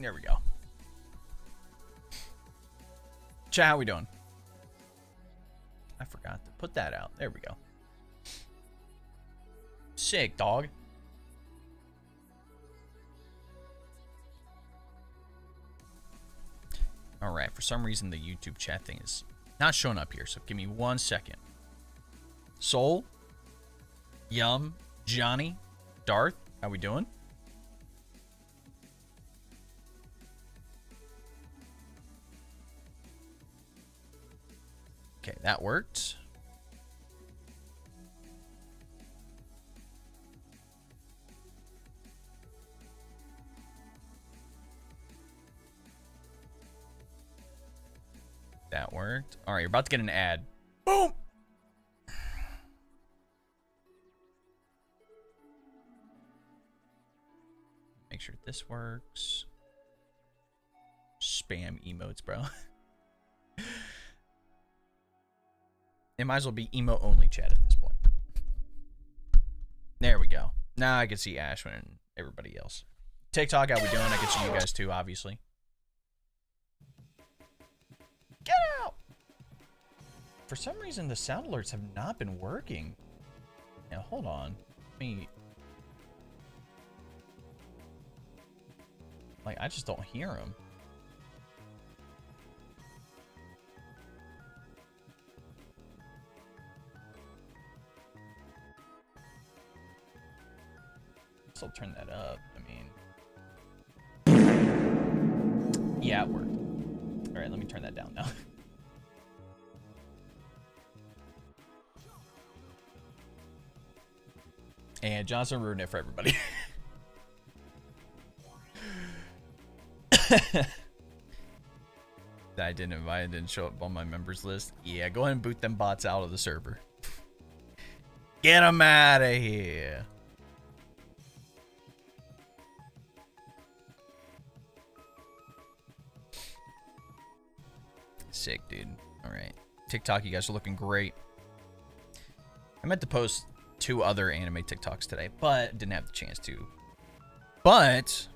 There we go. Chat, how we doing? I forgot to put that out. There we go. Sick, dog. Alright, for some reason the YouTube chat thing is not showing up here, so give me 1 second. Soul, Yum, Johnny, Darth, how we doing? Okay, that worked. That worked. All right, you're about to get an ad. Boom! Make sure this works. Spam emotes, bro. It might as well be emo only chat at this point. There we go. Now I can see Ashwin and everybody else. TikTok, how we doing? I can see you guys too, obviously. Get out! For some reason, the sound alerts have not been working. Now, hold on. Let me... Like, I just don't hear them. I'll turn that up. I mean... Yeah, it worked. Alright, let me turn that down now. And Johnson ruined it for everybody. That I didn't invite and didn't show up on my members list. Yeah, go ahead and boot them bots out of the server. Get them out of here. Sick, dude. All right. TikTok, you guys are looking great. I meant to post 2 other anime TikToks today, but didn't have the chance to. But,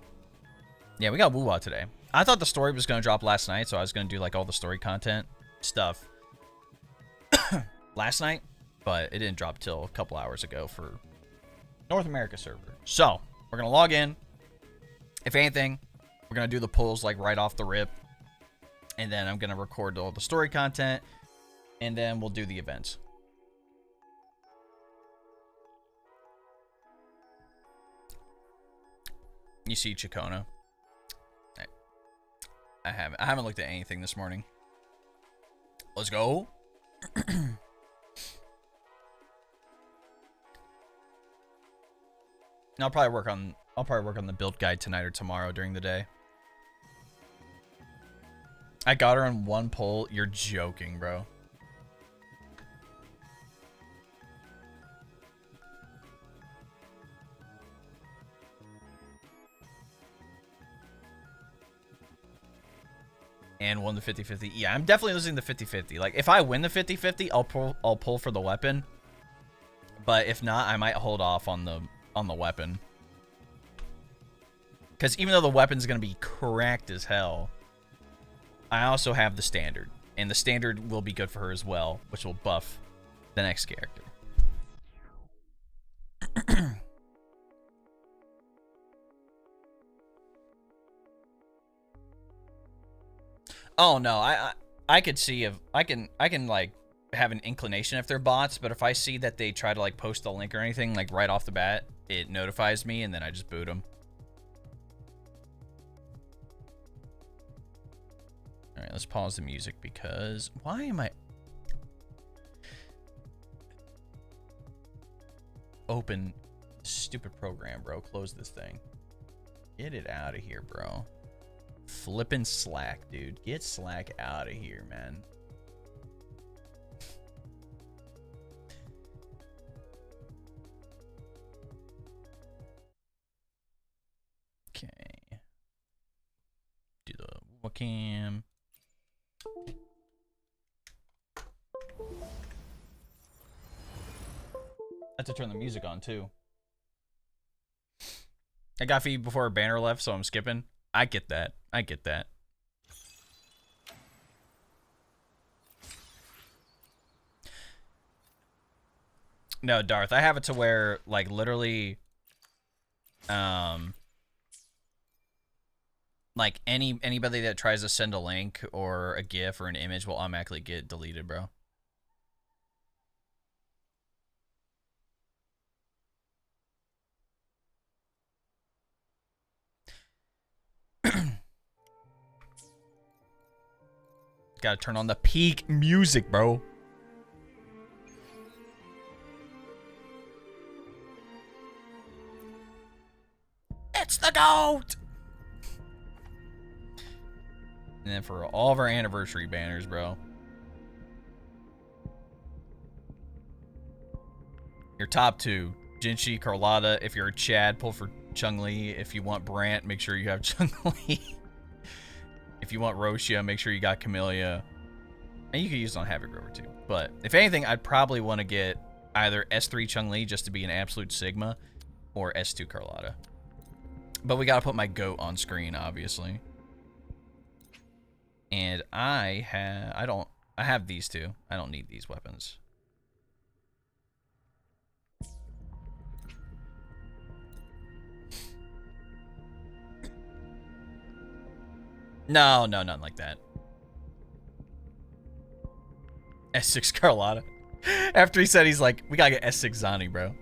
yeah, we got Wuwa today. I thought the story was going to drop last night, so I was going to do, like, all the story content stuff last night, but it didn't drop till a couple hours ago for North America server. So, we're going to log in. If anything, we're going to do the polls, like, right off the rip. And then I'm going to record all the story content. And then we'll do the events. You see CIACCONA? I haven't looked at anything this morning. Let's go. I'll probably work on the build guide tonight or tomorrow during the day. I got her on 1 poll. You're joking, bro. And won the 50-50. Yeah, I'm definitely losing the 50-50. Like, if I win the 50-50, I'll pull for the weapon. But if not, I might hold off on the weapon. Because even though the weapon's gonna be cracked as hell, I also have the standard. And the standard will be good for her as well, which will buff the next character. Oh no, I could see if I can like have an inclination if they're bots, but if I see that they try to like post a link or anything like right off the bat, it notifies me and then I just boot them. All right, let's pause the music because why am I open stupid program, bro? Close this thing. Get it out of here, bro. Flippin' Slack, dude. Get Slack out of here, man. Okay. Do the webcam. I have to turn the music on, too. I got feed before a banner left, so I'm skipping. I get that. I get that. No, Darth, I have it to where, like, literally, like, anybody that tries to send a link or a GIF or an image will automatically get deleted, bro. Gotta turn on the peak music, bro. It's the GOAT! And then for all of our anniversary banners, bro. Your top 2. Jinshi, Carlotta. If you're a Chad, pull for Chun-Li. If you want Brant, make sure you have Chun-Li. If you want Roshia, make sure you got Camellia. And you can use it on Havoc Rover too. But if anything, I'd probably want to get either S3 Chun-Li just to be an absolute Sigma or S2 Carlotta. But we got to put my GOAT on screen, obviously. And I have these 2. I don't need these weapons. No, nothing like that. S6 Carlotta. After he said, he's like, we gotta get S6 Zani, bro.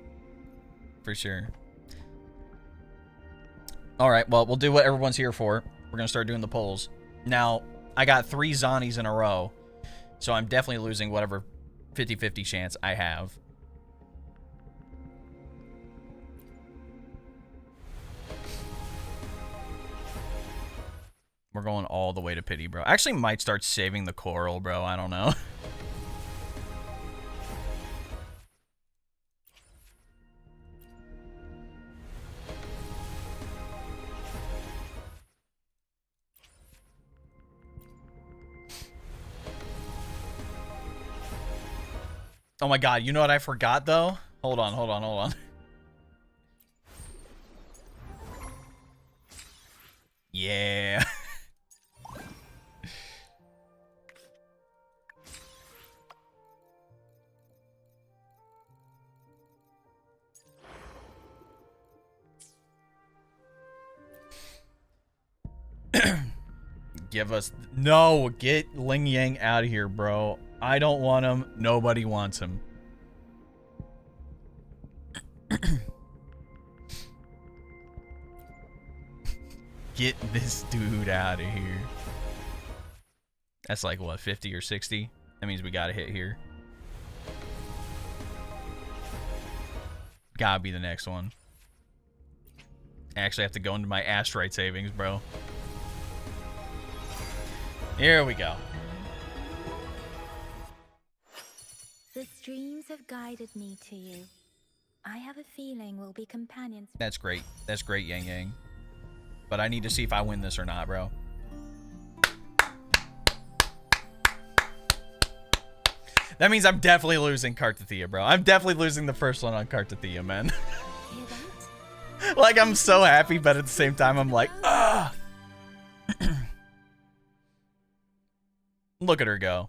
For sure. Alright, well, we'll do what everyone's here for. We're gonna start doing the polls. Now, I got 3 Zanis in a row, so I'm definitely losing whatever 50-50 chance I have. We're going all the way to pity, bro. I actually might start saving the coral, bro. I don't know. Oh my god, you know what I forgot though? Hold on, hold on, hold on. Yeah. Give us... No, get Ling Yang out of here, bro. I don't want him. Nobody wants him. Get this dude out of here. That's like, what, 50 or 60? That means we gotta hit here. Gotta be the next one. I actually have to go into my asteroid savings, bro. Here we go. The streams have guided me to you. I have a feeling we'll be companions. That's great. That's great, Yang Yang. But I need to see if I win this or not, bro. That means I'm definitely losing Kartathea, bro. I'm definitely losing the first one on Kartathea, man. Like, I'm so happy, but at the same time, I'm like, ah. Look at her go.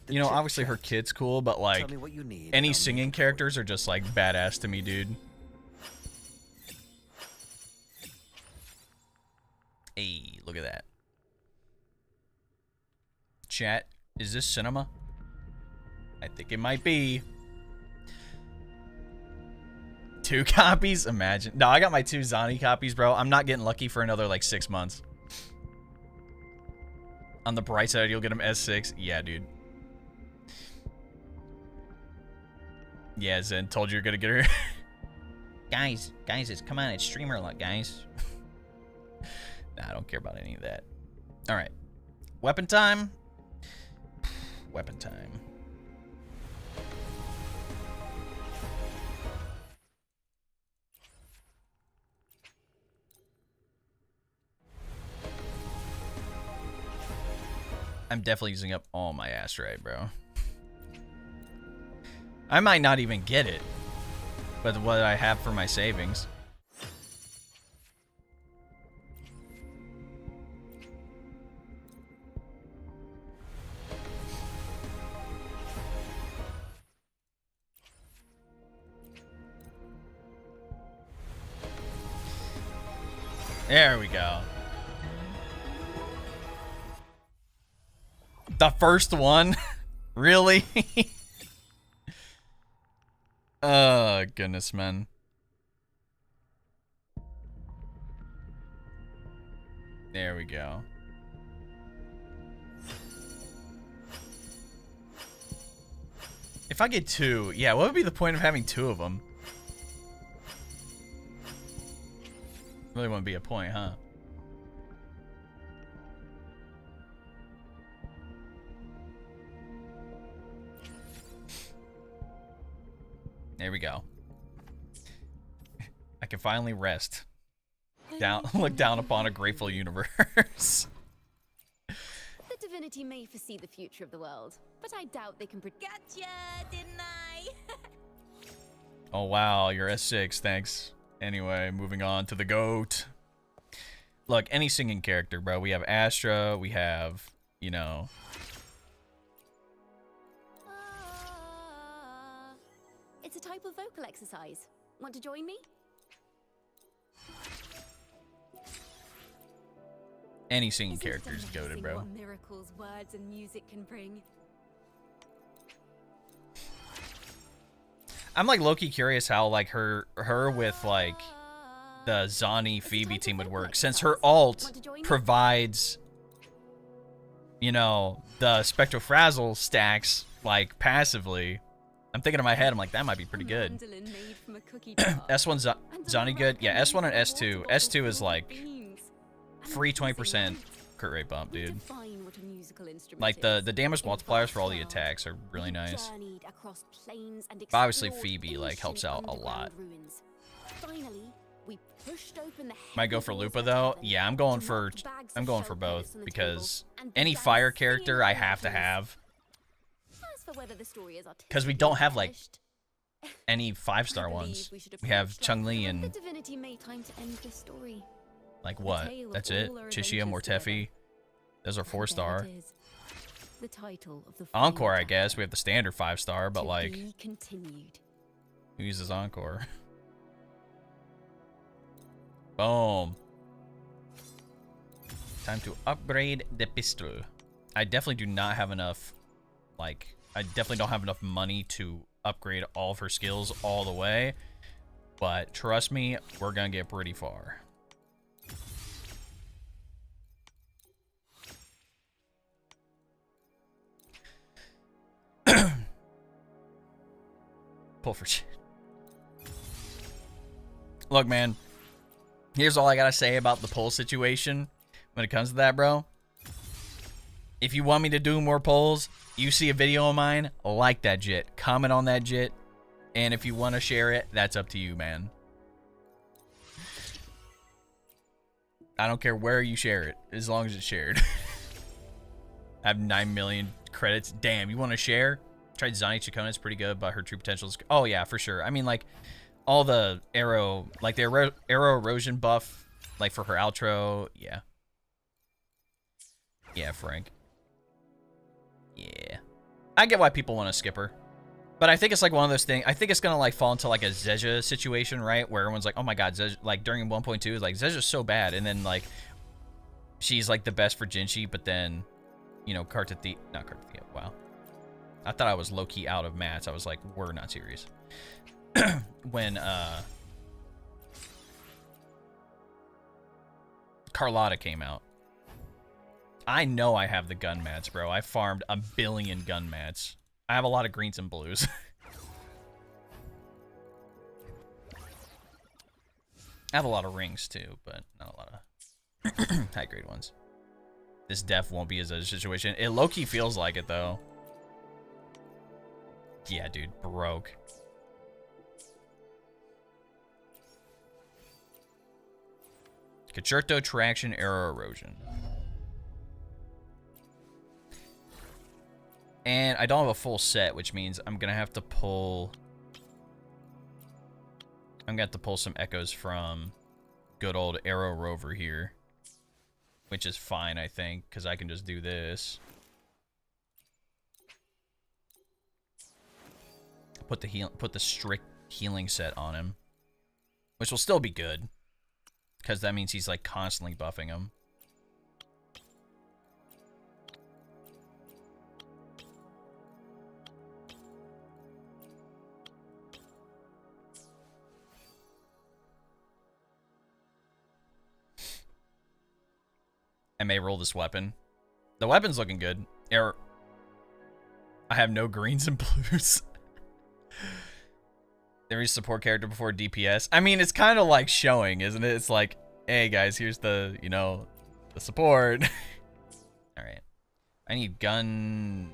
You know, obviously her kid's cool, but like, any singing characters are just like badass to me, dude. Hey, look at that. Chat, is this cinema? I think it might be. 2 copies? Imagine. No, I got my 2 Zani copies, bro. I'm not getting lucky for another like 6 months. On the bright side, you'll get them S6. Yeah, dude. Yeah, Zen told you you're gonna get her. guys, come on, it's streamer luck, guys. Nah, I don't care about any of that. All right, weapon time. Weapon time. I'm definitely using up all my asteroid, bro. I might not even get it, but what I have for my savings. There we go. The first one? Really? Oh, goodness, man. There we go. If I get 2, yeah, what would be the point of having 2 of them? Really wouldn't be a point, huh? There we go. I can finally rest. Look down upon a grateful universe. The divinity may foresee the future of the world, but I doubt they can predict. Gotcha, didn't I? Oh wow, you're S6, thanks. Anyway, moving on to the GOAT. Look, any singing character, bro. We have Astra, we have, you know... It's a type of vocal exercise. Want to join me? Any singing character is goated, bro. What miracles words and music can bring. I'm like low-key curious how like her with like the Zani Phoebe team would work, since her alt provides, you know, the Spectrofrazzle stacks like passively. I'm thinking in my head, I'm like, that might be pretty good. S1's Zani good? Yeah, S1 and S2. S2 is like free 20% crit rate bump, dude. Like the damage multipliers for all the attacks are really nice. But obviously Phoebe like helps out a lot. Might go for Lupa though. Yeah, I'm going for both because any fire character I have to have. Because we don't have like any 5-star ones. We have Chun-Li and like what? That's it. Chichia, Mortefi. Those are 4-star. Encore, I guess. We have the standard 5-star, but like, who uses Encore? Boom. Time to upgrade the pistol. I definitely do not have enough, like, I definitely don't have enough money to upgrade all of her skills all the way. But trust me, we're gonna get pretty far. Pull for shit. Look, man. Here's all I gotta say about the poll situation when it comes to that, bro. If you want me to do more polls, you see a video of mine, like that jit. Comment on that jit. And if you want to share it, that's up to you, man. I don't care where you share it, as long as it's shared. I have 9 million credits. Damn, you want to share? Tried Zani CIACCONA, it's pretty good, but her true potential is... Oh, yeah, for sure. I mean, like, all the arrow... Like, the arrow erosion buff, like, for her outro, yeah. Yeah, Frank. Yeah. I get why people want to skip her. But I think it's like one of those things. I think it's going to like fall into like a Zezha situation, right? Where everyone's like, oh my god, Zezha, like during 1.2, is like, Zezha's so bad. And then like, she's like the best for Jinchi, but then, you know, not Kartathea, wow. I thought I was low-key out of mats. I was like, we're not serious. When, Carlotta came out. I know I have the gun mats, bro. I farmed 1 billion gun mats. I have a lot of greens and blues. I have a lot of rings too, but not a lot of high grade ones. This def won't be as a situation. It low-key feels like it though. Yeah, dude, broke. Concerto, traction, arrow erosion. And I don't have a full set, which means I'm gonna have to pull... I'm gonna have to pull some echoes from good old Arrow Rover here. Which is fine, I think, because I can just do this. Put the strict healing set on him. Which will still be good. Because that means he's like constantly buffing him. I may roll this weapon. The weapon's looking good. I have no greens and blues. There is support character before DPS. I mean, it's kind of like showing, isn't it? It's like, hey guys, here's the, you know, the support. All right. I need gun.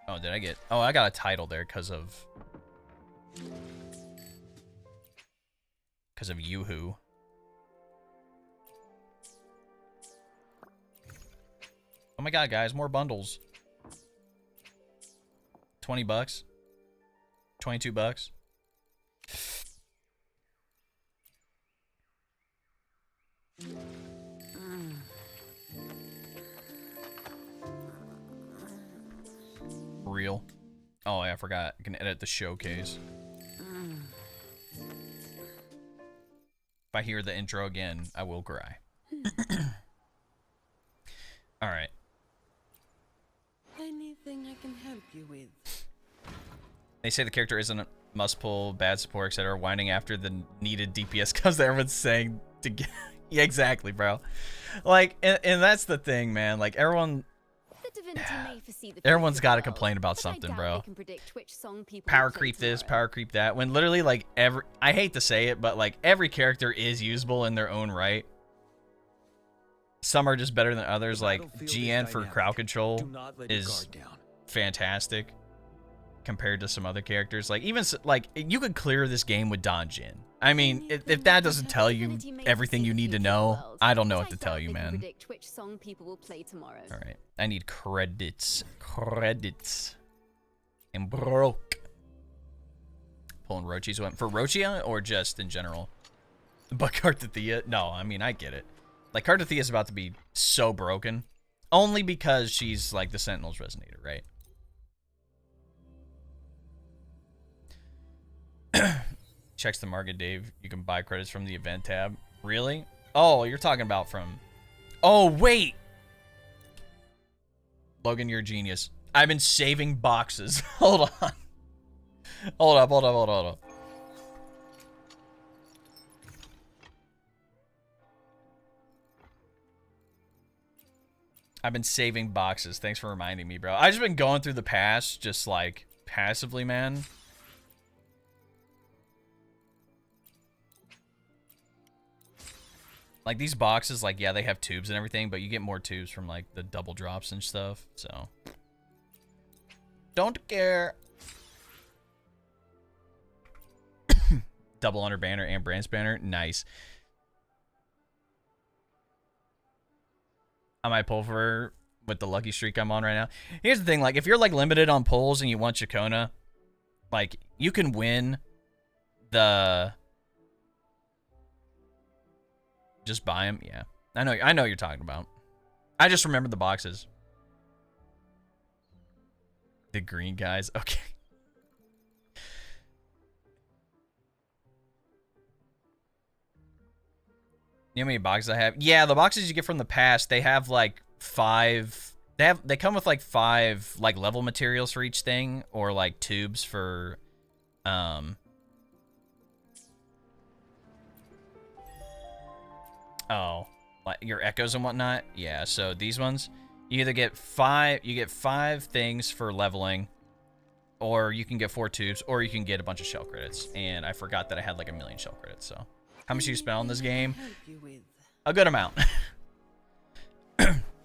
Oh, did I get? Oh, I got a title there because of Yoo-hoo. Oh my god, guys, more bundles. 20 bucks. 22 bucks. Real. Oh, yeah, I forgot. I can edit the showcase. If I hear the intro again, I will cry. All right. Anything I can help you with? They say the character isn't a must pull, bad support, etc. Whining after the needed DPS because everyone's saying to get. Yeah, exactly, bro. Like, and that's the thing, man. Like, everyone divinity may foresee the Everyone's future got to of the world, complain about but I something, doubt bro. they can predict which song people Power will play creep this, tomorrow. power creep that. When literally, like, I hate to say it, but, like, every character is usable in their own right. Some are just better than others. Like, GN for crowd control is fantastic compared to some other characters. Like, even, like, you could clear this game with Don Jin. I mean, if that doesn't tell you everything you need to know, I don't know what to tell you, man. Predict which song people will play tomorrow. All right, I need credits. Credits. And broke. Pulling Rochi's weapon. For Rochia or just in general? But Cartathea? No, I mean, I get it. Like, Cartathea is about to be so broken. Only because she's, like, the Sentinel's Resonator, right? Checks the market, Dave. You can buy credits from the event tab. Really? Oh, you're talking about from... Oh, wait! Logan, you're a genius. I've been saving boxes. Hold on. Hold up. I've been saving boxes. Thanks for reminding me, bro. I've just been going through the past, just, like, passively, man. Like, these boxes, like, yeah, they have tubes and everything, but you get more tubes from, like, the double drops and stuff, so. Don't care. Double under banner and branch banner. Nice. I might pull for her with the lucky streak I'm on right now. Here's the thing, like, if you're, like, limited on pulls and you want CIACCONA, like, you can win the... Just buy them? Yeah. I know what you're talking about. I just remembered the boxes. The green guys. Okay. You know how many boxes I have? Yeah, the boxes you get from the past, they have like 5. They come with like 5 like level materials for each thing, or like tubes for oh, like your echoes and whatnot. Yeah, so these ones, you either get 5 things for leveling, or you can get 4 tubes, or you can get a bunch of shell credits. And I forgot that I had like 1,000,000 shell credits, so. How much you spent on this game? A good amount.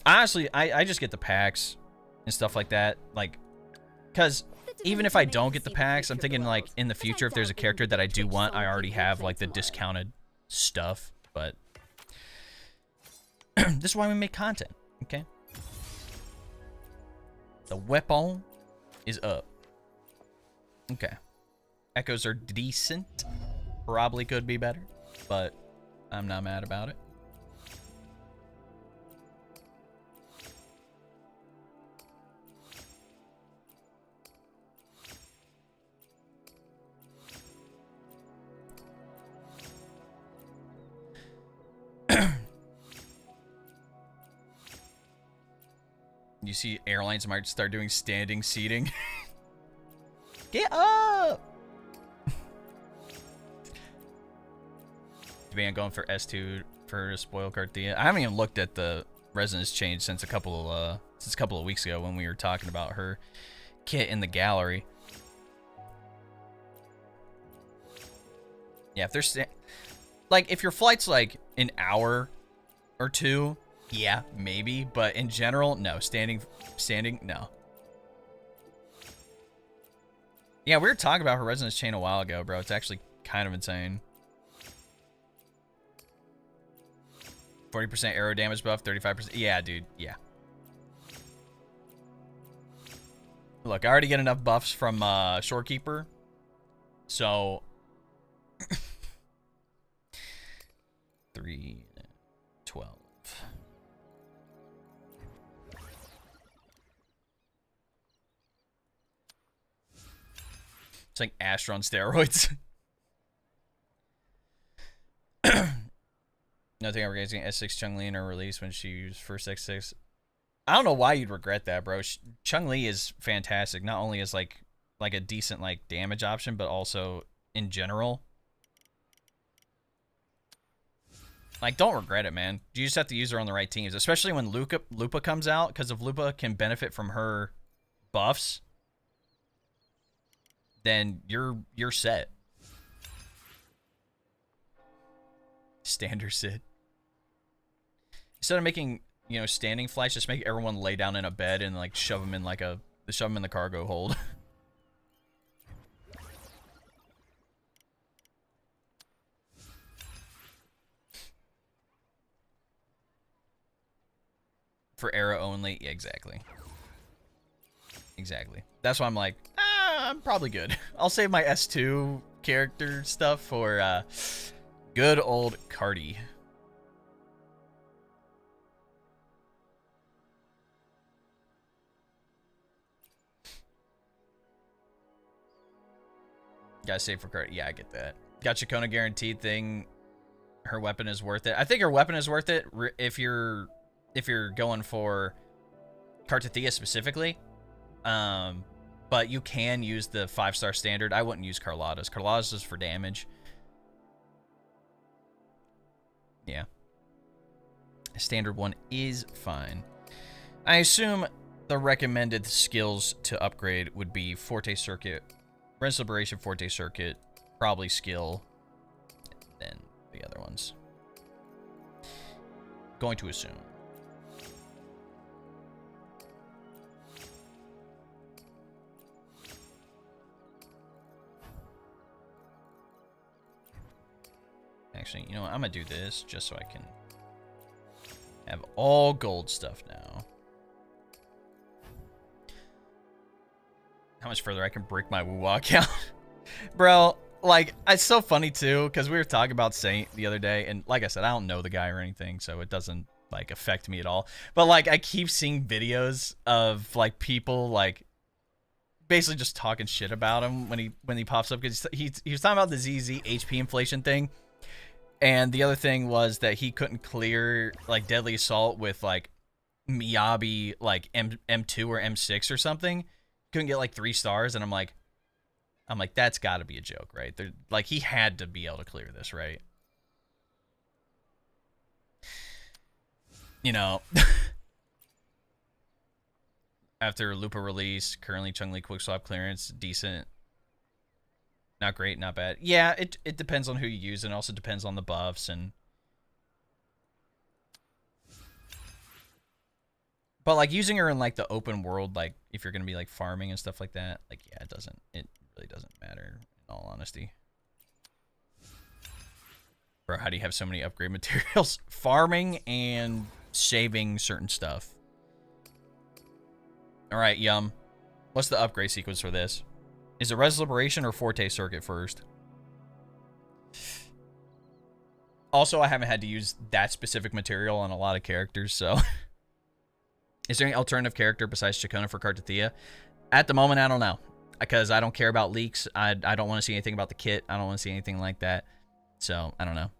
Honestly, I just get the packs and stuff like that. Like, because even if I don't get the packs, I'm thinking like in the future, if there's a character that I do want, I already have like the discounted stuff. But this is why we make content, okay? The weapon is up. Okay. Echoes are decent. Probably could be better, but I'm not mad about it. You see airlines might start doing standing seating. Get up! Man, going for S2 for spoil Cartia. I haven't even looked at the resonance change since a couple of weeks ago when we were talking about her kit in the gallery. Yeah, if there's like if your flight's like an hour or 2, yeah, maybe, but in general, no. Standing, no. Yeah, we were talking about her resonance chain a while ago, bro. It's actually kind of insane. 40% arrow damage buff, 35%. Yeah, dude. Yeah. Look, I already get enough buffs from Shorekeeper. So 3, 12. It's like Astra on steroids. Nothing ever getting S6 Chun-Li in her release when she used first X6. I don't know why you'd regret that, bro. Chun-Li is fantastic. Not only as like a decent like damage option, but also in general. Like, don't regret it, man. You just have to use her on the right teams, especially when Lupa comes out, because if Lupa can benefit from her buffs, then you're set. Standard Sid. Instead of making, you know, standing flights, just make everyone lay down in a bed and like shove them in the cargo hold. For era only, yeah, exactly. Exactly. That's why I'm like, I'm probably good. I'll save my S2 character stuff for good old Cardi. Gotta save for Cardi. Yeah, I get that. Got CIACCONA guaranteed thing. Her weapon is worth it. I think her weapon is worth it if you're going for Kartathea specifically. But you can use the 5-star standard. I wouldn't use Carlotta's. Carlotta's is for damage. Yeah. A standard one is fine. I assume the recommended skills to upgrade would be Forte Circuit, Rinse Liberation, Forte Circuit, probably skill, then the other ones. Going to assume. Actually, you know what? I'm gonna do this just so I can have all gold stuff now. How much further I can break my Wuwa account? Bro, like, it's so funny too, because we were talking about Saint the other day, and like I said, I don't know the guy or anything, so it doesn't, like, affect me at all. But, like, I keep seeing videos of, like, people, like, basically just talking shit about him when he pops up, because he was talking about the ZZ HP inflation thing. And the other thing was that he couldn't clear, like, Deadly Assault with, like, Miyabi, like, M2 or M6 or something. Couldn't get, like, 3 stars, and I'm like, that's gotta be a joke, right? Like, he had to be able to clear this, right? You know. After Lupa release, currently Chun-Li quick swap clearance, decent. Not great, not bad. Yeah, it depends on who you use, and also depends on the buffs and. But like using her in like the open world, like if you're gonna be like farming and stuff like that, like yeah, it really doesn't matter in all honesty. Bro, how do you have so many upgrade materials? Farming and saving certain stuff. All right, Yum. What's the upgrade sequence for this? Is it Res Liberation or Forte Circuit first? Also, I haven't had to use that specific material on a lot of characters, so. Is there any alternative character besides CIACCONA for Kartathea? At the moment, I don't know. Because I don't care about leaks. I don't want to see anything about the kit. I don't want to see anything like that. So, I don't know.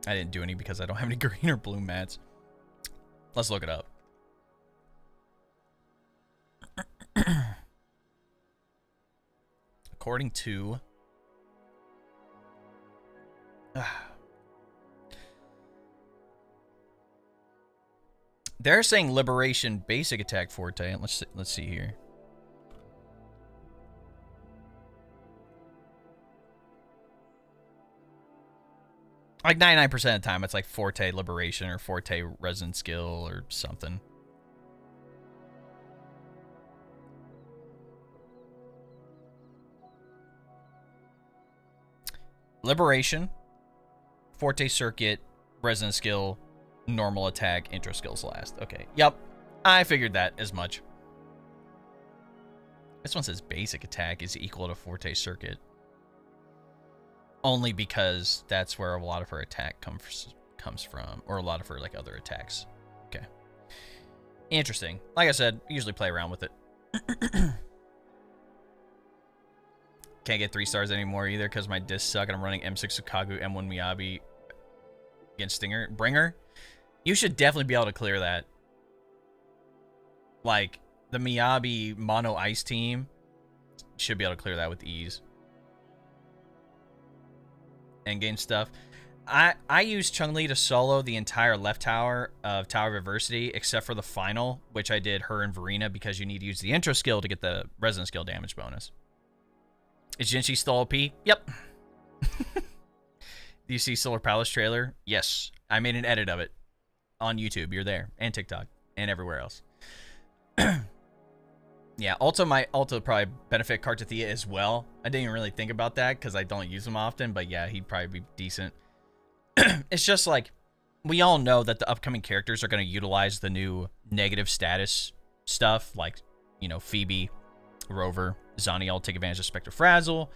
I didn't do any because I don't have any green or blue mats. Let's look it up. According to... They're saying Liberation basic attack Forte. Let's see here. Like 99% of the time, it's like Forte Liberation or Forte Resin Skill or something. Liberation, Forte Circuit, Resin Skill, Normal Attack, Intro Skills last. Okay, yep. I figured that as much. This one says basic attack is equal to Forte Circuit. Only because that's where a lot of her attack comes from, or a lot of her like other attacks. Okay. Interesting. Like I said, usually play around with it. Can't get 3 stars anymore either because my discs suck and I'm running M6 Sukagu, M1 Miyabi against Stinger. Bringer? You should definitely be able to clear that. Like, the Miyabi Mono Ice team should be able to clear that with ease. Endgame stuff. I used Chun-Li to solo the entire left tower of Tower of Adversity, except for the final, which I did her and Verena, because you need to use the intro skill to get the resonant skill damage bonus. Is Jinshi still OP? Yep. Do you see Solar Palace trailer? Yes. I made an edit of it on YouTube. You're there. And TikTok. And everywhere else. Yeah, might probably benefit Kartathea as well. I didn't even really think about that because I don't use him often, but yeah, he'd probably be decent. It's just like, we all know that the upcoming characters are going to utilize the new negative status stuff, like, you know, Phoebe, Rover, Zaniel take advantage of Spectre Frazzle,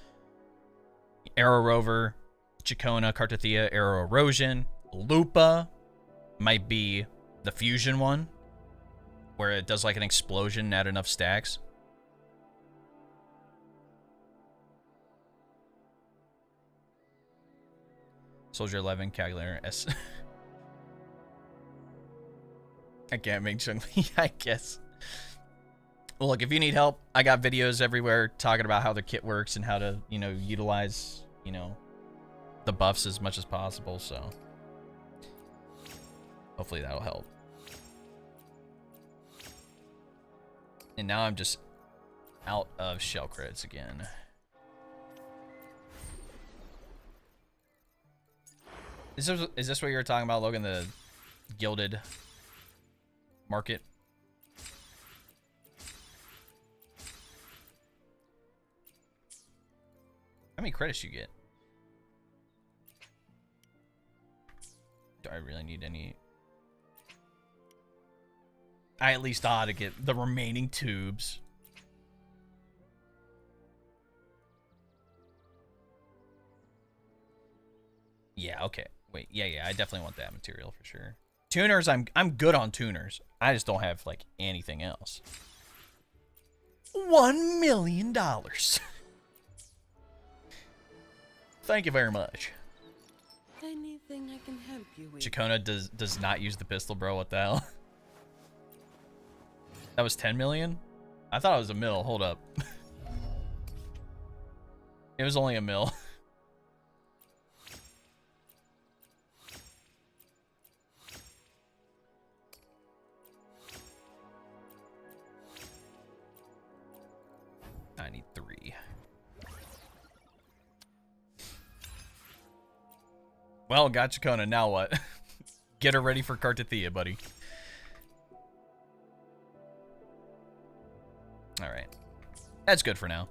Arrow Rover, Chacona, Kartathea, Arrow Erosion, Lupa might be the fusion one, where it does like an explosion at enough stacks. Soldier 11, Calculator, S. I can't make Chun-Li, I guess. Well, look, if you need help, I got videos everywhere talking about how the kit works and how to, you know, utilize, you know, the buffs as much as possible, so hopefully that'll help. And now I'm just out of shell credits again. Is this what you were talking about, Logan? The gilded market? How many credits you get? Do I really need any? I at least ought to get the remaining tubes. Yeah, okay. Wait, yeah, I definitely want that material for sure. Tuners, I'm good on tuners. I just don't have like anything else. $1 million. Thank you very much. Anything I can help you with? Chacona does not use the pistol, bro. What the hell? That was 10 million? I thought it was a mil. Hold up. It was only a mil. I need 3. Well, got Chacona. Now what? Get her ready for Kartathea, buddy. Alright. That's good for now.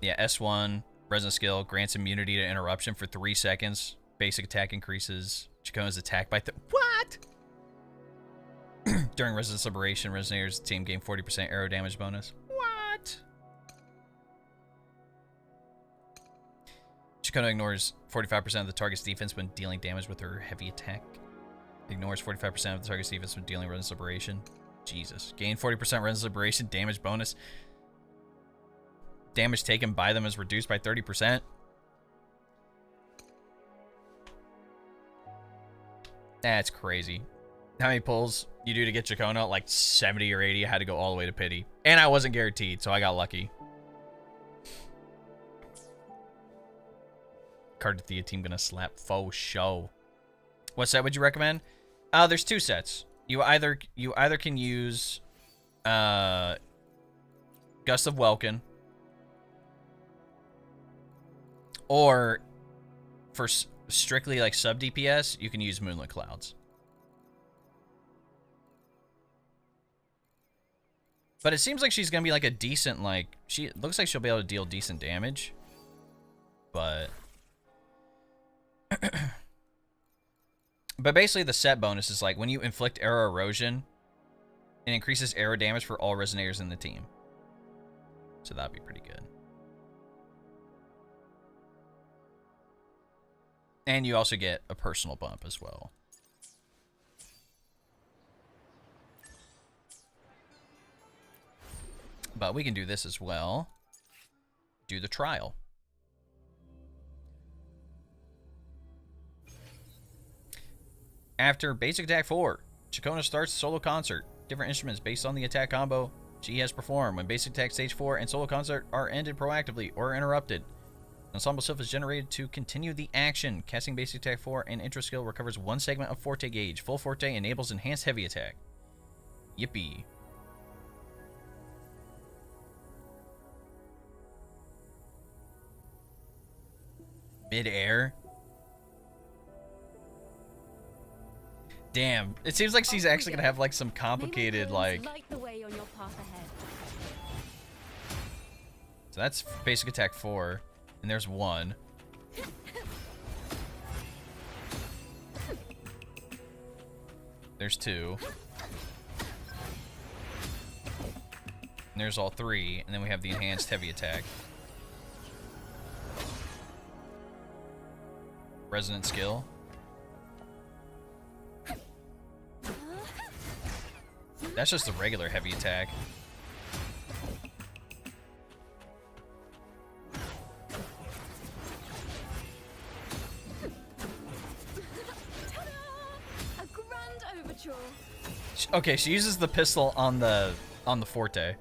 Yeah, S1, Resonant Skill, grants immunity to interruption for 3 seconds. Basic attack increases Chacona's attack by... What? During Resonance Liberation, Resonators team gain 40% arrow damage bonus. What? Chacona ignores 45% of the target's defense when dealing damage with her heavy attack. Ignores 45% of the target's defense when dealing Resonance Liberation. Jesus. Gain 40% Resonance Liberation damage bonus. Damage taken by them is reduced by 30%. That's crazy. How many pulls you do to get Chacona? Like 70 or 80. I had to go all the way to pity. And I wasn't guaranteed, so I got lucky. Kartathea team gonna slap faux show. What set would you recommend? There's 2 sets. You either can use Gust of Welkin, or for strictly like sub DPS, you can use Moonlit Clouds. But it seems like she's gonna be like a decent, like, she looks like she'll be able to deal decent damage. But but basically the set bonus is like when you inflict arrow erosion, it increases arrow damage for all resonators in the team. So that'd be pretty good. And you also get a personal bump as well. But we can do this as well. Do the trial. After basic attack 4, Chacona starts solo concert. Different instruments based on the attack combo. She has performed. When basic attack stage 4 and solo concert are ended proactively or interrupted, ensemble self is generated to continue the action. Casting basic attack 4 and intro skill recovers 1 segment of forte gauge. Full forte enables enhanced heavy attack. Yippee. Mid-air. Damn, it seems like she's actually gonna have like some complicated like. Light the way on your path ahead. So that's basic attack 4, and there's 1. There's 2. And there's all 3, and then we have the enhanced heavy attack. Resonant skill. That's just a regular heavy attack. A grand overture. Okay, she uses the pistol on the forte.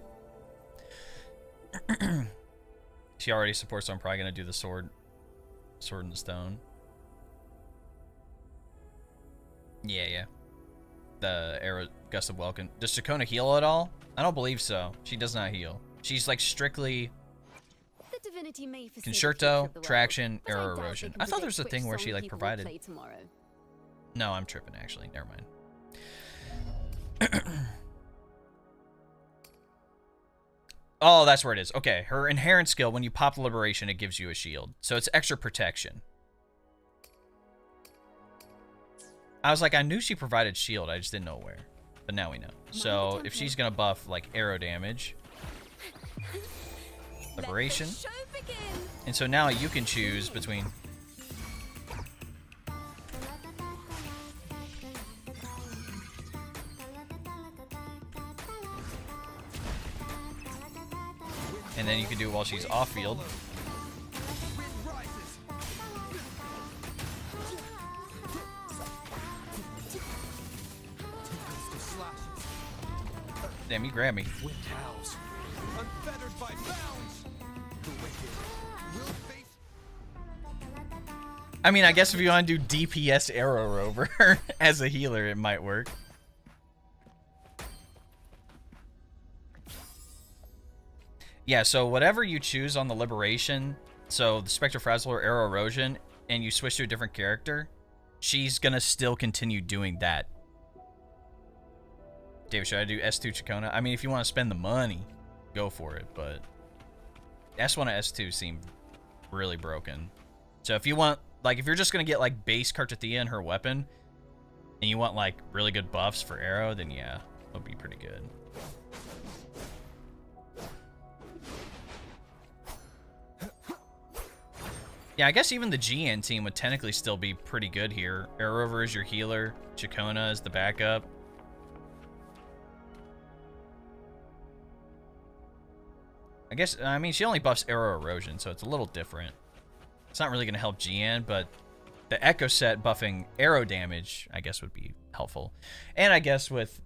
She already supports, so I'm probably gonna do the sword in the stone. Yeah. The arrow gust of welcome. Does CIACCONA heal at all? I don't believe so. She does not heal. She's like strictly The divinity may foresee the concerto, future of the world, traction, but I arrow doubt they erosion. can I thought there was a predict thing where which she song like people will provided. play tomorrow. No, I'm tripping actually. Never mind. Oh, that's where it is. Okay, her inherent skill, when you pop the liberation, it gives you a shield. So it's extra protection. I was like, I knew she provided shield, I just didn't know where. But now we know. So if she's gonna buff like arrow damage, liberation. Let the show begin. And so now you can choose between and then you can do it while she's off field. Damn, you grabbed me. I mean, I guess if you want to do DPS Arrow Rover as a healer, it might work. Yeah, so whatever you choose on the Liberation, so the Spectre Frazzle or Arrow Erosion, and you switch to a different character, she's gonna still continue doing that. David, should I do S2 CIACCONA? I mean, if you want to spend the money, go for it, but S1 and S2 seem really broken. So if you want, like, if you're just going to get, like, base Kartathea and her weapon, and you want, like, really good buffs for Arrow, then yeah, it'll be pretty good. Yeah, I guess even the GN team would technically still be pretty good here. Arrow Rover is your healer, CIACCONA is the backup. I guess, I mean, she only buffs Arrow Erosion, so it's a little different. It's not really going to help GN, but the Echo set buffing arrow damage, I guess, would be helpful. And I guess with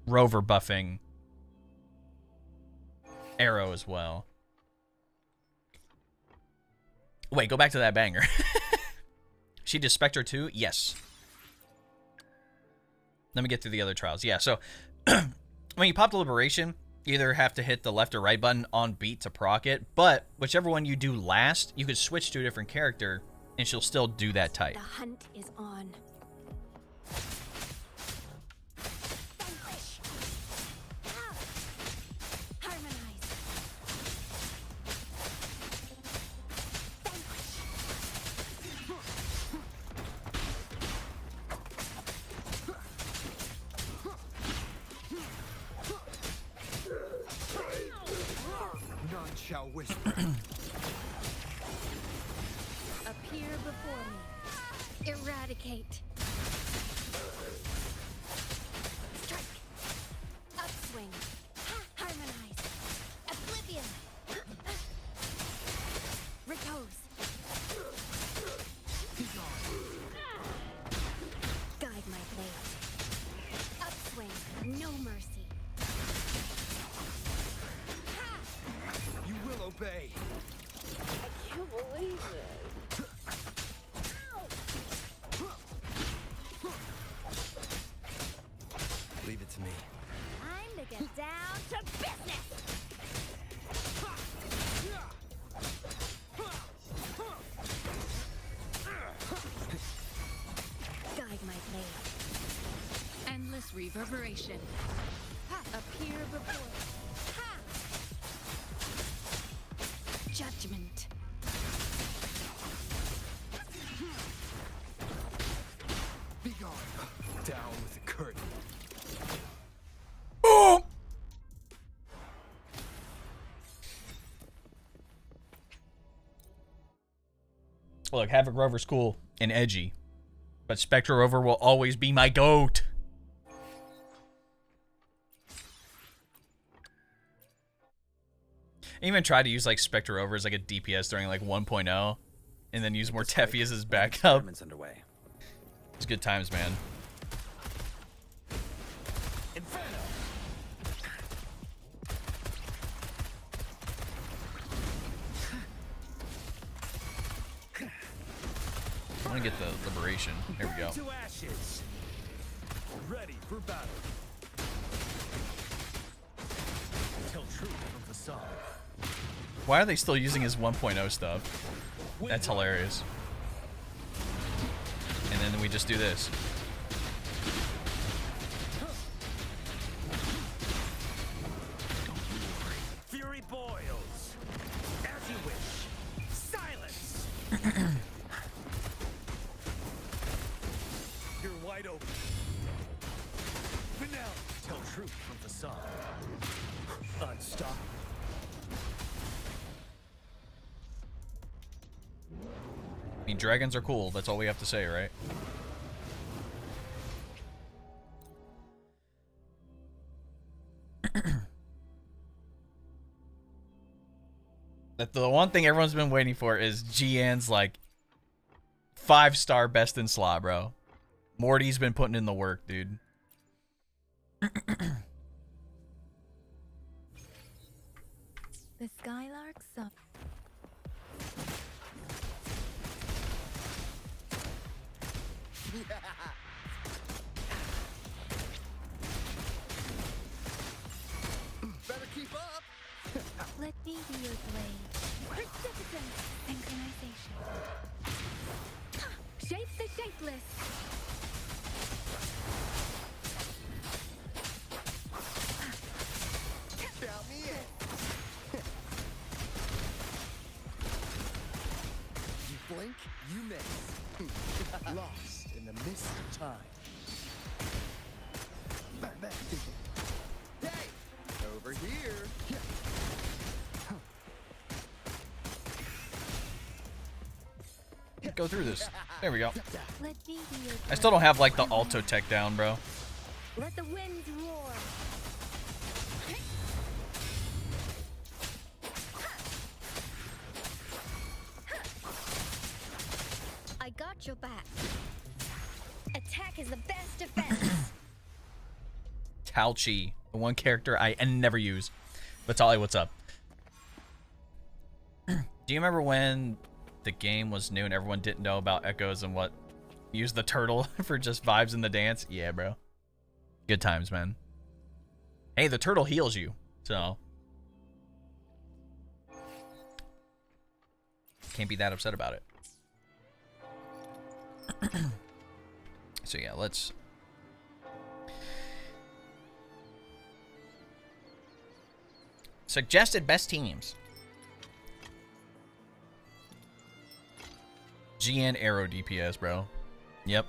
Rover buffing Arrow as well. Wait, go back to that banger. She does Spectre too? Yes. Let me get through the other trials. Yeah, so when you pop the Liberation, you either have to hit the left or right button on beat to proc it, but whichever one you do last, you could switch to a different character, and she'll still do that type. The hunt is on. Vanquish. Harmonize. None shall whisper. Appear before me. Eradicate. Strike. Upswing. Harmonize. Oblivion. Repose. Guide my blade. Upswing. No mercy. Leave it to me. Time to get down to business! Guide my blade. Endless reverberation. Appear before. Judgment. Be gone. Down with the curtain. Oh! Look, Havoc Rover's cool and edgy, but Spectre Rover will always be my GOAT. I even tried to use like Spectre Rover as like a DPS during like 1.0, and then use more Teffy as his backup. Underway. It's good times, man. Inferno. I want to get the liberation. There we go. To ashes. Ready for battle. Tell truth from facade. Why are they still using his 1.0 stuff? That's hilarious. And then we just do this. Fury boils. As you wish. Silence. You're wide open. Vanilla. Tell truth from facade. Unstoppable. I mean, dragons are cool. That's all we have to say, right? That the one thing everyone's been waiting for is GN's like 5-star best in slot, bro. Morty's been putting in the work, dude. The skylarks up. Better keep up. Let me be your blade. Persistence. Synchronization. Shape the shapeless. Count me in. You blink, you miss. Lost in the mist of time. Bang, bang. Hey, over here. Go through this. There we go. Let me be your I still don't have like the alto tech down, bro. Let the winds roar. I got your back. Attack is the best defense. Talchi, the one character I never use. But Tali, what's up? Do you remember when the game was new and everyone didn't know about echoes and what? Use the turtle for just vibes in the dance? Yeah, bro. Good times, man. Hey, the turtle heals you, so can't be that upset about it. So yeah, let's suggested best teams. GN Arrow DPS, bro. Yep.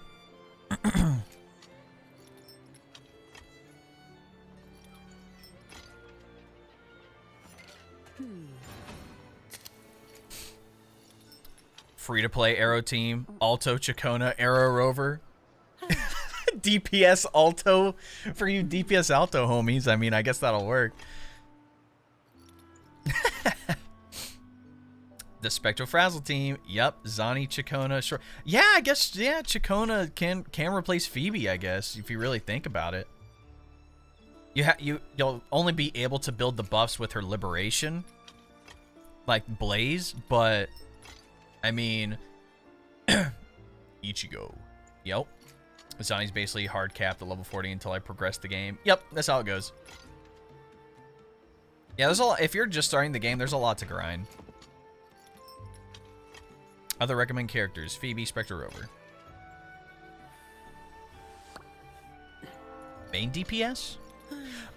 Free to play Arrow team, Alto CIACCONA, Arrow Rover. DPS Alto for you DPS Alto homies. I mean, I guess that'll work. The Spectral Frazzle team. Yep. Zani, CIACCONA. Sure. Yeah, I guess. Yeah, CIACCONA can replace Phoebe. I guess if you really think about it. You'll only be able to build the buffs with her liberation, like Blaze. But I mean, Ichigo. Yep. Zani's basically hard capped at level 40 until I progress the game. Yep, that's how it goes. Yeah, there's a lot. If you're just starting the game, there's a lot to grind. Other recommend characters: Phoebe, Spectre, Rover. Main DPS?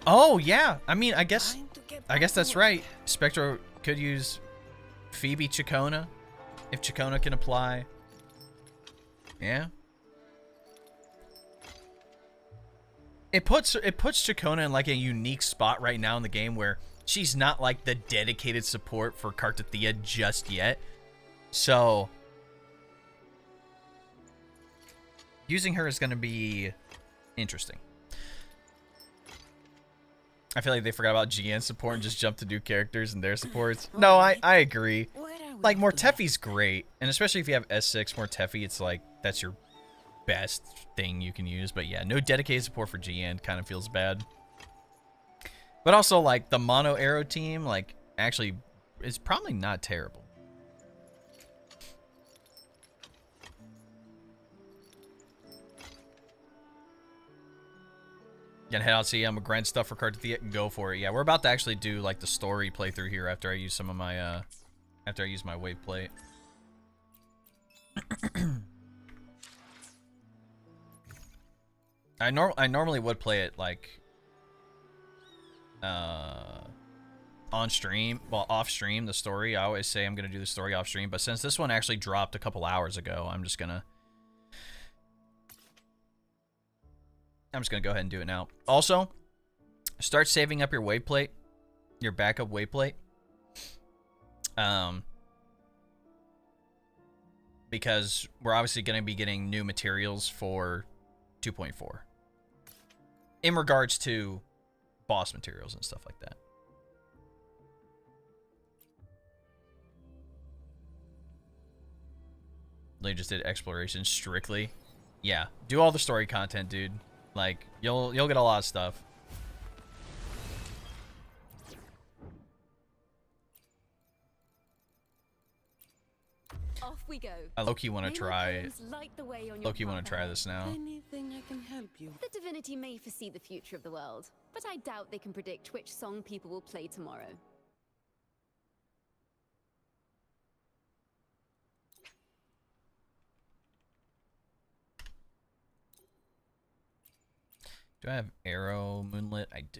Oh yeah. I mean, I guess that's right. Spectre could use Phoebe CIACCONA if CIACCONA can apply. Yeah. It puts CIACCONA in like a unique spot right now in the game where she's not like the dedicated support for Kartathea just yet. So using her is going to be interesting. I feel like they forgot about GN support and just jumped to new characters and their supports. No, I agree. Like, Mortefi's great. And especially if you have S6 Mortefi, it's like, that's your best thing you can use. But yeah, no dedicated support for GN kind of feels bad. But also, like, the mono arrow team, like, actually is probably not terrible. Gonna head out, see I'm gonna grind stuff for Kartathea and go for it. Yeah, we're about to actually do like the story playthrough here after I use some of my after I use my wave plate. I normally would play it like on stream, well off stream the story. I always say I'm gonna do the story off stream, but since this one actually dropped a couple hours ago, I'm just gonna go ahead and do it now. Also, start saving up your wave plate, your backup wave plate. Because we're obviously going to be getting new materials for 2.4. In regards to boss materials and stuff like that. They just did exploration strictly. Yeah, do all the story content, dude. Like, you'll get a lot of stuff. Off we go. I low-key want to try. Low-key want to try this now. Anything I can help you. The divinity may foresee the future of the world, but I doubt they can predict which song people will play tomorrow. Do I have arrow moonlit? I do.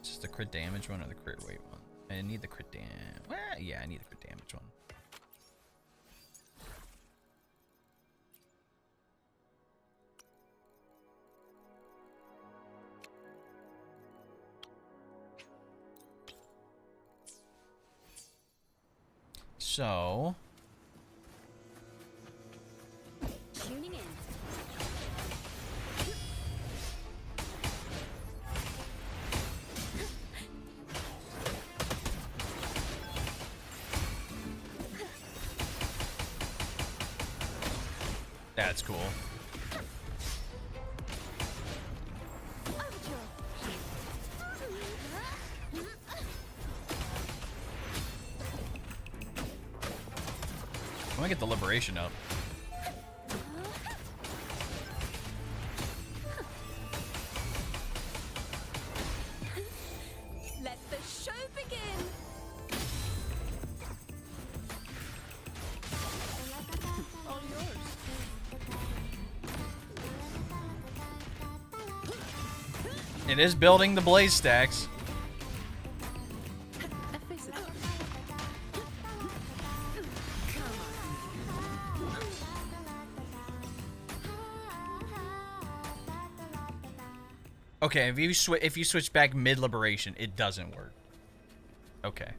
Is this the crit damage one or the crit rate one? I need the crit damage. Well, yeah, I need the crit damage one. So Tuning in. that's cool. I'm gonna get the liberation up. Let the show begin. All yours. It is building the blaze stacks. Okay, if you switch back mid-liberation, it doesn't work. Okay.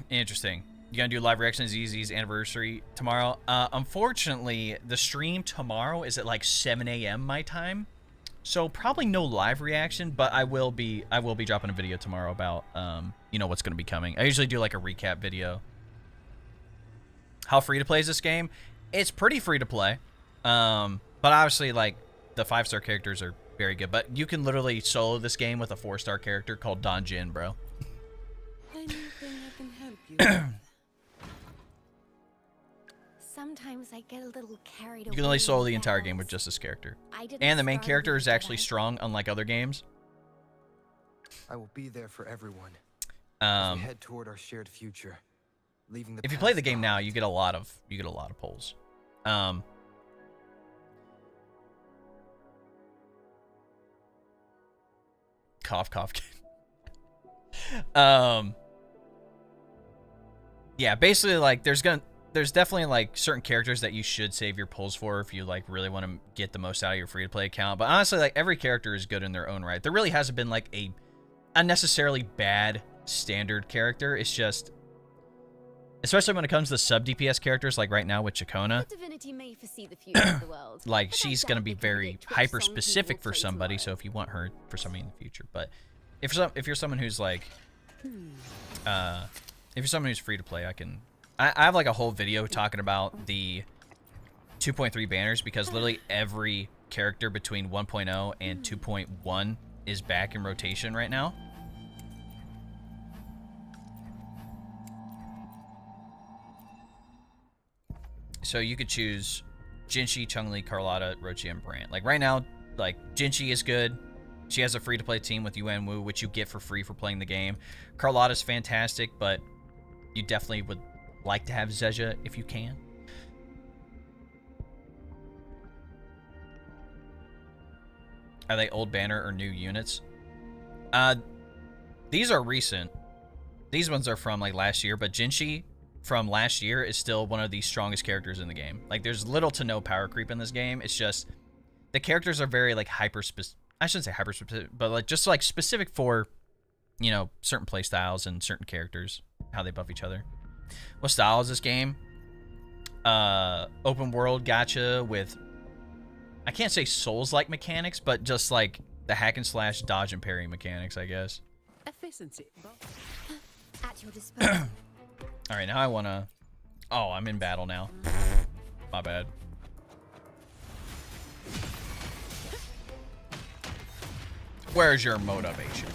Interesting. You gonna do live reactions Easy's anniversary tomorrow? Unfortunately, the stream tomorrow is at like 7 a.m. my time. So probably no live reaction, but I will be dropping a video tomorrow about you know what's gonna be coming. I usually do like a recap video. How free to play is this game? It's pretty free to play. But obviously like the 5-star characters are very good, but you can literally solo this game with a 4-star character called Don Jin, bro. Anything I can help you with. Sometimes I get a little carried away. You can only solo the in entire game with battles. just this character. I didn't And the main start character here, is did actually I? strong, unlike other games. I will be there for everyone. As we head toward our shared future, leaving the If you play the past game now, behind. you get a lot of pulls. Cough, cough. Yeah, basically, like, there's definitely like certain characters that you should save your pulls for if you like really want to get the most out of your free-to-play account. But honestly, like, every character is good in their own right. There really hasn't been like a unnecessarily bad standard character. It's just, especially when it comes to sub DPS characters, like right now with CIACCONA, The divinity may foresee the future of the world. like, but I she's doubt gonna be they can very predict which hyper song people specific will for play somebody. So tomorrow. if you want her for somebody in the future, but if you're someone who's like, if you're someone who's free to play, I have like a whole video talking about the 2.3 banners, because literally every character between 1.0 and 2.1 is back in rotation right now. So you could choose Jinshi, Chun-Li, Carlotta, Rochi, and Brant. Like right now, like Jinshi is good. She has a free-to-play team with Yuan Wu, which you get for free for playing the game. Carlotta's fantastic, but you definitely would like to have Zezha if you can. Are they old banner or new units? These are recent. These ones are from like last year, but Jinshi from last year is still one of the strongest characters in the game. Like, there's little to no power creep in this game. It's just the characters are very like hyper specific. I shouldn't say hyper specific, but like just like specific for, you know, certain play styles and certain characters, how they buff each other. What style is this game? Open world gacha with, I can't say Souls-like mechanics, but just like the hack and slash dodge and parry mechanics, I guess. Efficiency. At your disposal. All right, now I want to... Oh, I'm in battle now. My bad. Where's your motivation?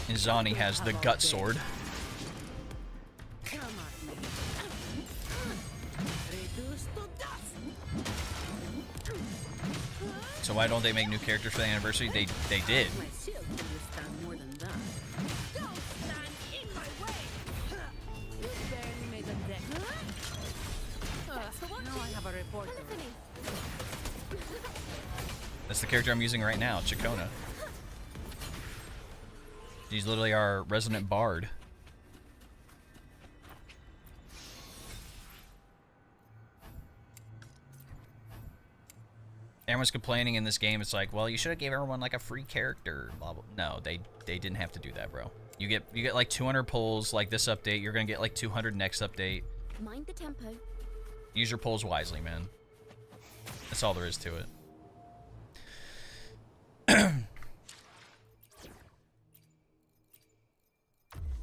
And Zani has the gut sword. Come at me. Reduced to dust. So why don't they make new characters for the anniversary? They did. My shield can withstand more than that. Don't stand in my way. You barely made a deck. Now I have a reporter. That's the character I'm using right now, CIACCONA. She's literally our resident bard. Everyone's complaining in this game. It's like, well, you should have gave everyone like a free character. Blah blah. No, they didn't have to do that, bro. You get like 200 pulls like this update. You're gonna get like 200 next update. Mind the tempo. Use your pulls wisely, man. That's all there is to it.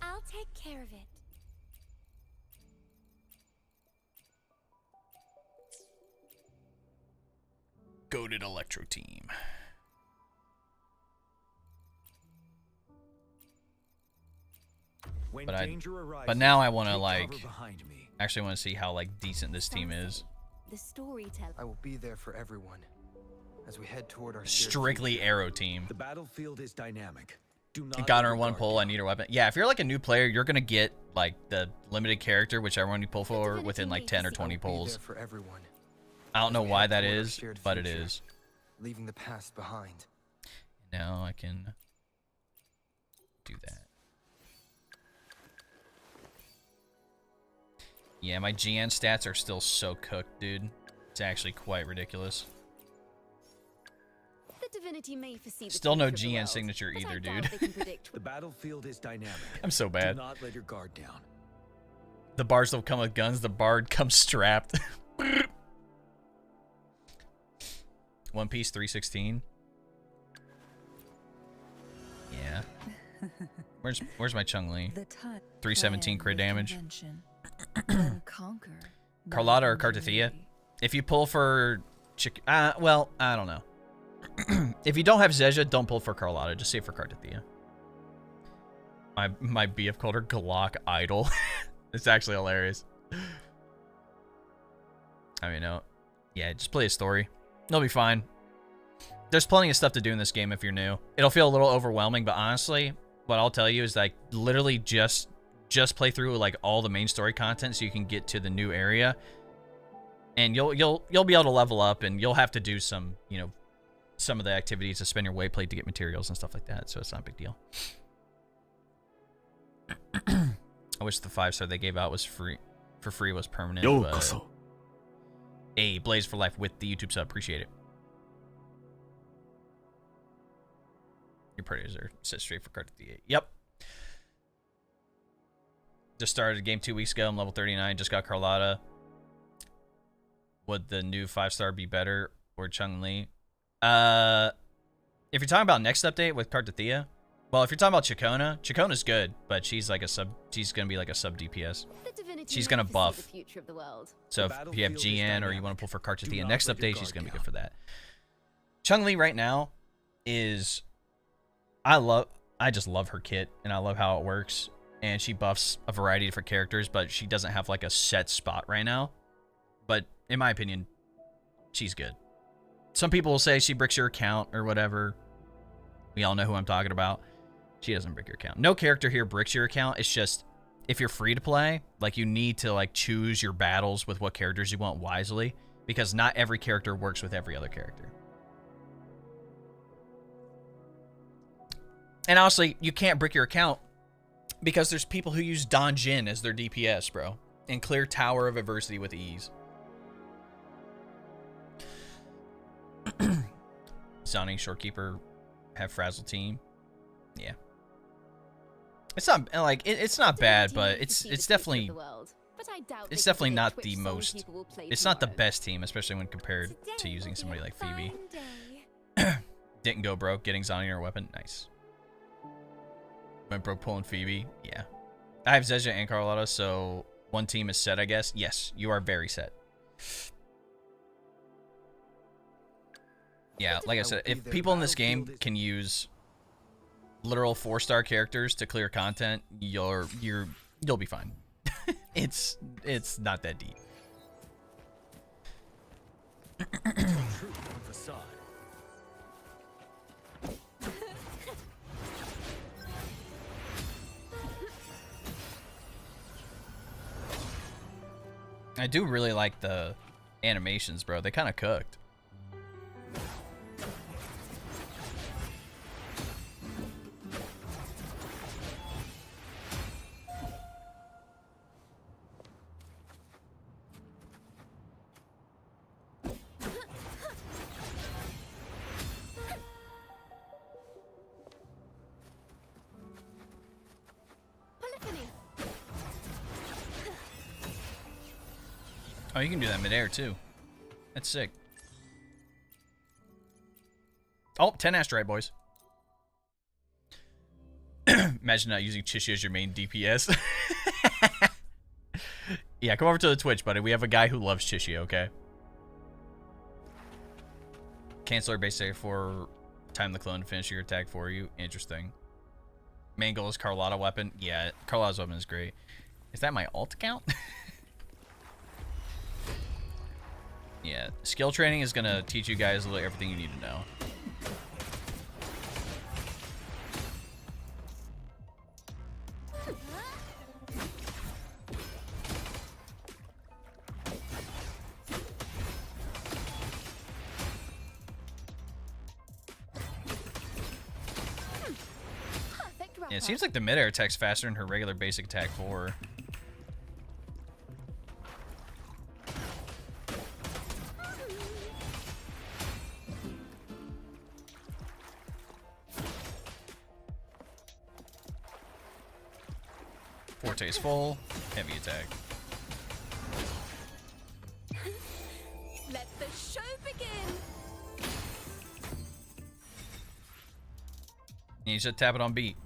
I'll take care of it. Goated Electro Team. When But danger arises, but now I want to take like cover behind me. actually want to see how like decent this team is. The storyteller. I will be there for everyone as we head toward our shared Strictly future. arrow team. The battlefield is dynamic. Do not Got let her your in one guard pull. I down. need her weapon. Yeah, if you're like a new player, you're gonna get like the limited character, whichever one you pull for, Divinity within like makes 10 or it. 20 I will be pulls. there for everyone, I don't know we why head that toward our is, shared but it future. is. leaving the past behind. Now I can do that. Yeah, my GN stats are still so cooked, dude. It's actually quite ridiculous. The divinity may foresee the Still no future of the GN world, signature but I either, doubt dude. they can predict The battlefield is dynamic. I'm so bad. Do not let your guard down. The bards don't come with guns, the bard comes strapped. One Piece 316. Yeah. Where's my Chun-Li? 317 crit damage. Carlotta or Cartathea? If you pull for well, I don't know. If you don't have Zezha, don't pull for Carlotta. Just save for Cartathea. My BF called her Glock Idol. It's actually hilarious. I mean, no. Yeah, just play a story. It'll be fine. There's plenty of stuff to do in this game if you're new. It'll feel a little overwhelming, but honestly, what I'll tell you is like literally just play through like all the main story content so you can get to the new area, and you'll be able to level up, and you'll have to do some, you know, some of the activities to spend your waypoint to get materials and stuff like that. So it's not a big deal. I wish the 5-star they gave out was free was permanent. But... Hey, Blaze for life with the YouTube sub. Appreciate it. Your predators are set straight for card 58. Yep. Just started a game 2 weeks ago. I'm level 39. Just got Carlotta. Would the new 5-star be better or Chun-Li? If you're talking about next update with Cartathea, well, if you're talking about CIACCONA, CIACCONA's good, but she's like a sub. She's gonna be like a sub DPS. She's gonna buff. So if you have GN or you want to pull for Cartathea next update, she's gonna be good for that. Chun-Li right now is, I just love her kit, and I love how it works. And she buffs a variety of different characters, but she doesn't have like a set spot right now. But in my opinion, she's good. Some people will say she bricks your account or whatever. We all know who I'm talking about. She doesn't brick your account. No character here bricks your account. It's just, if you're free to play, like, you need to like choose your battles with what characters you want wisely, because not every character works with every other character. And honestly, you can't brick your account because there's people who use Don Jin as their DPS, bro, and clear Tower of Adversity with ease. Zoning Shorekeeper have Frazzle team. Yeah. It's not like it's not bad, but it's definitely not the most. It's not the best team, especially when compared to using somebody like Phoebe. Didn't go broke getting Zoning or weapon. Nice. Went broke pulling Phoebe. Yeah. I have Zezha and Carlotta, so one team is set, I guess. Yes, you are very set. Yeah, like I said, if people in this game can use literal 4-star characters to clear content, you'll be fine. It's not that deep. I do really like the animations, bro. They kind of cooked. Oh, you can do that midair too. That's sick. Oh, 10 asteroid, boys. Imagine not using Chishi as your main DPS. Yeah, come over to the Twitch, buddy. We have a guy who loves Chishi, okay? Canceler base attack for time the clone to finish your attack for you. Interesting. Main goal is Carlotta weapon. Yeah, Carlotta's weapon is great. Is that my alt account? Yeah, skill training is gonna teach you guys everything you need to know. Yeah, it seems like the mid-air attack's faster than her regular basic attack 4. Forte's full, heavy attack. Let the show begin. You should tap it on beat.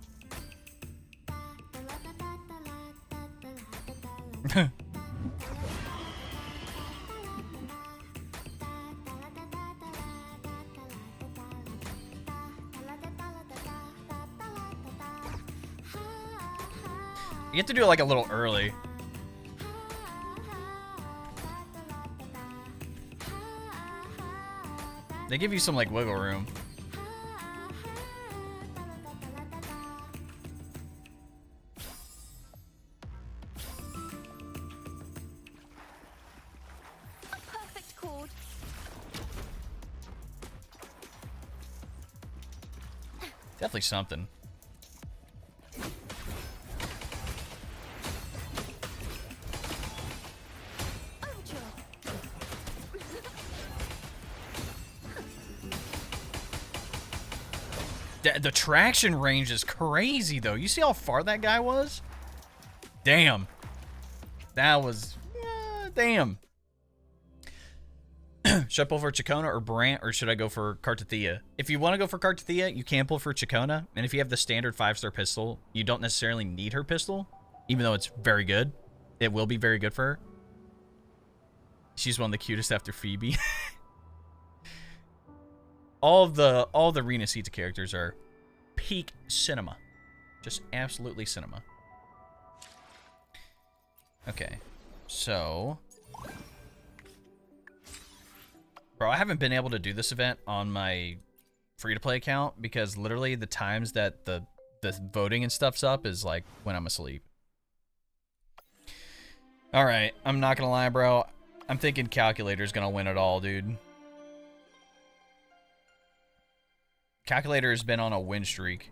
You have to do it like a little early. They give you some like wiggle room. A perfect chord. Definitely something. The traction range is crazy, though. You see how far that guy was? Damn. That was... damn. Should I pull for Chacona or Brant, or should I go for Cartathea? If you want to go for Cartathea, you can pull for Chacona. And if you have the standard 5-star pistol, you don't necessarily need her pistol. Even though it's very good. It will be very good for her. She's one of the cutest after Phoebe. All the Rena Sita characters are peak cinema. Just absolutely cinema. Okay. So... Bro, I haven't been able to do this event on my free-to-play account because literally the times that the voting and stuff's up is like when I'm asleep. Alright, I'm not gonna lie, bro. I'm thinking Calculator's gonna win it all, dude. Calculator has been on a win streak.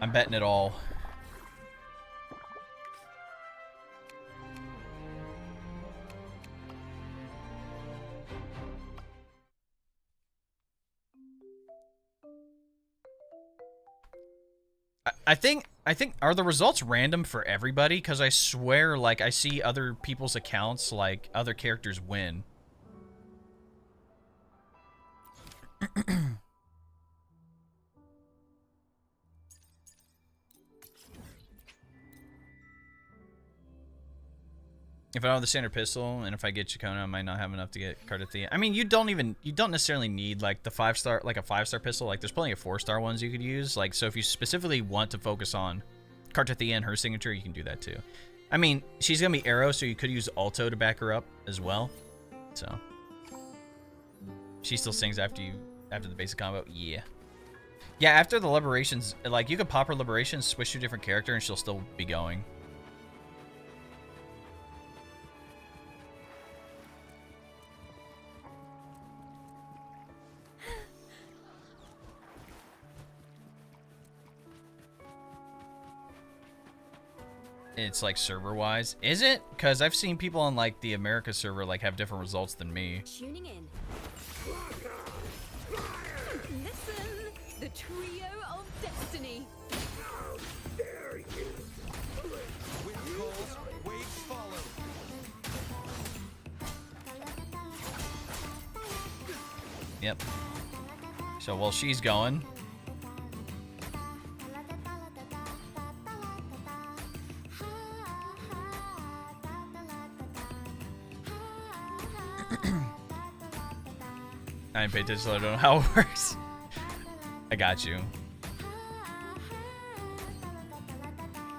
I'm betting it all. I think are the results random for everybody? Because I swear, like, I see other people's accounts, like, other characters win. If I don't have the standard pistol, and if I get Chacona, I might not have enough to get Cartathea. I mean, you don't necessarily need, like, the 5-star, like, a 5-star pistol. Like, there's plenty of 4-star ones you could use. Like, so if you specifically want to focus on Cartathea and her signature, you can do that, too. I mean, she's gonna be Arrow, so you could use Alto to back her up as well. So. She still sings after the basic combo? Yeah. Yeah, after the Liberations, like, you could pop her Liberations, switch to a different character, and she'll still be going. It's like server wise. Is it? Because I've seen people on like the America server like have different results than me. Tuning in. Listen, the trio of destiny. How dare you! Wind calls, waves follow. Yep. So while she's going, I didn't pay attention, so I don't know how it works. I got you.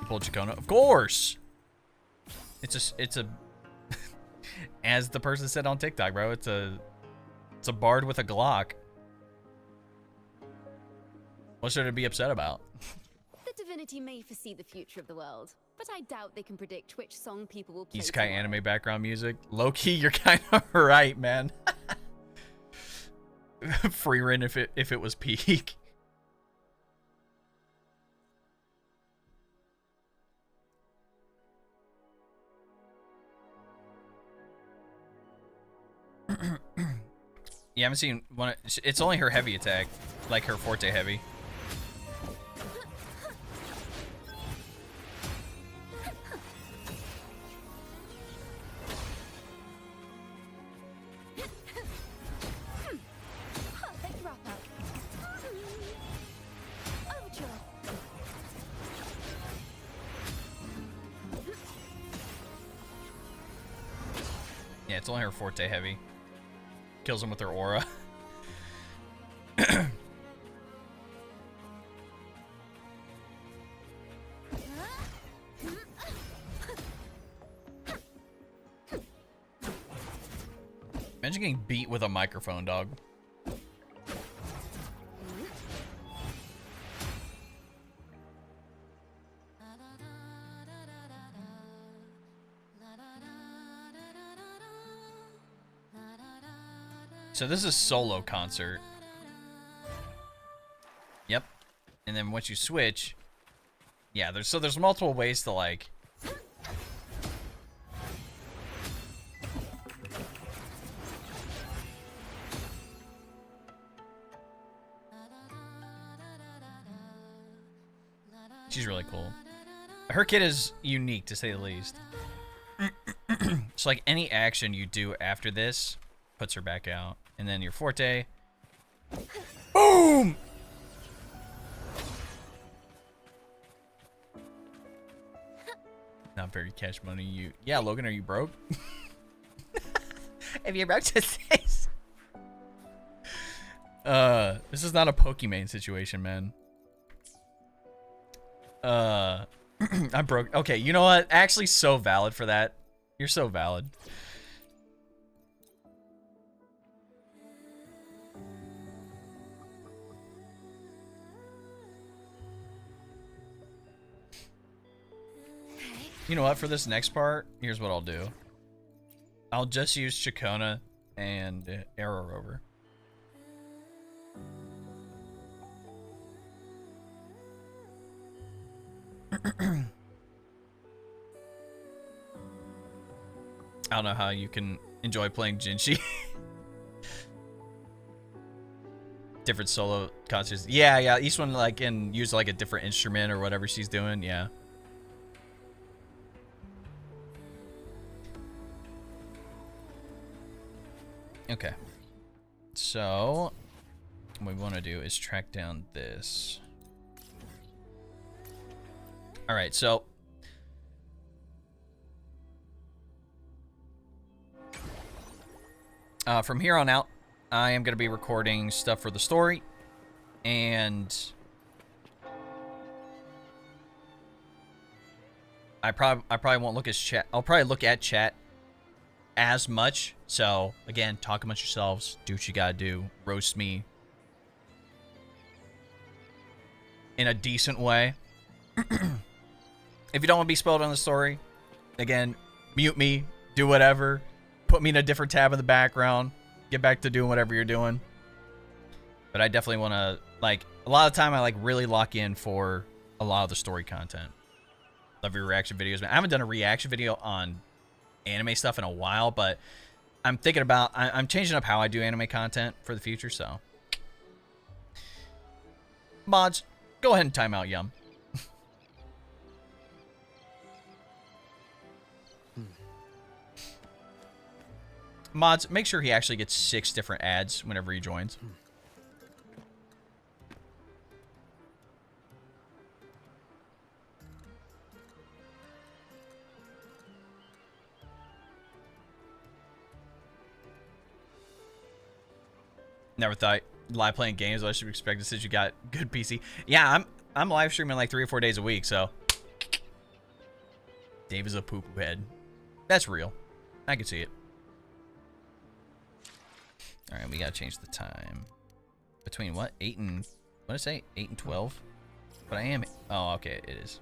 Pull Chacona, of course. It's a as the person said on TikTok, bro. It's a bard with a Glock. What's there to be upset about? The divinity may foresee the future of the world, but I doubt they can predict which song people will play. Isekai anime background music. Low key, you're kind of right, man. Free rent if it was peak. You haven't seen one. It's only her heavy attack, like her forte heavy. Yeah, it's only her forte heavy. Kills him with her aura. Imagine getting beat with a microphone, dog. So this is solo concert. Yep. And then once you switch, yeah, there's multiple ways to like she's really cool. Her kit is unique to say the least. So like any action you do after this puts her back out. And then your forte. Boom! Not very cash money. You, yeah, Logan, are you broke? If you're broke, just say so. This is not a Pokemon situation, man. I'm broke. Okay, you know what? Actually, so valid for that. You're so valid. You know what? For this next part, here's what I'll do. I'll just use CIACCONA and Arrow Rover. I don't know how you can enjoy playing Jinshi. Different solo concerts. Yeah, each one like can use like a different instrument or whatever she's doing. Yeah. Okay. So what we want to do is track down this. All right, so from here on out, I am going to be recording stuff for the story, and I probably won't look at chat. I'll probably look at chat as much. So again, talk amongst yourselves, do what you gotta do, roast me in a decent way. If you don't want to be spoiled on the story, again, mute me, do whatever, put me in a different tab in the background, get back to doing whatever you're doing. But I definitely want to, like, a lot of the time I like really lock in for a lot of the story content. Love your reaction videos, man. I haven't done a reaction video on anime stuff in a while, but I'm thinking about, I'm changing up how I do anime content for the future, so. Mods, go ahead and time out, Yum. Mods, make sure he actually gets 6 different ads whenever he joins. Never thought live playing games I should expect since you got good PC. Yeah, I'm live streaming like 3 or 4 days a week, so Dave is a poo-poo head. That's real. I can see it. All right, we gotta change the time. Between what? 8 and... What did I say? 8 and 12? But I am... Oh, okay, it is.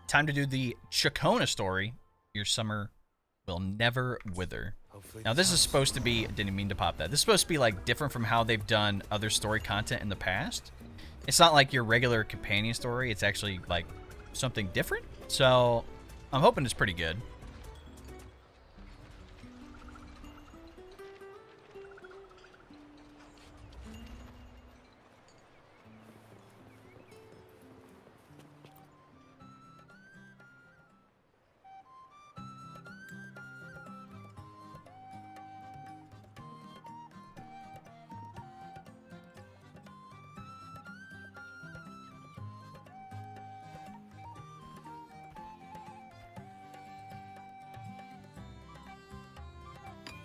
Time to do the CIACCONA story. Your summer will never wither. Now this is supposed to be, didn't mean to pop that. This is supposed to be like different from how they've done other story content in the past. It's not like your regular companion story. It's actually like something different. So I'm hoping it's pretty good.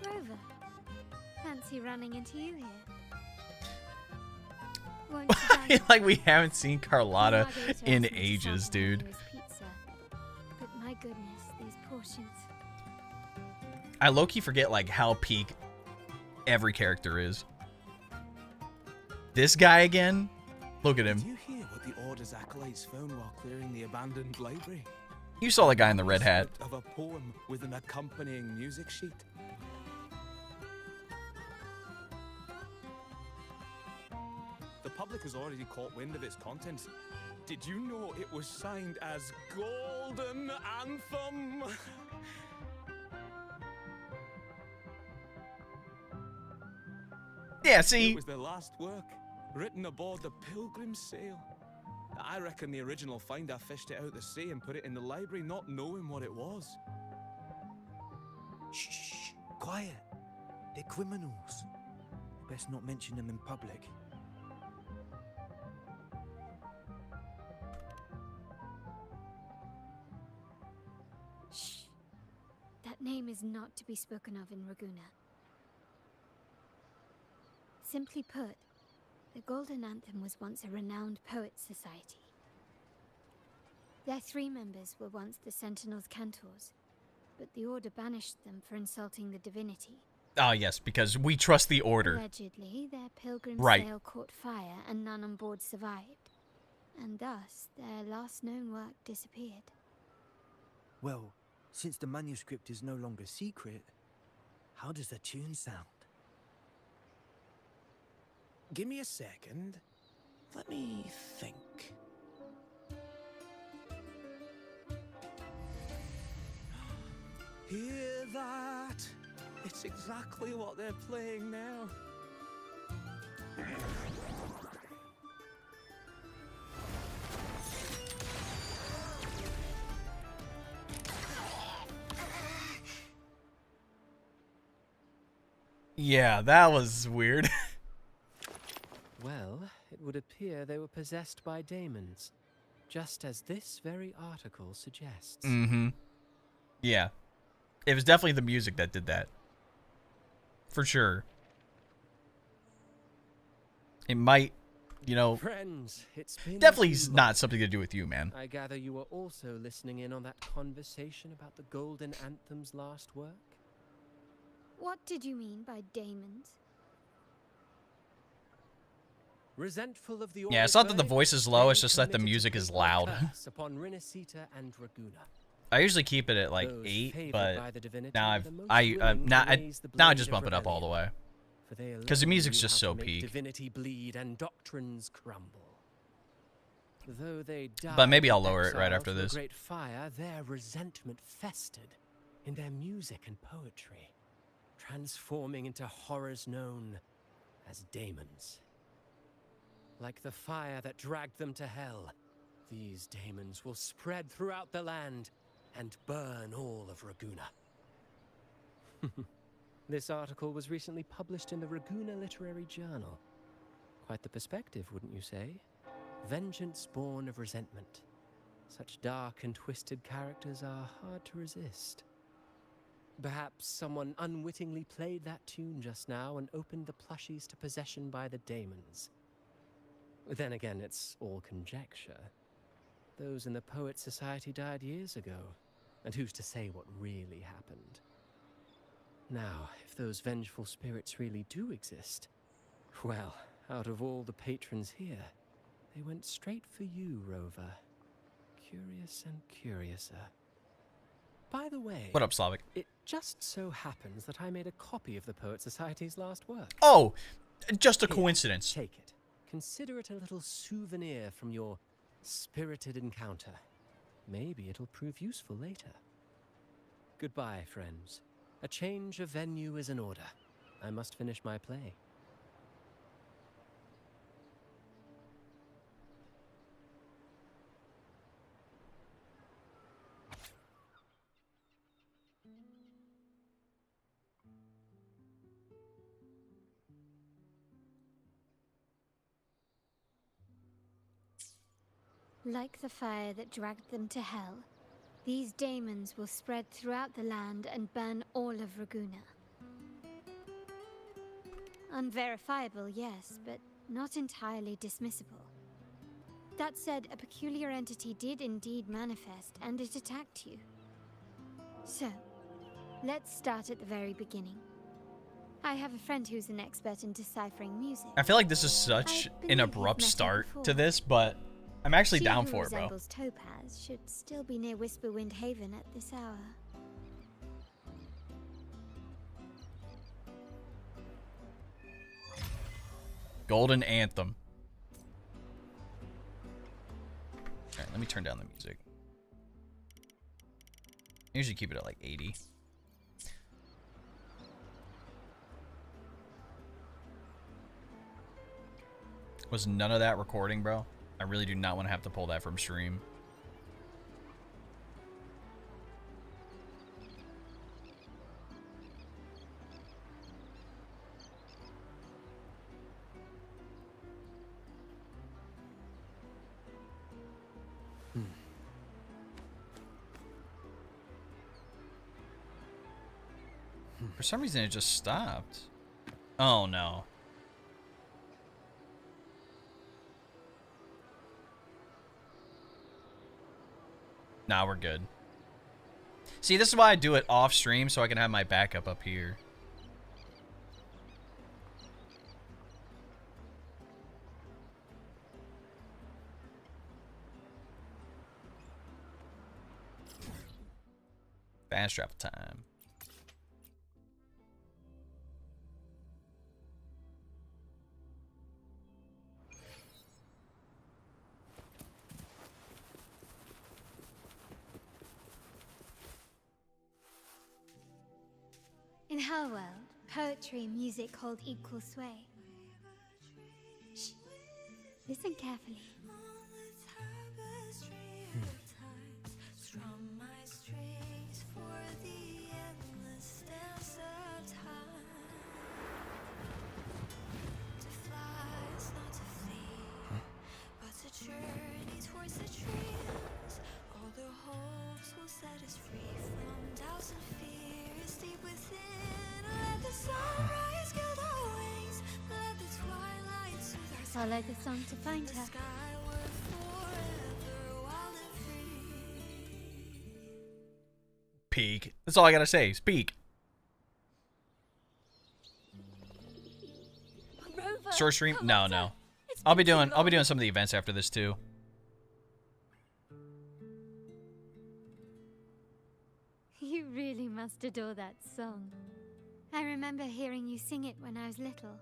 Rover, fancy running into you here. Won't you dance Like we haven't seen Carlotta with in Margarita ages, and dude. Savory's pizza? goodness, these portions. I low-key forget like how peak every character is. This guy again? Look at him. Did you hear what the Order's acolytes found while clearing the abandoned library? You saw the guy in the red hat. Of a poem with an accompanying music sheet. The public has already caught wind of its contents. Did you know it was signed as Golden Anthem? Yeah, see? It was the last work, written aboard the Pilgrim's Sail. I reckon the original finder fished it out the sea and put it in the library, not knowing what it was. Shh, quiet. They're criminals. Best not mention them in public. Shh. That name is not to be spoken of in Raguna. Simply put, the Golden Anthem was once a renowned poets' society. Their 3 members were once the Sentinel's cantors, but the Order banished them for insulting the divinity. Ah, yes, because we trust the Order. Allegedly, their pilgrim Right. sail caught fire and none on board survived, and thus their last known work disappeared. Well, since the manuscript is no longer secret, how does the tune sound? Give me a second. Let me think. Hear that? It's exactly what they're playing now. Yeah, that was weird. Well, it would appear they were possessed by daemons, just as this very article suggests. Mm-hmm. Yeah. It was definitely the music that did that. For sure. It might, you know, Friends, it's been definitely too not long. something to do with you, man. I gather you were also listening in on that conversation about the Golden Anthem's last work? What did you mean by daemons? Resentful of the Yeah, it's not that the voice is low, it's just that the music is loud. Upon Rinasita and Raguna. I usually keep it at like Those 8, favored by but the divinity now were I've the most now willing to raise the now I blade just of bump it up all the way. rebellion, for they 'Cause the alone music's knew just how so to make peak. divinity bleed and doctrines crumble. Though they died But maybe I'll in lower it right exile after to a this. great fire, their resentment festered in their music and poetry, transforming into horrors known as daemons. Like the fire that dragged them to hell, these daemons will spread throughout the land and burn all of Raguna. This article was recently published in the Raguna Literary Journal. Quite the perspective, wouldn't you say? Vengeance born of resentment. Such dark and twisted characters are hard to resist. Perhaps someone unwittingly played that tune just now and opened the plushies to possession by the daemons. Then again, it's all conjecture. Those in the Poet Society died years ago, and who's to say what really happened? Now, if those vengeful spirits really do exist, well, out of all the patrons here, they went straight for you, Rover. Curious and curiouser. By the way, What up, Slavic? it just so happens that I made a copy of the Poet Society's last work. Oh, just a Here, coincidence. Take it. Consider it a little souvenir from your spirited encounter. Maybe it'll prove useful later. Goodbye, friends. A change of venue is in order. I must finish my play. Like the fire that dragged them to hell, these daemons will spread throughout the land and burn all of Raguna. Unverifiable, yes, but not entirely dismissible. That said, a peculiar entity did indeed manifest, and it attacked you. So, let's start at the very beginning. I have a friend who's an expert in deciphering music. I feel like this is such an abrupt start to this, but I'm actually down for it, bro. Resembles Topaz should still be near Whisperwind Haven at this hour. Golden Anthem. Alright, let me turn down the music. I usually keep it at like 80. Was none of that recording, bro? I really do not want to have to pull that from stream. For some reason, it just stopped. Oh, no. Nah, we're good. See, this is why I do it off stream, so I can have my backup up here. Fast travel time. In her world, poetry and music hold equal sway. Shh. Listen carefully. Follow the song to find her. Peak. That's all I gotta say. Speak. Short stream? No, no. I'll be doing some of the events after this too. You really must adore that song. I remember hearing you sing it when I was little.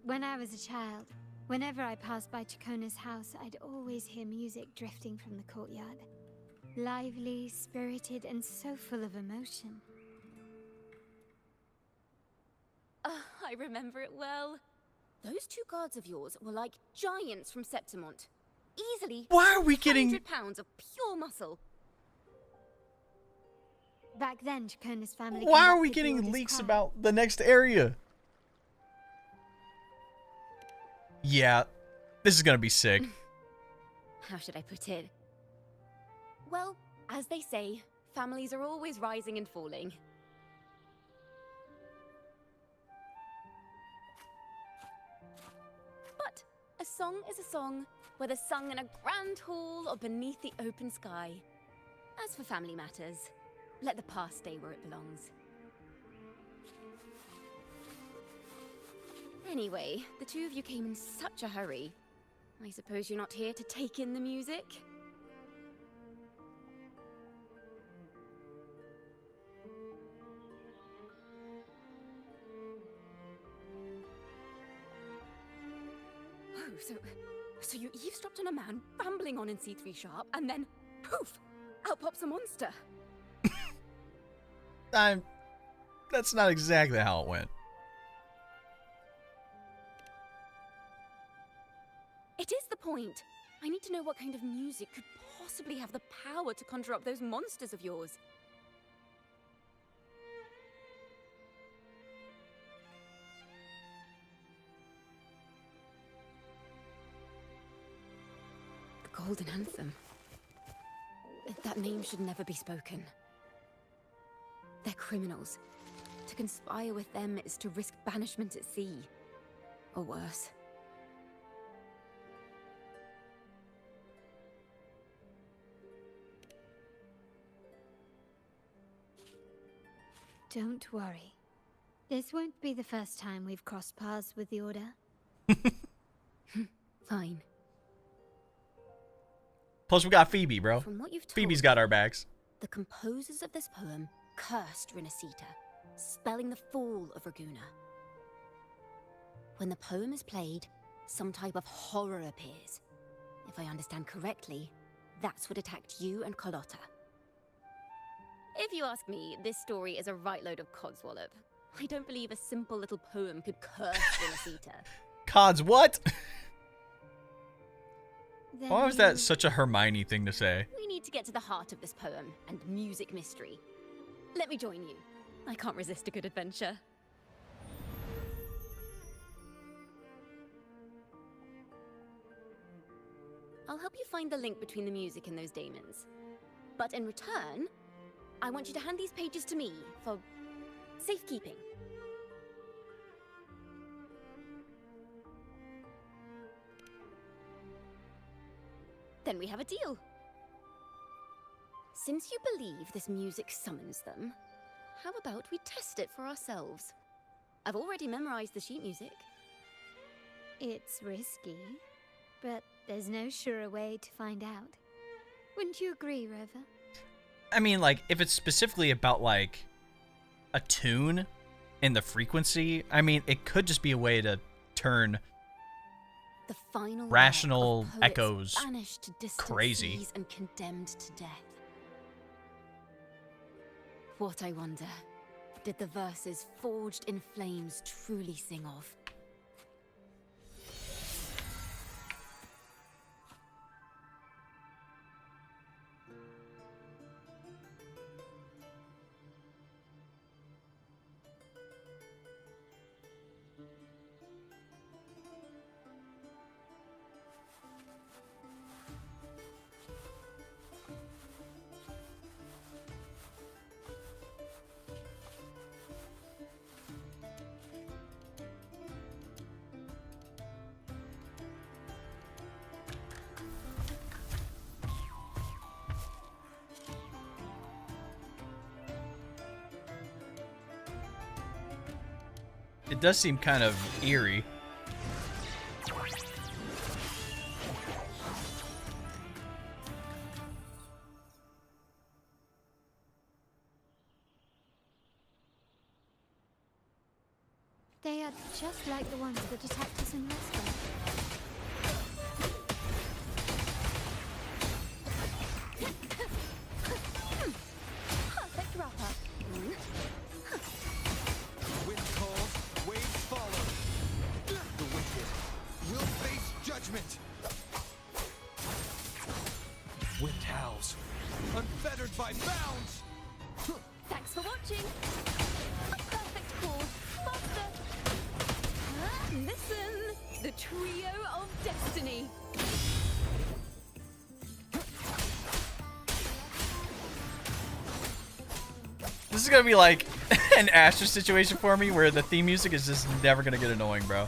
When I was a child, whenever I passed by CIACCONA's house, I'd always hear music drifting from the courtyard. Lively, spirited, and so full of emotion. I remember it well. Those two guards of yours were like giants from Septimont. Easily Why are we getting 100 pounds of pure muscle. Back then, CIACCONA's family... Why are we conducted the getting oldest leaks crime. about the next area? Yeah, this is gonna be sick. How should I put it? Well, as they say, families are always rising and falling. But a song is a song, whether sung in a grand hall or beneath the open sky. As for family matters, let the past stay where it belongs. Anyway, the two of you came in such a hurry. I suppose you're not here to take in the music? Oh, so you eavesdropped on a man rambling on in C3 Sharp, and then, poof, out pops a monster. That's not exactly how it went. It is the point. I need to know what kind of music could possibly have the power to conjure up those monsters of yours. The Golden Anthem. That name should never be spoken. They're criminals. To conspire with them is to risk banishment at sea. Or worse. Don't worry. This won't be the first time we've crossed paths with the Order. Fine. Plus, we got Phoebe, bro. From what you've told Phoebe's got our backs. The composers of this poem cursed Rinascita, spelling the fall of Raguna. When the poem is played, some type of horror appears. If I understand correctly, that's what attacked you and Carlotta. If you ask me, this story is a right load of codswallop. I don't believe a simple little poem could curse Rinascita. Cods what? Then Why was that such a Hermione thing to say? We need to get to the heart of this poem and music mystery. Let me join you. I can't resist a good adventure. I'll help you find the link between the music and those daemons. But in return, I want you to hand these pages to me for safekeeping. Then we have a deal. Since you believe this music summons them, how about we test it for ourselves? I've already memorized the sheet music. It's risky, but there's no surer way to find out. Wouldn't you agree, Rover? I mean, like, if it's specifically about, like, a tune and the frequency, I mean, it could just be a way to turn The final rational work of poets echoes banished to distant crazy. seas and condemned to death. What, I wonder, did the verses forged in flames truly sing of? It does seem kind of eerie. They are just like the ones that attacked us in Westwell. Perfect wrap-up. Wind calls, waves follow. The wicked will face judgment. Wind howls, unfettered by bounds. Thanks for watching. A perfect chord. Faster. Listen, the trio of destiny. This is gonna be like an Asher situation for me where the theme music is just never gonna get annoying, bro.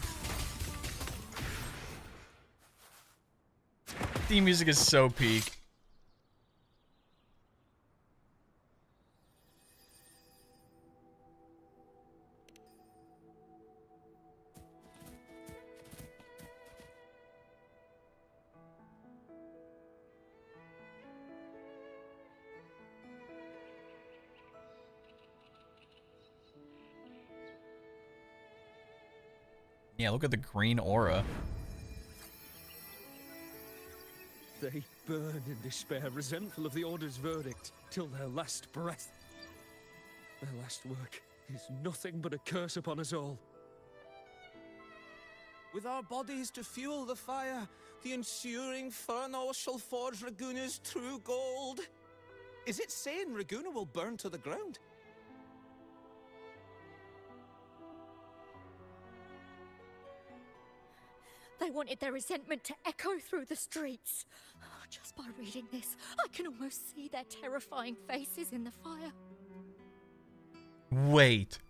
Theme music is so peak. Yeah, look at the green aura. They burn in despair, resentful of the Order's verdict, till their last breath. Their last work is nothing but a curse upon us all. With our bodies to fuel the fire, the ensuing furnace shall forge Raguna's true gold. Is it saying Raguna will burn to the ground? They wanted their resentment to echo through the streets. Just by reading this, I can almost see their terrifying faces in the fire. Wait.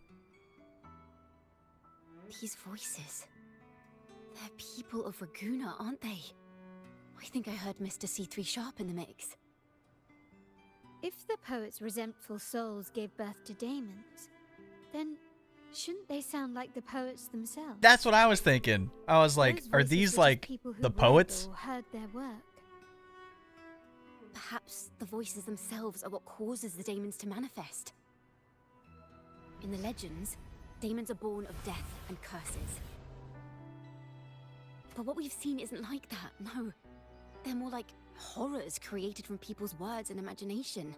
These voices. They're people of Raguna, aren't they? I think I heard Mr. C3 Sharp in the mix. If the poet's resentful souls gave birth to daemons, Then, shouldn't they sound like the poets themselves? That's what I was thinking. I was like, Those are voices these were just like people who the read poets? or heard their work? Perhaps the voices themselves are what causes the daemons to manifest. In the legends, daemons are born of death and curses. But what we've seen isn't like that, no. They're more like horrors created from people's words and imagination.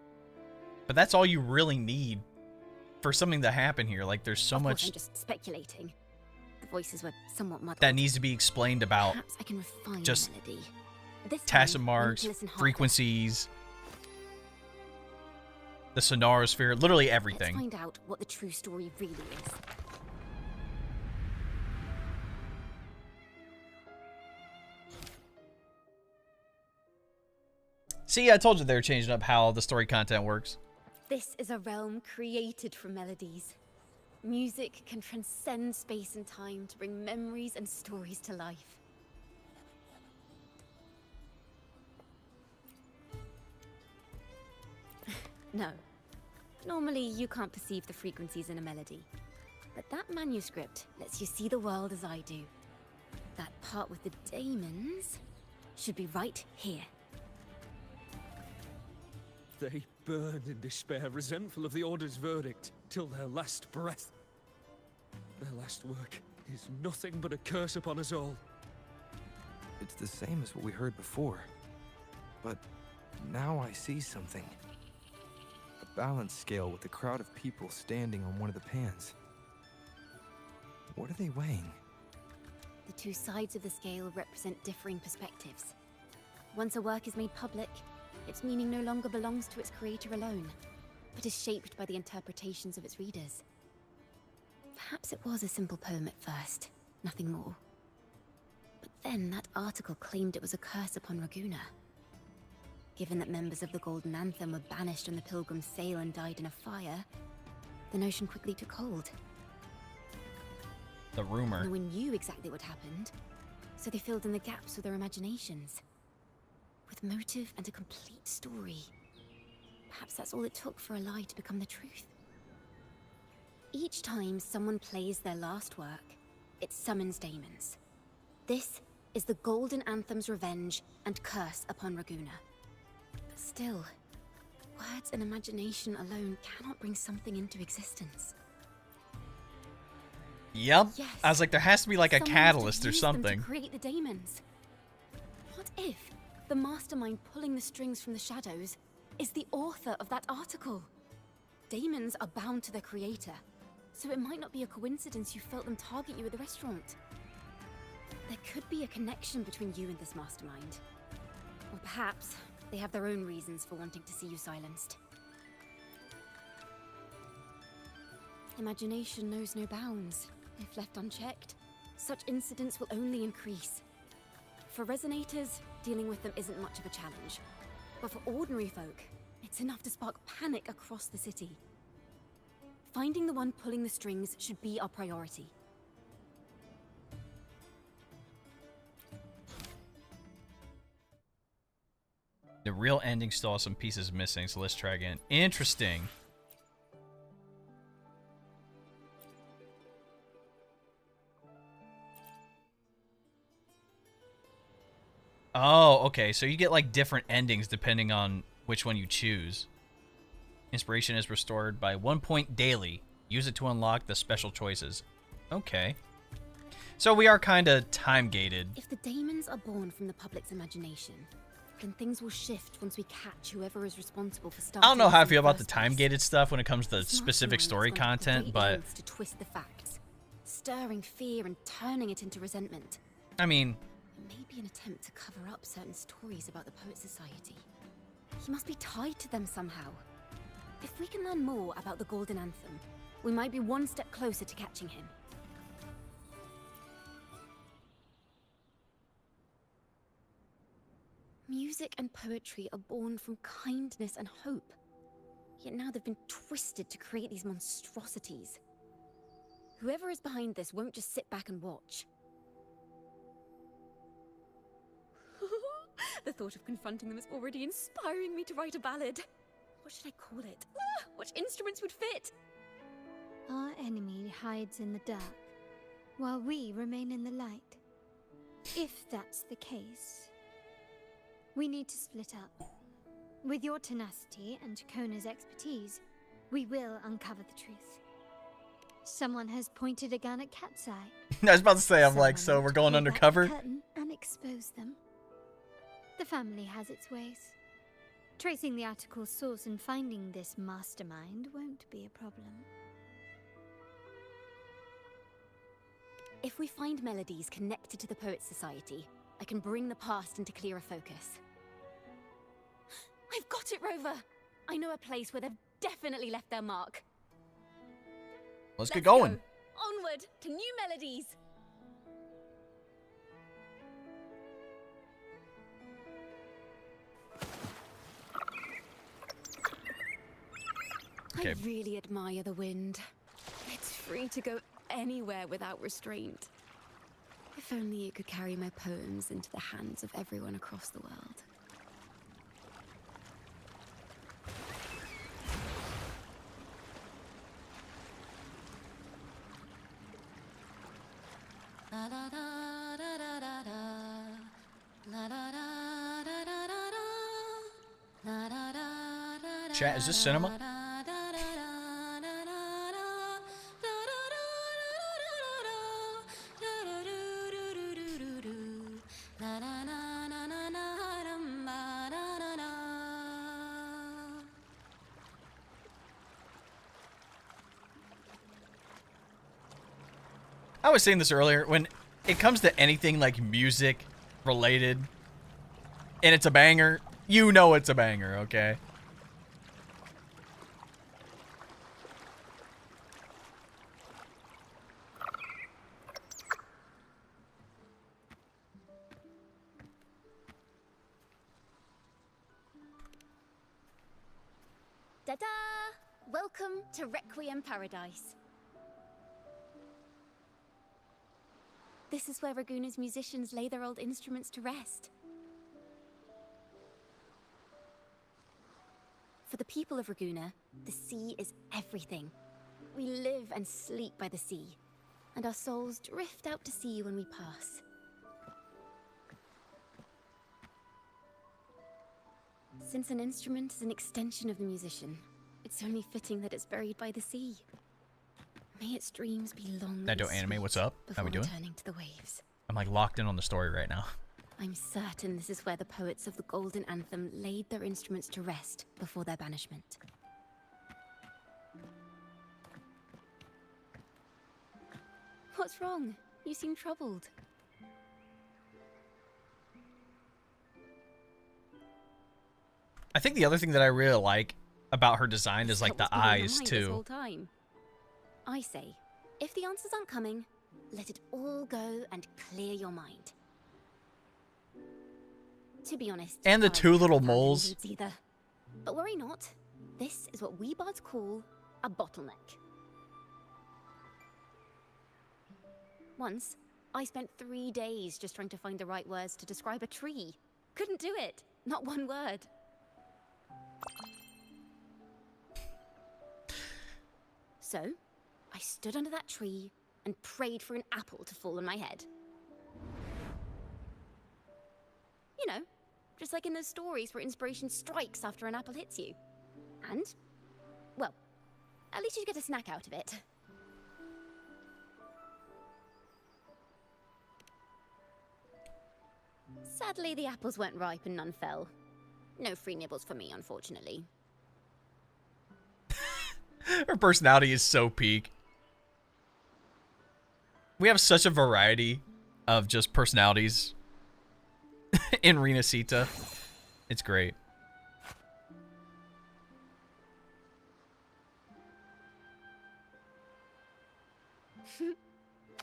But that's all you really need for something to happen here. Like, there's so Of course, much I'm just speculating. The voices were somewhat muddled. that needs to be explained about. Perhaps I can refine just the melody. This tacit time, marks, we need to listen harder. frequencies, the sonosphere, literally everything. Let's find out what the true story really is. See, I told you they were changing up how the story content works. This is a realm created from melodies. Music can transcend space and time to bring memories and stories to life. No. Normally, you can't perceive the frequencies in a melody. But that manuscript lets you see the world as I do. That part with the daemons should be right here. They burn in despair, resentful of the Order's verdict, till their last breath. Their last work is nothing but a curse upon us all. It's the same as what we heard before. But now I see something. A balance scale with a crowd of people standing on one of the pans. What are they weighing? The two sides of the scale represent differing perspectives. Once a work is made public, its meaning no longer belongs to its creator alone, but is shaped by the interpretations of its readers. Perhaps it was a simple poem at first, nothing more. But then that article claimed it was a curse upon Raguena. Given that members of the Golden Anthem were banished on the Pilgrim's sail and died in a fire, the notion quickly took hold. The rumor. No one knew exactly what happened, so they filled in the gaps with their imaginations. With motive and a complete story. Perhaps that's all it took for a lie to become the truth. Each time someone plays their last work, it summons daemons. This is the Golden Anthem's revenge and curse upon Raguena. But still, words and imagination alone cannot bring something into existence. Yep. Yes, I was like, there has to be like a someone catalyst must or have used them something. to create the daemons. What if the mastermind pulling the strings from the shadows is the author of that article? Daemons are bound to their creator, so it might not be a coincidence you felt them target you at the restaurant. There could be a connection between you and this mastermind. Or perhaps they have their own reasons for wanting to see you silenced. Imagination knows no bounds. If left unchecked, such incidents will only increase. For resonators, dealing with them isn't much of a challenge. But for ordinary folk, it's enough to spark panic across the city. Finding the one pulling the strings should be our priority. The real ending still has some pieces missing, so let's try again. Interesting. Oh, okay. So you get like different endings depending on which one you choose. Inspiration is restored by 1 point daily. Use it to unlock the special choices. Okay. So we are kind of time-gated. If the daemons are born from the public's imagination, then things will shift once we catch whoever is responsible for starting. I don't know how I this in feel about the first place. time-gated stuff when it comes to This specific mastermind story has gone to content, great but lengths to twist the facts, stirring fear and turning it into resentment. I mean, It may be an attempt to cover up certain stories about the Poet Society. He must be tied to them somehow. If we can learn more about the Golden Anthem, we might be one step closer to catching him. Music and poetry are born from kindness and hope. Yet now they've been twisted to create these monstrosities. Whoever is behind this won't just sit back and watch. The thought of confronting them is already inspiring me to write a ballad. What should I call it? Which instruments would fit? Our enemy hides in the dark, while we remain in the light. If that's the case, we need to split up. With your tenacity and Kona's expertise, we will uncover the truth. Someone has pointed a gun at Cat's Eye. I was about to say, I'm like, so Someone we're to going pull back undercover? the curtain and expose them. The family has its ways. Tracing the article's source and finding this mastermind won't be a problem. If we find melodies connected to the Poets Society, I can bring the past into clearer focus. I've got it, Rover! I know a place where they've definitely left their mark. Let's get going. Go. Onward to new melodies! Okay. I really admire the wind. It's free to go anywhere without restraint. If only it could carry my poems into the hands of everyone across the world. Chat, is this cinema? I was saying this earlier, when it comes to anything like music related and it's a banger, you know it's a banger, okay? Ta-da! Welcome to Requiem Paradise. This is where Raguna's musicians lay their old instruments to rest. For the people of Raguna, the sea is everything. We live and sleep by the sea, and our souls drift out to sea when we pass. Since an instrument is an extension of the musician, it's only fitting that it's buried by the sea. May its dreams be long Nado Anime, what's up? How we doing? Returning to the waves. I'm like locked in on the story right now. I'm certain this is where the poets of the Golden Anthem laid their instruments to rest before their banishment. What's wrong? You seem troubled. I think the other thing that I really like about her design is like the eyes This whole too. time. I say, if the answers aren't coming, let it all go and clear your mind. To be honest, And the I two little haven't found any moles. leads either. But worry not. This is what we bards call a bottleneck. Once, I spent 3 days just trying to find the right words to describe a tree. Couldn't do it. Not one word. So, I stood under that tree and prayed for an apple to fall on my head. You know, just like in those stories where inspiration strikes after an apple hits you. And, well, at least you get a snack out of it. Sadly, the apples weren't ripe and none fell. No free nibbles for me, unfortunately. Her personality is so peak. We have such a variety of just personalities in Renacita. It's great.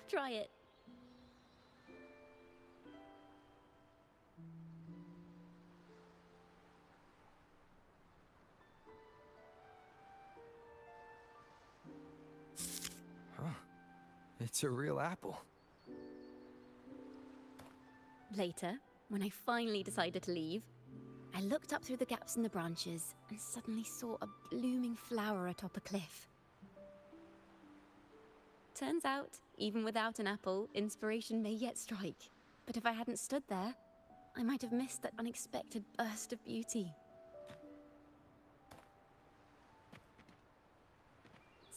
Try it. Huh. It's a real apple. Later, when I finally decided to leave, I looked up through the gaps in the branches and suddenly saw a blooming flower atop a cliff. Turns out, even without an apple, inspiration may yet strike. But if I hadn't stood there, I might have missed that unexpected burst of beauty.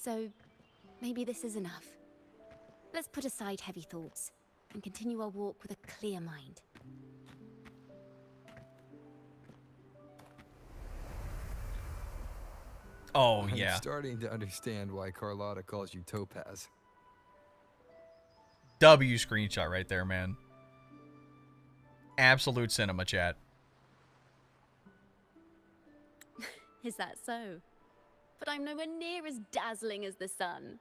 So, maybe this is enough. Let's put aside heavy thoughts and continue our walk with a clear mind. Oh, yeah. I'm starting to understand why Carlotta calls you Topaz. W screenshot right there, man. Absolute cinema, chat. Is that so? But I'm nowhere near as dazzling as the sun.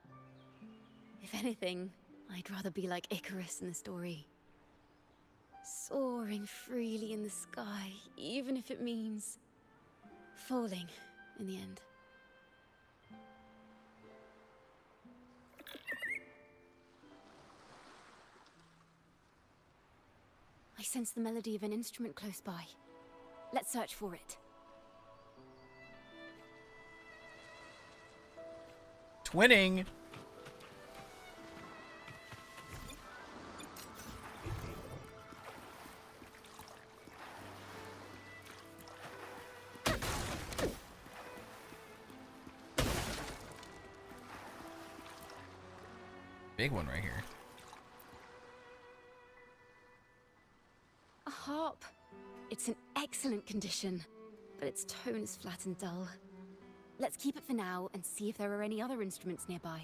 If anything, I'd rather be like Icarus in the story. Soaring freely in the sky, even if it means falling in the end. I sense the melody of an instrument close by. Let's search for it. Twinning. Big one right here. A harp. It's in excellent condition, but its tone is flat and dull. Let's keep it for now and see if there are any other instruments nearby.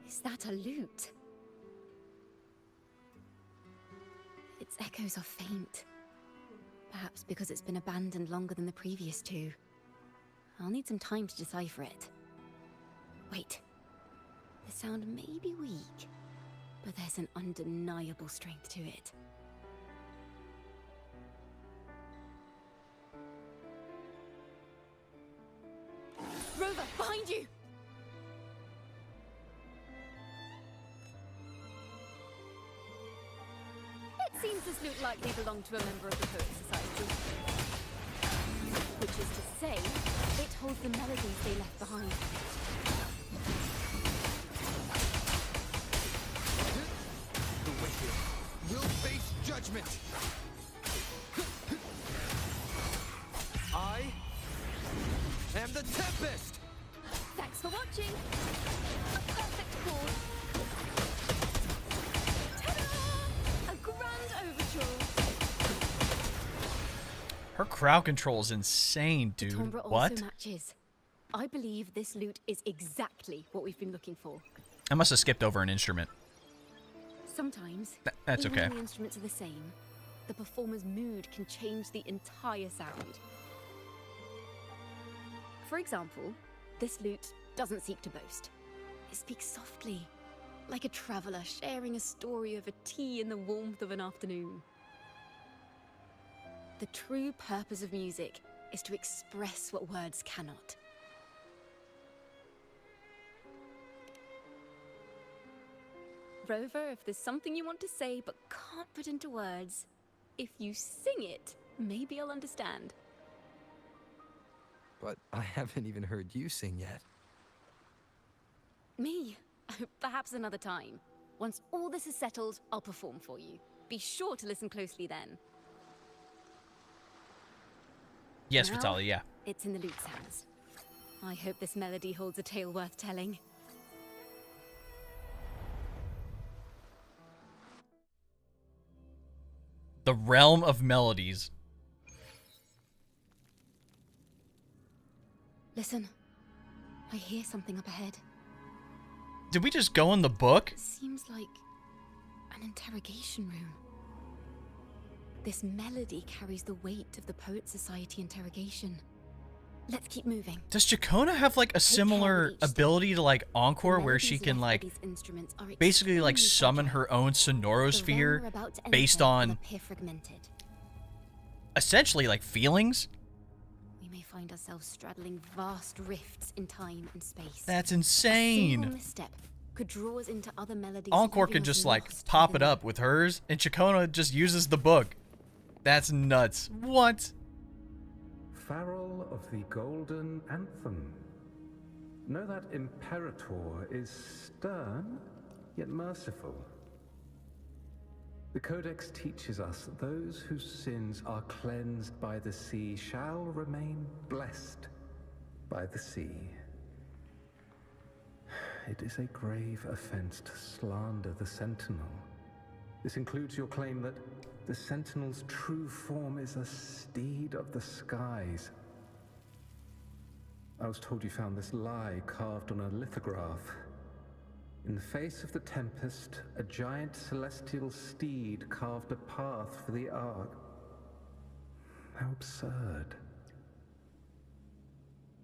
Is that a lute? Its echoes are faint. Perhaps because it's been abandoned longer than the previous two. I'll need some time to decipher it. Wait. The sound may be weak, but there's an undeniable strength to it. Rover, behind you! It seems this lute likely belonged to a member of the Poet Society. Which is to say, it holds the melodies they left behind. The wicked will face judgment. I am the Tempest. Thanks for watching! A perfect chord. Ta-da! A grand overture. Her crowd control is insane, The dude. timbre What? also matches. I believe this lute is exactly what we've been looking for. I must have skipped over an instrument. Sometimes, That's even okay. when the instruments are the same, the performer's mood can change the entire sound. For example, this lute doesn't seek to boast. It speaks softly, like a traveler sharing a story over tea in the warmth of an afternoon. The true purpose of music is to express what words cannot. Rover, if there's something you want to say but can't put into words, if you sing it, maybe I'll understand. But I haven't even heard you sing yet. Me? Perhaps another time. Once all this is settled, I'll perform for you. Be sure to listen closely then. Yes, Now, Vitaly, yeah. It's in the lute sounds. I hope this melody holds a tale worth telling. The realm of melodies. Listen. I hear something up ahead. Did we just go in the book? Seems like an interrogation room. This melody carries the weight of the Poet Society interrogation. Let's keep moving. Does Chacona have like a similar ability to like Encore where she can like basically like summon her own sonorosphere based on essentially like feelings? We may find ourselves straddling vast rifts in time and space. That's A insane. single misstep could draw us into other melodies. Encore leaving could us just like lost pop it within up with hers, and CIACCONA just uses the book. That's nuts. What? Farrell of the Golden Anthem. Know that Imperator is stern, yet merciful. The Codex teaches us that those whose sins are cleansed by the sea shall remain blessed by the sea. It is a grave offense to slander the Sentinel. This includes your claim that the Sentinel's true form is a steed of the skies. I was told you found this lie carved on a lithograph. In the face of the tempest, a giant celestial steed carved a path for the Ark. How absurd.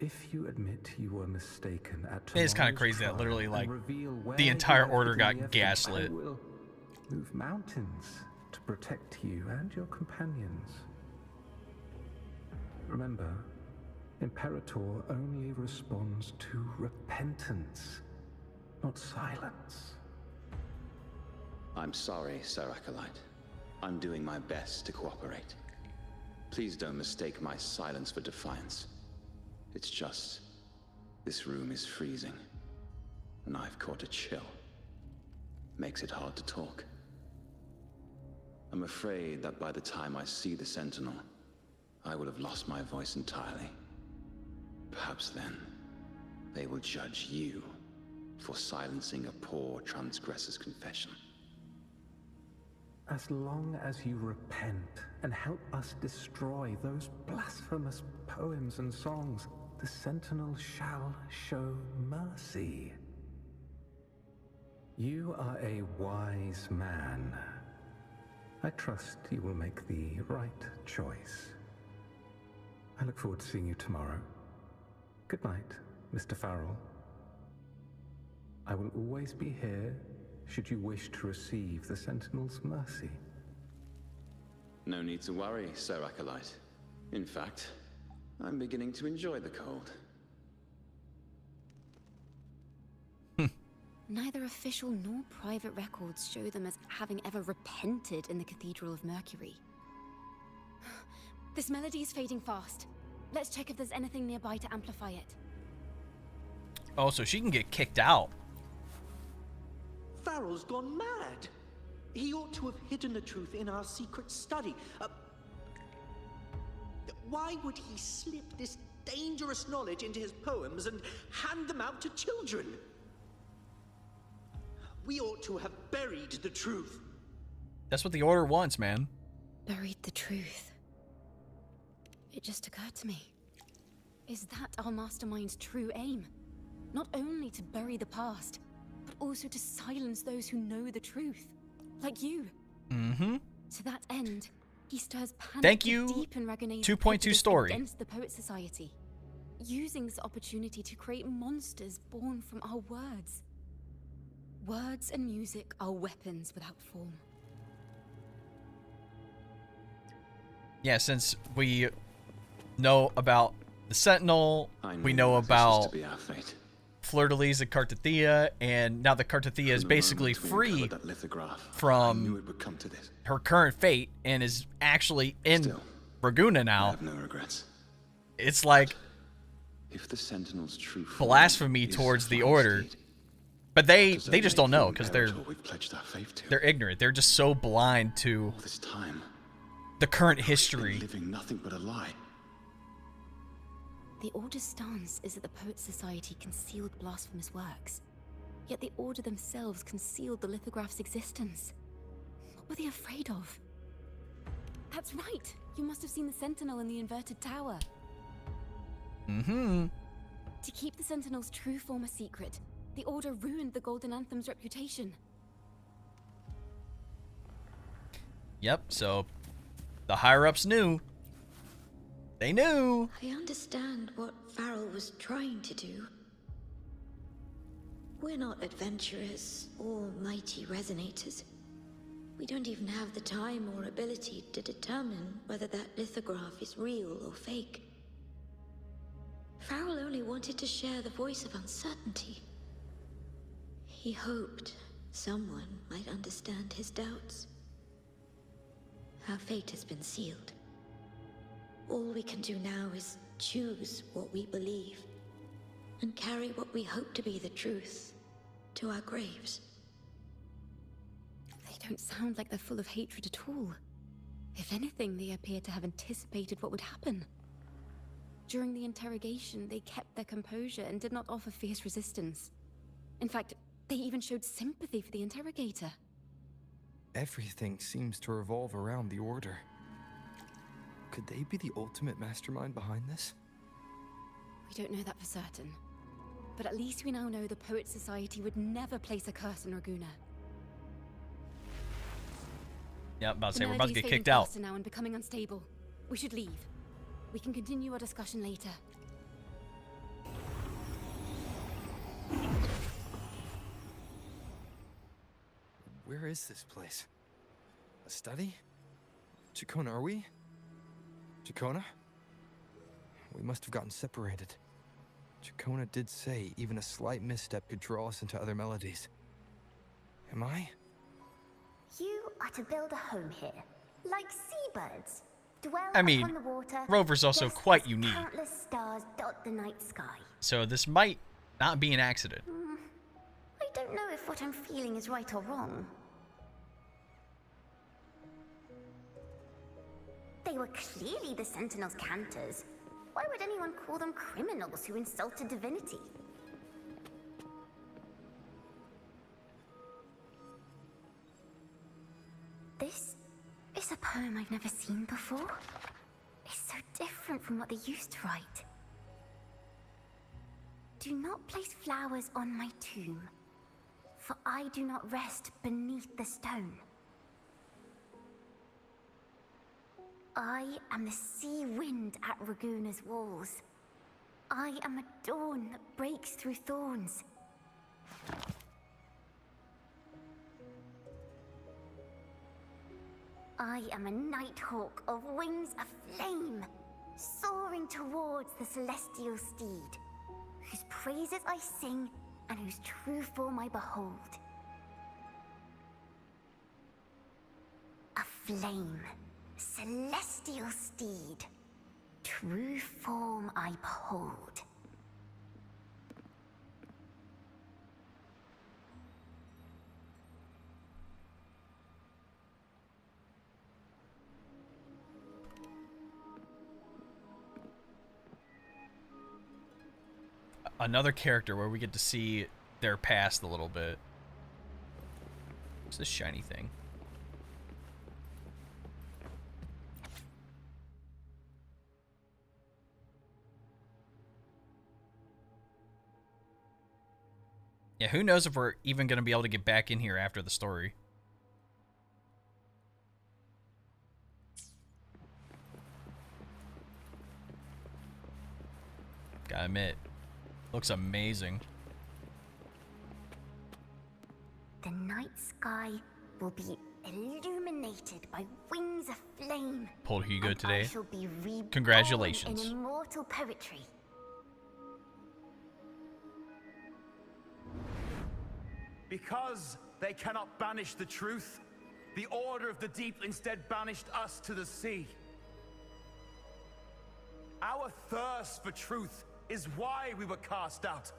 If you admit you were mistaken at It is kind of tomorrow's crazy that trial literally, like, and reveal where the you entire left order it in got the evidence, gaslit. I will move mountains to protect you and your companions. Remember, Imperator only responds to repentance, not silence. I'm sorry, Sir Acolyte. I'm doing my best to cooperate. Please don't mistake my silence for defiance. It's just, this room is freezing, and I've caught a chill. Makes it hard to talk. I'm afraid that by the time I see the Sentinel, I will have lost my voice entirely. Perhaps then, they will judge you for silencing a poor transgressor's confession. As long as you repent and help us destroy those blasphemous poems and songs, the Sentinel shall show mercy. You are a wise man. I trust you will make the right choice. I look forward to seeing you tomorrow. Good night, Mr. Farrell. I will always be here should you wish to receive the Sentinel's mercy. No need to worry, Sir Acolyte. In fact, I'm beginning to enjoy the cold. Neither official nor private records show them as having ever repented in the Cathedral of Mercury. This melody is fading fast. Let's check if there's anything nearby to amplify it. Oh, so she can get kicked out. Farrell's gone mad. He ought to have hidden the truth in our secret study. Why would he slip this dangerous knowledge into his poems and hand them out to children? We ought to have buried the truth. That's what the Order wants, man. Buried the truth. It just occurred to me. Is that our mastermind's true aim? Not only to bury the past, but also to silence those who know the truth. Like you. Mm-hmm. To that end, he stirs panic Thank you. deep in Raghuna's 2.2 prejudice story. against the Poet Society, using this opportunity to create monsters born from our words. Words and music are weapons without form. Yeah, since we know about the Sentinel, we know about Fleur-de-Lis and Cartathea, and now the Cartathea is basically free from her current fate and is actually in Raghuna now. I have no regrets. It's like if the Sentinel's true blasphemy towards the Order. But they just don't know because they're ignorant. They're just so blind to the current history. Living nothing but a lie. The Order's stance is that the Poet Society concealed blasphemous works, yet the Order themselves concealed the lithograph's existence. What were they afraid of? That's right! You must have seen the Sentinel in the inverted tower. Mm-hmm. To keep the Sentinel's true form a secret, the Order ruined the Golden Anthem's reputation. Yep, so the higher-ups knew. They knew. I understand what Farrell was trying to do. We're not adventurers or mighty resonators. We don't even have the time or ability to determine whether that lithograph is real or fake. Farrell only wanted to share the voice of uncertainty. He hoped someone might understand his doubts. Our fate has been sealed. All we can do now is choose what we believe and carry what we hope to be the truth to our graves. They don't sound like they're full of hatred at all. If anything, they appear to have anticipated what would happen. During the interrogation, they kept their composure and did not offer fierce resistance. In fact, they even showed sympathy for the interrogator. Everything seems to revolve around the Order. Could they be the ultimate mastermind behind this? We don't know that for certain. But at least we now know the Poet Society would never place a curse on Raguna. Yep, about to The say we're about to melody's get fading kicked out. faster now and becoming unstable. We should leave. We can continue our discussion later. Where is this place? A study? CIACCONA, are we? CIACCONA? We must have gotten separated. CIACCONA did say even a slight misstep could draw us into other melodies. Am I? You are to build a home here, like seabirds. Dwell I mean, upon the water, Rover's also just quite as unique. Countless stars dot the night sky. So this might not be an accident. I don't know if what I'm feeling is right or wrong. They were clearly the Sentinel's cantors. Why would anyone call them criminals who insulted divinity? This is a poem I've never seen before. It's so different from what they used to write. Do not place flowers on my tomb, for I do not rest beneath the stone. I am the sea wind at Raguna's walls. I am a dawn that breaks through thorns. I am a nighthawk of wings aflame, soaring towards the celestial steed, whose praises I sing and whose true form I behold. A flame, celestial steed, true form I behold. Another character where we get to see their past a little bit. What's this shiny thing? Yeah, who knows if we're even going to be able to get back in here after the story. Gotta admit, looks amazing. The night sky will be illuminated by wings of flame. Pulled Hugo and today. I shall be reborn Congratulations. in immortal poetry. Because they cannot banish the truth, the Order of the Deep instead banished us to the sea. Our thirst for truth is why we were cast out.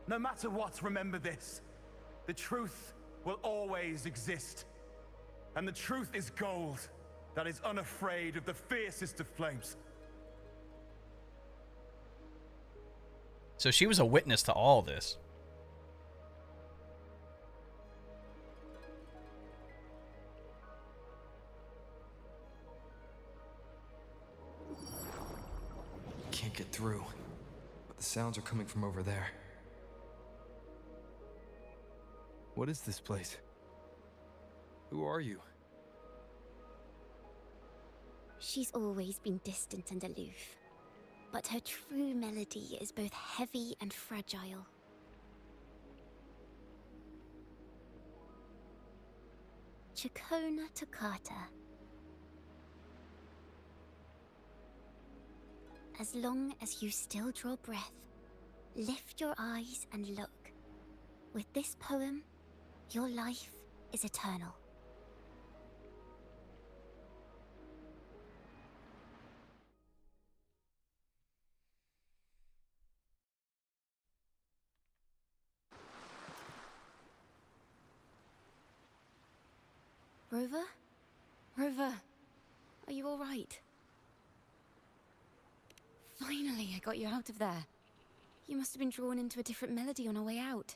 No matter what, remember this. The truth will always exist. And the truth is gold that is unafraid of the fiercest of flames. So she was a witness to all this. Can't get through, but the sounds are coming from over there. What is this place? Who are you? She's always been distant and aloof, but her true melody is both heavy and fragile. CIACCONA Toccata. As long as you still draw breath, lift your eyes and look. With this poem, your life is eternal. Rover? Rover, are you all right? Finally, I got you out of there. You must have been drawn into a different melody on our way out.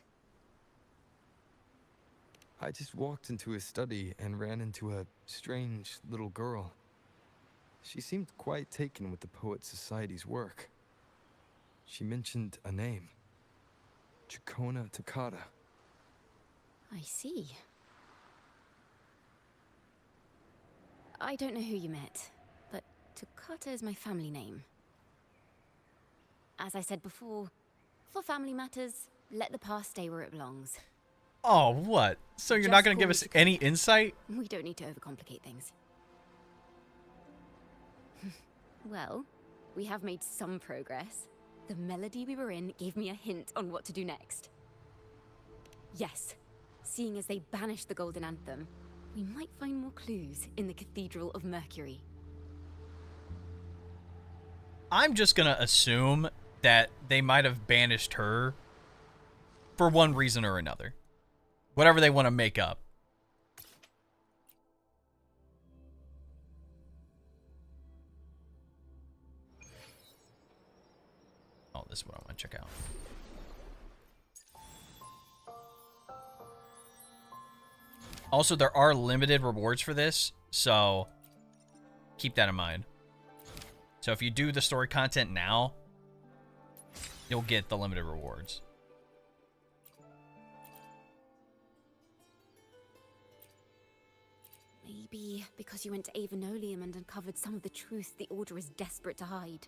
I just walked into his study and ran into a strange little girl. She seemed quite taken with the Poet Society's work. She mentioned a name. CIACCONA Takata. I see. I don't know who you met, but Takata is my family name. As I said before, for family matters, let the past stay where it belongs. Oh, what? So you're not going to give us any insight? We don't need to overcomplicate things. Well, we have made some progress. The melody we were in gave me a hint on what to do next. Yes, seeing as they banished the Golden Anthem, we might find more clues in the Cathedral of Mercury. I'm just going to assume that they might have banished her for one reason or another. Whatever they want to make up. Oh, this is what I want to check out. Also, there are limited rewards for this, so keep that in mind. So if you do the story content now, you'll get the limited rewards. Maybe because you went to Avenolium and uncovered some of the truth the Order is desperate to hide.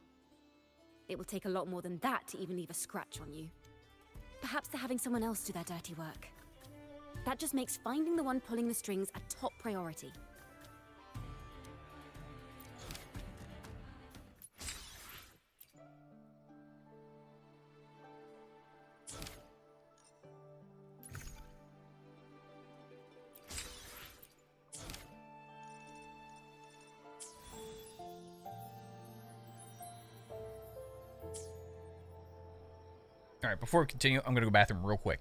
It will take a lot more than that to even leave a scratch on you. Perhaps they're having someone else do their dirty work. That just makes finding the one pulling the strings a top priority. All right, before we continue, I'm going to go to the bathroom real quick.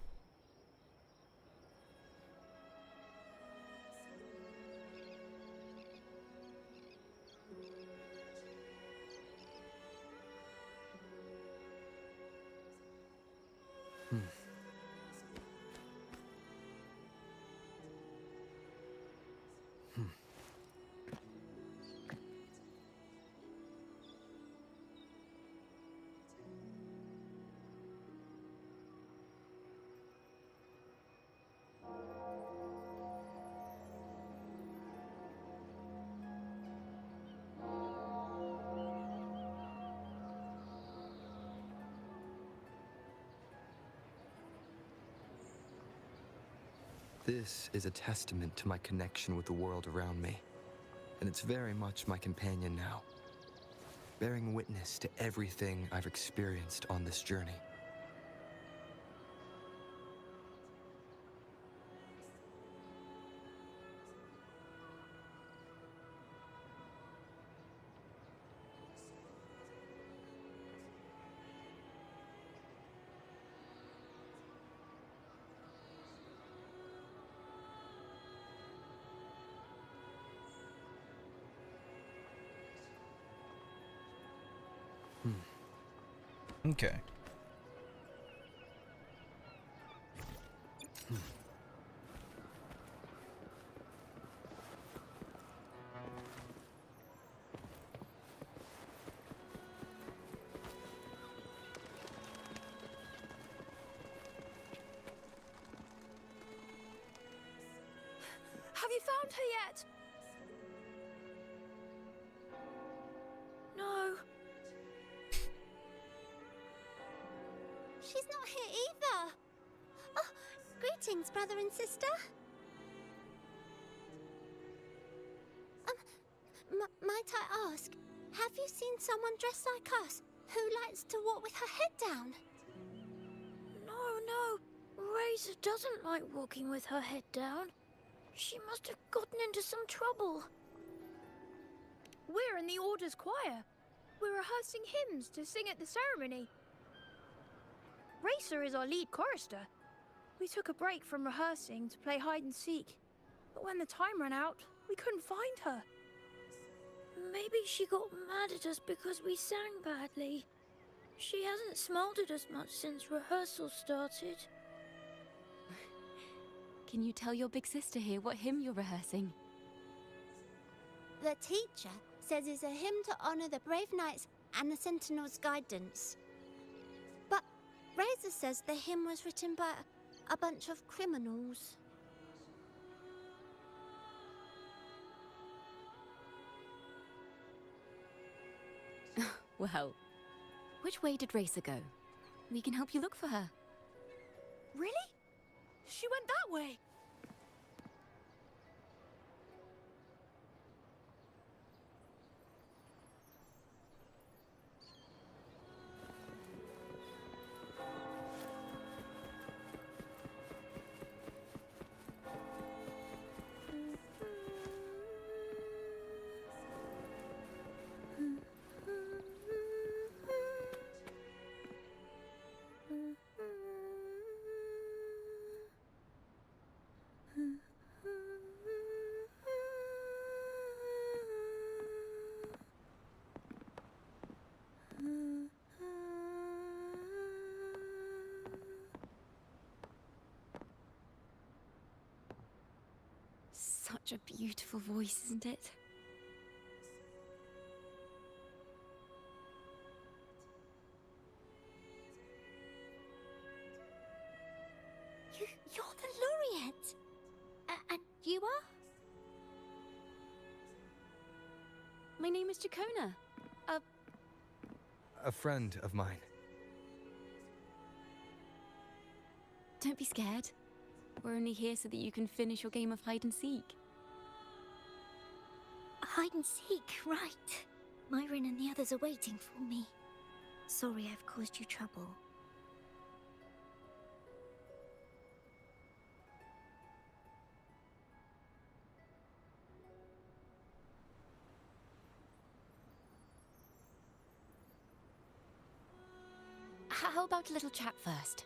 This is a testament to my connection with the world around me, and it's very much my companion now, bearing witness to everything I've experienced on this journey. Okay. Have you found her yet? No. She's not here either. Oh, greetings, brother and sister. Might I ask, have you seen someone dressed like us who likes to walk with her head down? No, Razor doesn't like walking with her head down. She must have gotten into some trouble. We're in the Order's choir. We're rehearsing hymns to sing at the ceremony. Racer is our lead chorister. We took a break from rehearsing to play hide and seek. But when the time ran out, we couldn't find her. Maybe she got mad at us because we sang badly. She hasn't smiled at us much since rehearsal started. Can you tell your big sister here what hymn you're rehearsing? The teacher says it's a hymn to honor the brave knights and the Sentinel's guidance. But Razor says the hymn was written by a bunch of criminals. Well, which way did Racer go? We can help you look for her. Really? She went that way. Such a beautiful voice, isn't it? You're the laureate! And you are? My name is CIACCONA. A friend of mine. Don't be scared. We're only here so that you can finish your game of hide and seek. Hide and seek, right. Myron and the others are waiting for me. Sorry I've caused you trouble. How about a little chat first?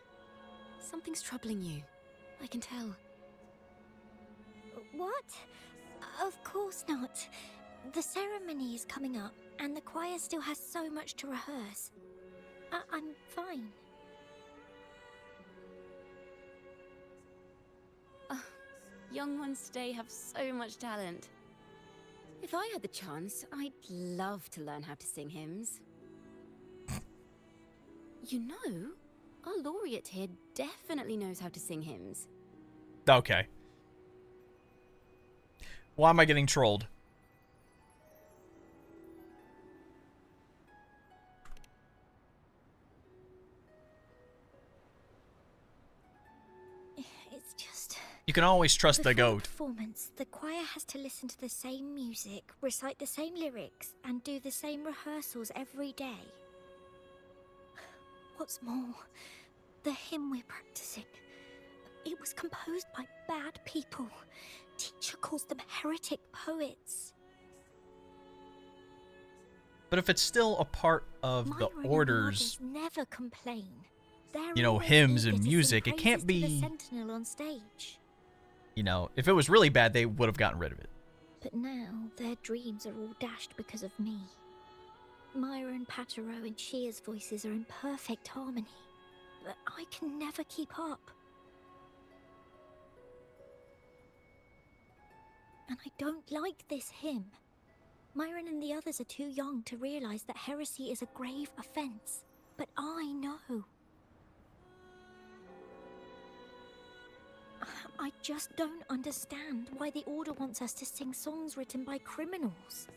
Something's troubling you. I can tell. What? Of course not. The ceremony is coming up, and the choir still has so much to rehearse. I'm fine. Young ones today have so much talent. If I had the chance, I'd love to learn how to sing hymns. You know, our laureate here definitely knows how to sing hymns. Okay. Why am I getting trolled? It's just... You can always trust the Before goat. performance, the choir has to listen to the same music, recite the same lyrics, and do the same rehearsals every day. What's more, the hymn we're practicing, it was composed by bad people. Teacher calls them heretic poets. But if it's still a part of the Myra and orders, others never complain. They're you know, always hymns eager and to music, sing it can't praises to be, the Sentinel on stage. you know, if it was really bad, they would have gotten rid of it. But now their dreams are all dashed because of me. Myra and Patero and Shia's voices are in perfect harmony, but I can never keep up. And I don't like this hymn. Myron and the others are too young to realize that heresy is a grave offense, but I know. I just don't understand why the Order wants us to sing songs written by criminals.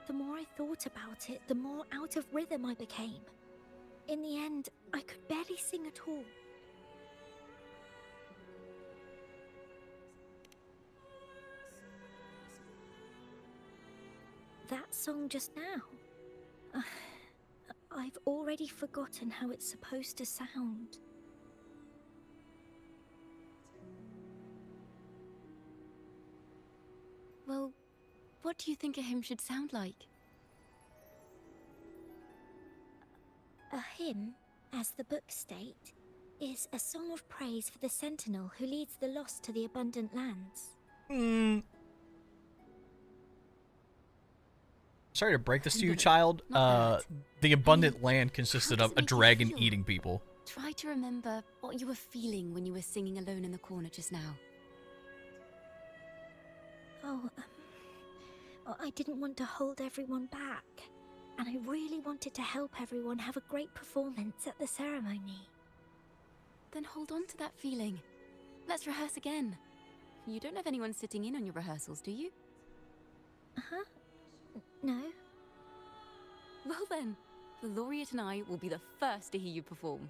The more I thought about it, the more out of rhythm I became. In the end, I could barely sing at all. That song just now. I've already forgotten how it's supposed to sound. What do you think a hymn should sound like? A hymn, as the books state, is a song of praise for the sentinel who leads the lost to the abundant lands. Sorry to break this to you, child. The abundant land consisted of a dragon eating people. Try to remember what you were feeling when you were singing alone in the corner just now. Oh, I didn't want to hold everyone back. And I really wanted to help everyone have a great performance at the ceremony. Then hold on to that feeling. Let's rehearse again. You don't have anyone sitting in on your rehearsals, do you? Uh-huh. No. Well then, the laureate and I will be the first to hear you perform.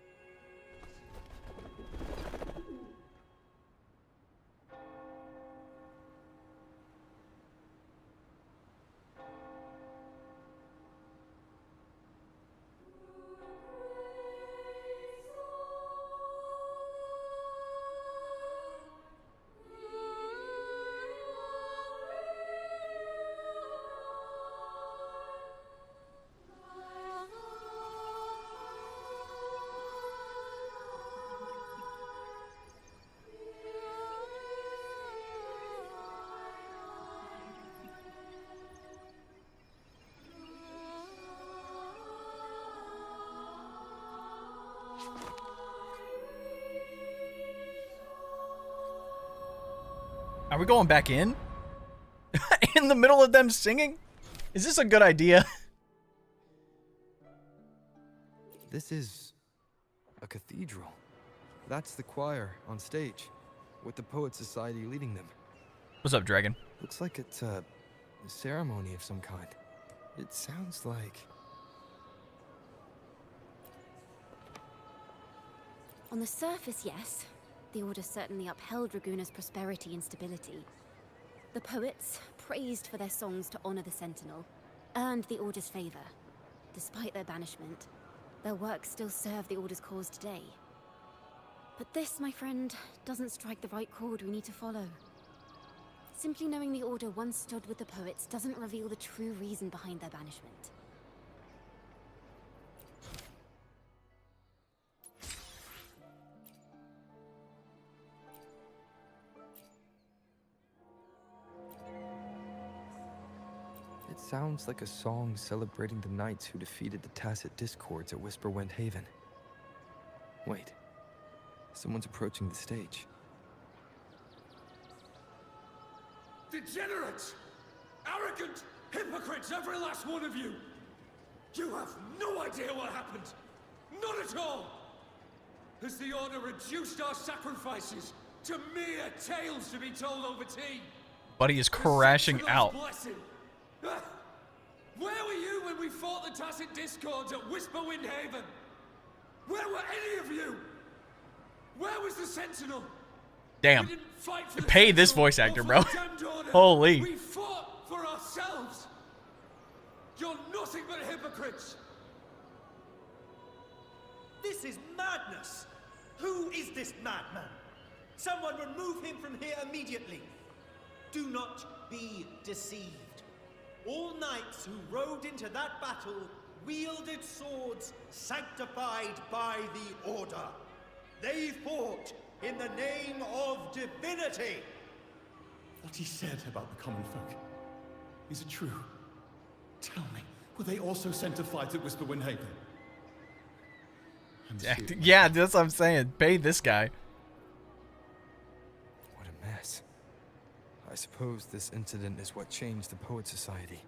Are we going back in? In the middle of them singing? Is this a good idea? This is a cathedral. That's the choir on stage, with the Poet Society leading them. What's up, Dragon? Looks like it's a ceremony of some kind. It sounds like... On the surface, yes. The Order certainly upheld Raguna's prosperity and stability. The poets, praised for their songs to honor the Sentinel, earned the Order's favor. Despite their banishment, their works still serve the Order's cause today. But this, my friend, doesn't strike the right chord we need to follow. Simply knowing the Order once stood with the poets doesn't reveal the true reason behind their banishment. It sounds like a song celebrating the knights who defeated the Tacit Discords at Whisperwind Haven. Wait. Someone's approaching the stage. Degenerates! Arrogant hypocrites, every last one of you! You have no idea what happened! Not at all! Has the Order reduced our sacrifices to mere tales to be told over tea? Buddy is crashing out. Blessing. Where were you when we fought the Tacit Discords at Whisperwind Haven? Where were any of you? Where was the Sentinel? Damn. Pay this voice actor, bro. Holy. We fought for ourselves. You're nothing but hypocrites. This is madness. Who is this madman? Someone remove him from here immediately. Do not be deceived. All knights who rode into that battle wielded swords sanctified by the Order. They fought in the name of divinity. What he said about the common folk, is it true? Tell me, were they also sent to fight at Whisperwind Haven? Yeah, that's what I'm saying. Pay this guy. What a mess. I suppose this incident is what changed the Poet Society.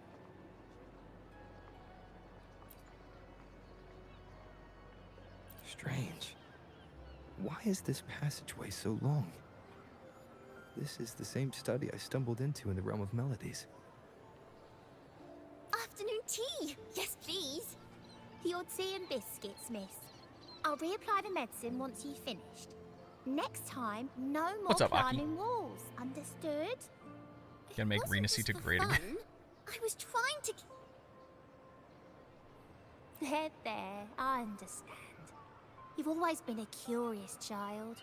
Strange. Why is this passageway so long? This is the same study I stumbled into in the Realm of Melodies. Afternoon tea! Yes, please. The odd tea and biscuits, miss. I'll reapply the medicine once you've finished. Next time, no more What's up, Aki? climbing walls. Understood? Gonna make Renacita great again. I was trying to... There, I understand. You've always been a curious child.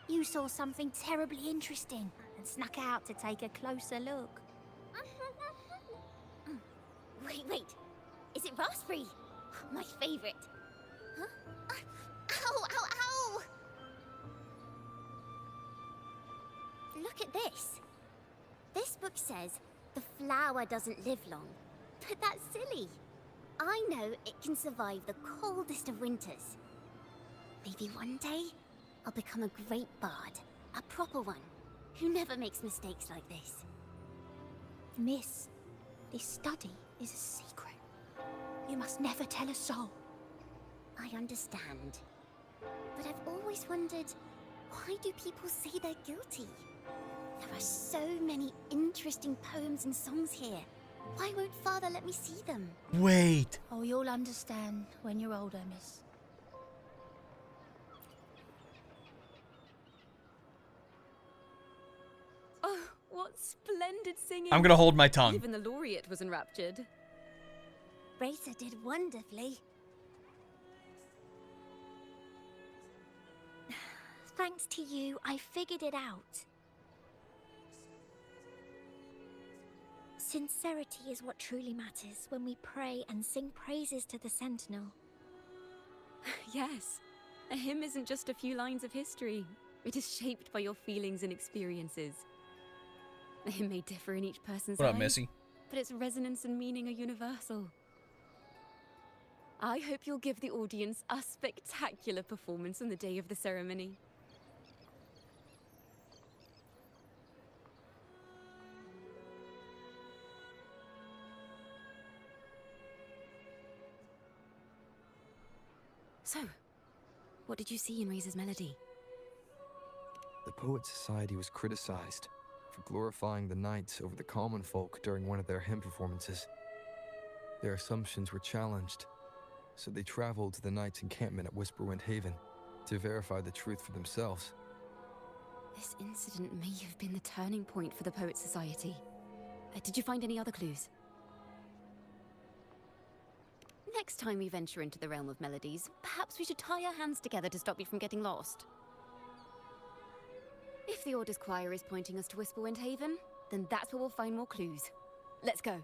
You saw something terribly interesting and snuck out to take a closer look. Wait. Is it raspberry? My favorite. Huh? Ow! Look at this. This book says the flower doesn't live long. But that's silly. I know it can survive the coldest of winters. Maybe one day, I'll become a great bard. A proper one. Who never makes mistakes like this. Miss, this study is a secret. You must never tell a soul. I understand. But I've always wondered, why do people say they're guilty? There are so many interesting poems and songs here. Why won't Father let me see them? Wait. Oh, you'll understand when you're older, miss. Oh, what splendid singing! I'm gonna hold my tongue. Even the laureate was enraptured. Racer did wonderfully. Thanks to you, I figured it out. Sincerity is what truly matters when we pray and sing praises to the Sentinel. Yes, a hymn isn't just a few lines of history. It is shaped by your feelings and experiences. A hymn may differ in each person's What up, life, Missy? but its resonance and meaning are universal. I hope you'll give the audience a spectacular performance on the day of the ceremony. So, what did you see in Razor's melody? The Poet Society was criticized for glorifying the knights over the common folk during one of their hymn performances. Their assumptions were challenged, so they traveled to the knights' encampment at Whisperwind Haven to verify the truth for themselves. This incident may have been the turning point for the Poet Society. Did you find any other clues? Next time we venture into the realm of melodies, perhaps we should tie our hands together to stop you from getting lost. If the Order's choir is pointing us to Whisperwind Haven, then that's where we'll find more clues. Let's go.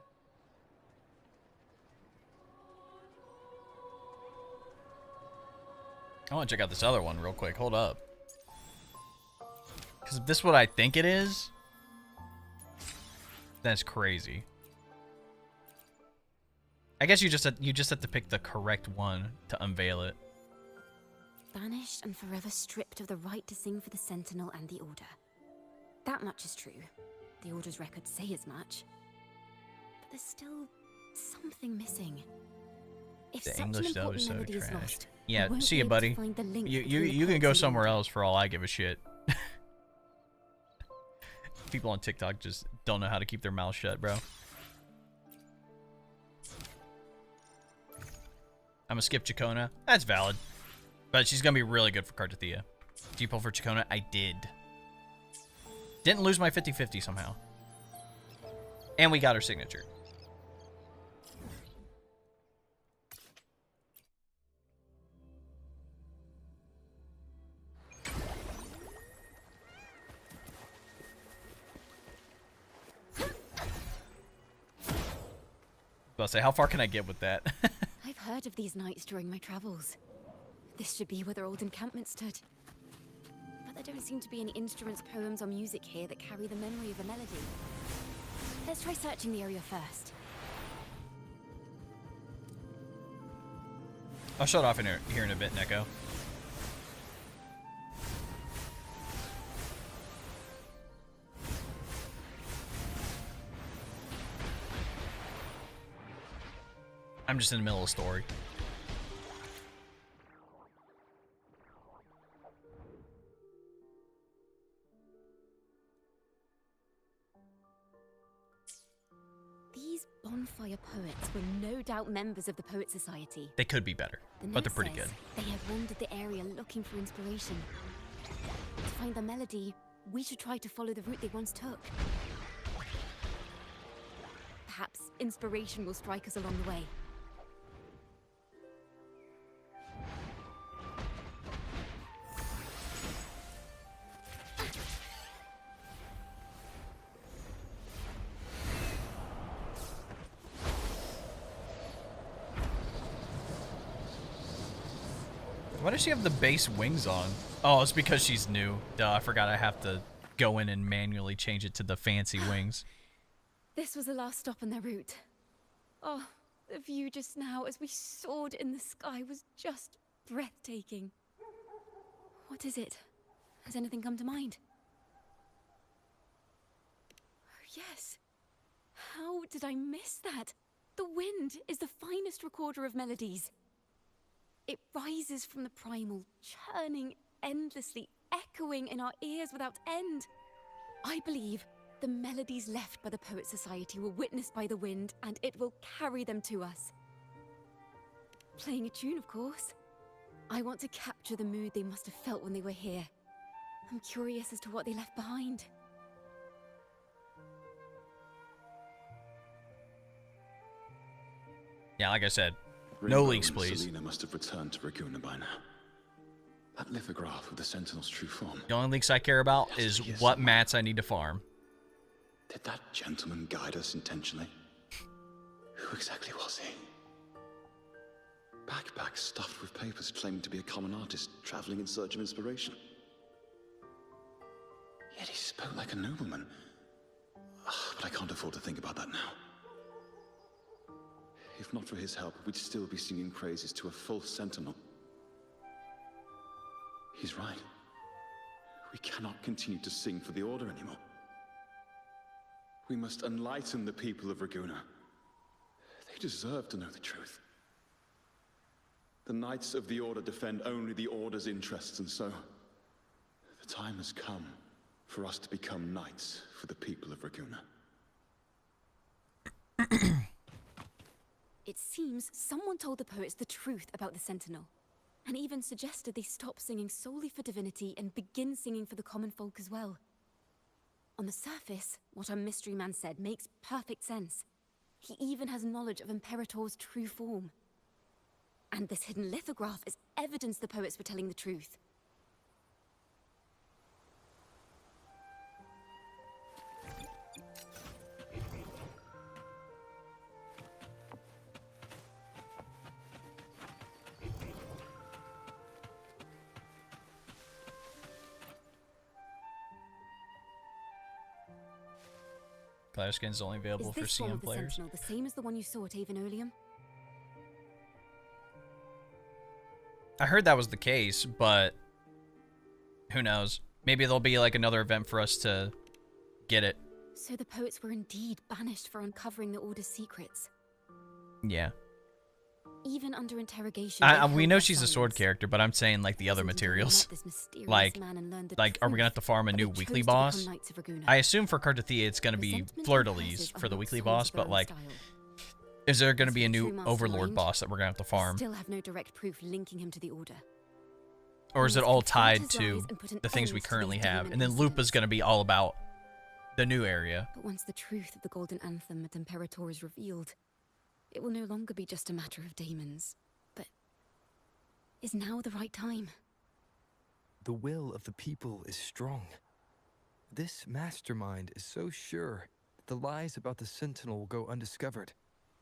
I want to check out this other one real quick. Hold up. Because if this is what I think it is, that's crazy. I guess you just have to pick the correct one to unveil it. Banished and forever stripped of the right to sing for the Sentinel and the Order. That much is true. The Order's records say as much. But there's still something missing. If The such English an dub is so important melody is trash. lost, Yeah, we won't see be ya, able to buddy. find the link You between the can poets go and the somewhere Order. else for all I give a shit. People on TikTok just don't know how to keep their mouths shut, bro. I'm gonna skip Chacona. That's valid. But she's gonna be really good for Cartathea. Do you pull for Chacona? I did. Didn't lose my 50-50 somehow. And we got her signature. I'll say, how far can I get with that? I've heard of these nights during my travels. This should be where their old encampment stood. But there don't seem to be any instruments, poems, or music here that carry the memory of a melody. Let's try searching the area first. I'll shut off here in a bit, Neko. I'm just in the middle of a story. These bonfire poets were no doubt members of the Poet Society. They could be better, The but they're note pretty says good. They have wandered the area looking for inspiration. To find the melody, we should try to follow the route they once took. Perhaps inspiration will strike us along the way. Why does she have the base wings on? Oh, it's because she's new. Duh, I forgot I have to go in and manually change it to the fancy wings. This was the last stop on their route. Oh, the view just now as we soared in the sky was just breathtaking. What is it? Has anything come to mind? Oh, yes. How did I miss that? The wind is the finest recorder of melodies. It rises from the primal, churning endlessly, echoing in our ears without end. I believe the melodies left by the Poet Society were witnessed by the wind, and it will carry them to us. Playing a tune, of course. I want to capture the mood they must have felt when they were here. I'm curious as to what they left behind. Yeah, like I said, no Ringo leaks, and please. Selena must have returned to Raguna by now. That lithograph of the Sentinel's true form. The only leaks I care about is what mats I need to farm. Did that gentleman guide us intentionally? Who exactly was he? Backpack stuffed with papers claiming to be a common artist traveling in search of inspiration. Yet he spoke like a nobleman. But I can't afford to think about that now. If not for his help, we'd still be singing praises to a false sentinel. He's right. We cannot continue to sing for the Order anymore. We must enlighten the people of Raguna. They deserve to know the truth. The Knights of the Order defend only the Order's interests, and so the time has come for us to become knights for the people of Raguna. It seems someone told the poets the truth about the Sentinel, and even suggested they stop singing solely for divinity and begin singing for the common folk as well. On the surface, what our mystery man said makes perfect sense. He even has knowledge of Imperator's true form. And this hidden lithograph is evidence the poets were telling the truth. Player skin is only available for Is this one CM of the players. Sentinel the same as the one you saw at Avenolium? I heard that was the case, but who knows? Maybe there'll be like another event for us to get it. So the poets were indeed banished for uncovering the Order's secrets. Yeah. Even under interrogation, We know she's a sword character, but I'm saying like the other materials. Like, are we gonna have to farm a new weekly boss? I assume for Cartathea it's gonna be Fleur-de-Lis for the weekly boss, but like, is there gonna be a new Overlord boss that we're gonna have to farm? Still have no direct proof linking him to the Order. Or is it all tied to the things we currently have? And then Lupa's gonna be all about the new area. But once the truth of the Golden Anthem at Imperator is revealed, it will no longer be just a matter of daemons, but is now the right time? The will of the people is strong. This mastermind is so sure that the lies about the Sentinel will go undiscovered,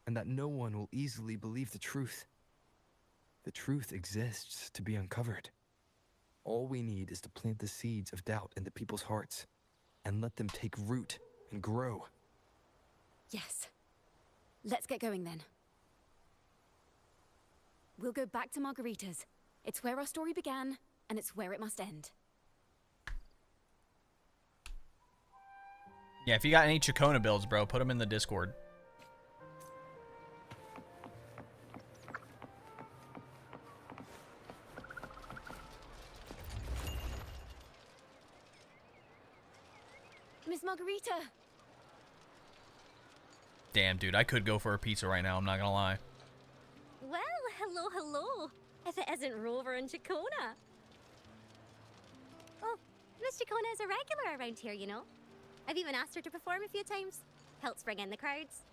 and that no one will easily believe the truth. The truth exists to be uncovered. All we need is to plant the seeds of doubt in the people's hearts, and let them take root and grow. Yes. Let's get going then. We'll go back to Margarita's. It's where our story began, and it's where it must end. Yeah, if you got any CIACCONA builds, bro, put them in the Discord. Miss Margarita! Damn, dude, I could go for a pizza right now, I'm not gonna lie. Well, hello, hello. If it isn't Rover and CIACCONA. Oh, Miss CIACCONA is a regular around here, you know. I've even asked her to perform a few times. Helps bring in the crowds.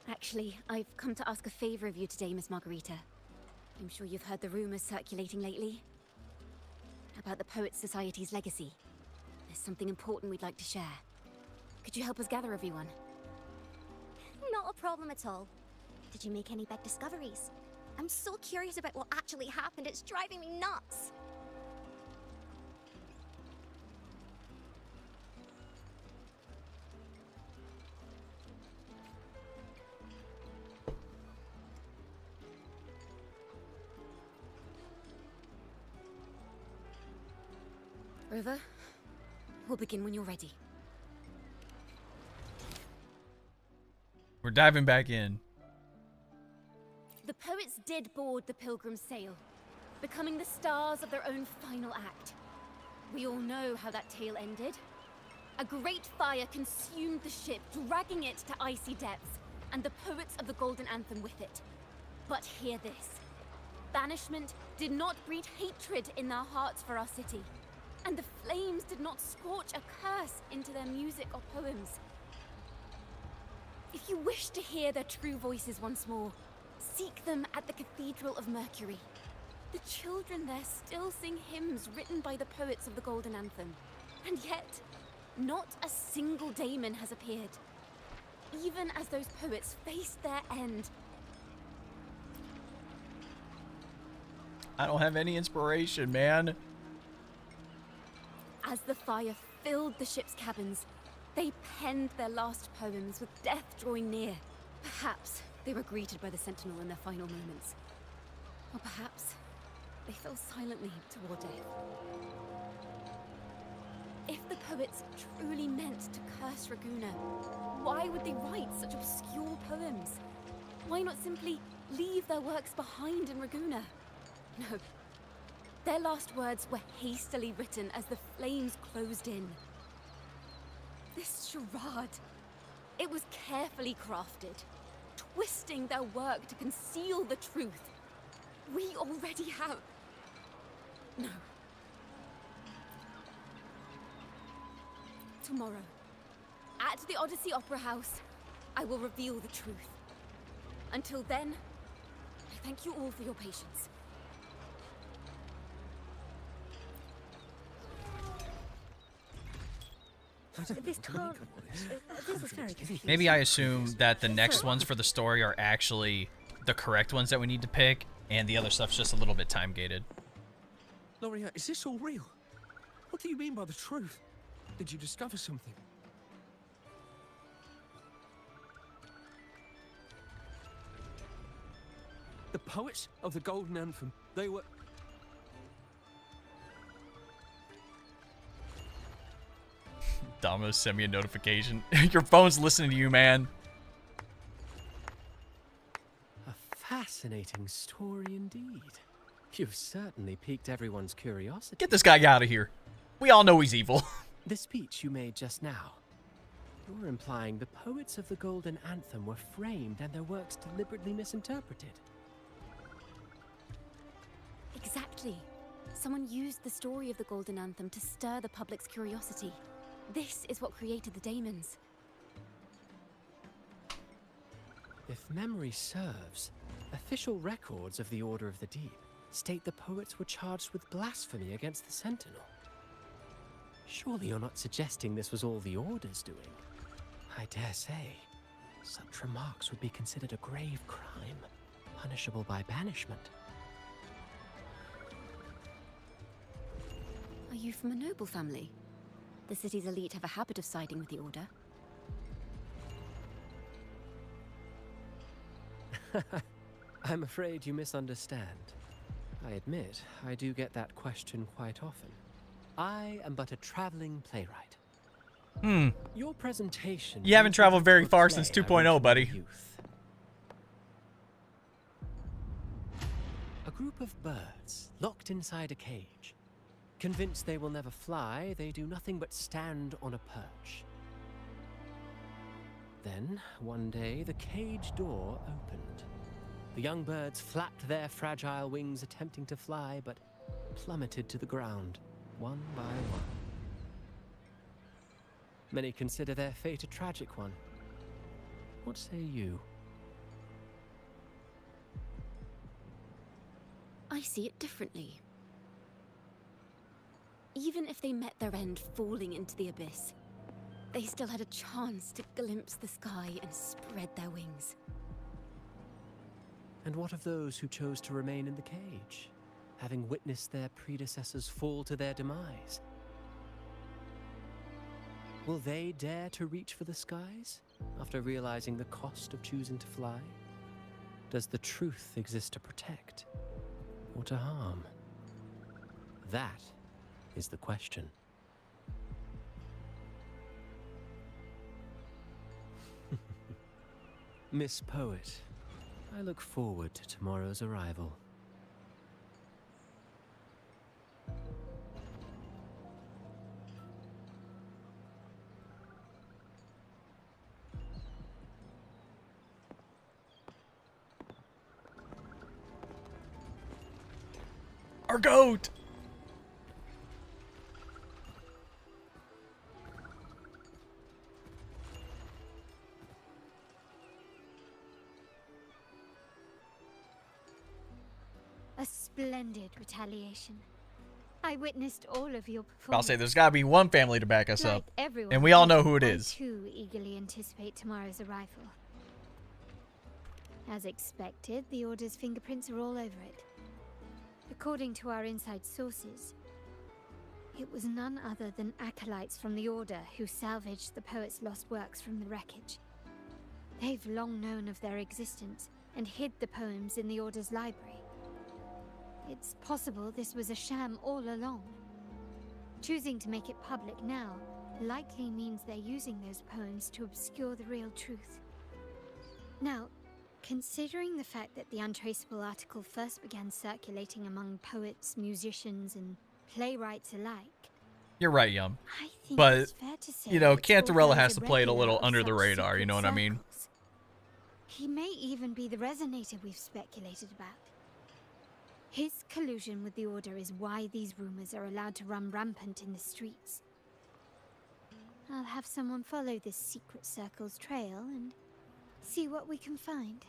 Actually, I've come to ask a favor of you today, Miss Margarita. I'm sure you've heard the rumors circulating lately about the Poets Society's legacy. There's something important we'd like to share. Could you help us gather everyone? Not a problem at all. Did you make any big discoveries? I'm so curious about what actually happened. It's driving me nuts. River, we'll begin when you're ready. We're diving back in. The poets did board the Pilgrim's sail, becoming the stars of their own final act. We all know how that tale ended. A great fire consumed the ship, dragging it to icy depths, and the poets of the Golden Anthem with it. But hear this. Banishment did not breed hatred in their hearts for our city, and the flames did not scorch a curse into their music or poems. If you wish to hear their true voices once more, seek them at the Cathedral of Mercury. The children there still sing hymns written by the poets of the Golden Anthem. And yet, not a single daemon has appeared. Even as those poets faced their end. I don't have any inspiration, man. As the fire filled the ship's cabins, they penned their last poems with death drawing near. Perhaps they were greeted by the Sentinel in their final moments. Or perhaps they fell silently toward death. If the poets truly meant to curse Raguna, why would they write such obscure poems? Why not simply leave their works behind in Raguna? No. Their last words were hastily written as the flames closed in. This charade, it was carefully crafted, twisting their work to conceal the truth. We already have... No. Tomorrow, at the Odyssey Opera House, I will reveal the truth. Until then, I thank you all for your patience. This can't... This is very confusing. Maybe I assume that the next ones for the story are actually the correct ones that we need to pick, and the other stuff's just a little bit time gated. Loria, is this all real? What do you mean by the truth? Did you discover something? The poets of the Golden Anthem, they were... Domino sent me a notification. Your phone's listening to you, man. A fascinating story indeed. You've certainly piqued everyone's curiosity. Get this guy out of here. We all know he's evil. The speech you made just now. You're implying the poets of the Golden Anthem were framed and their works deliberately misinterpreted. Exactly. Someone used the story of the Golden Anthem to stir the public's curiosity. This is what created the daemons. If memory serves, official records of the Order of the Deep state the poets were charged with blasphemy against the Sentinel. Surely you're not suggesting this was all the Order's doing? I dare say, such remarks would be considered a grave crime, punishable by banishment. Are you from a noble family? The city's elite have a habit of siding with the Order. I'm afraid you misunderstand. I admit, I do get that question quite often. I am but a traveling playwright. Your presentation... You haven't traveled very far since 2.0, buddy. A group of birds locked inside a cage. Convinced they will never fly, they do nothing but stand on a perch. Then, one day, the cage door opened. The young birds flapped their fragile wings, attempting to fly, but plummeted to the ground, one by one. Many consider their fate a tragic one. What say you? I see it differently. Even if they met their end falling into the abyss, they still had a chance to glimpse the sky and spread their wings. And what of those who chose to remain in the cage, having witnessed their predecessors fall to their demise? Will they dare to reach for the skies after realizing the cost of choosing to fly? Does the truth exist to protect or to harm? That is the question. Miss Poet, I look forward to tomorrow's arrival. Our goat! A splendid retaliation. I witnessed all of your performance. I'll say there's gotta be one family to back us Like up. everyone, And we all know who it is. I too eagerly anticipate tomorrow's arrival. As expected, the Order's fingerprints are all over it. According to our inside sources, it was none other than acolytes from the Order who salvaged the poet's lost works from the wreckage. They've long known of their existence and hid the poems in the Order's library. It's possible this was a sham all along. Choosing to make it public now likely means they're using those poems to obscure the real truth. Now, considering the fact that the untraceable article first began circulating among poets, musicians, and playwrights alike, You're right, Yum. I think But, it's fair to say you know, that Orphan Cantarella is has a to play it a regular little of under the such radar, you know what I secret mean? circles. He may even be the resonator we've speculated about. His collusion with the Order is why these rumors are allowed to run rampant in the streets. I'll have someone follow this secret circle's trail and see what we can find.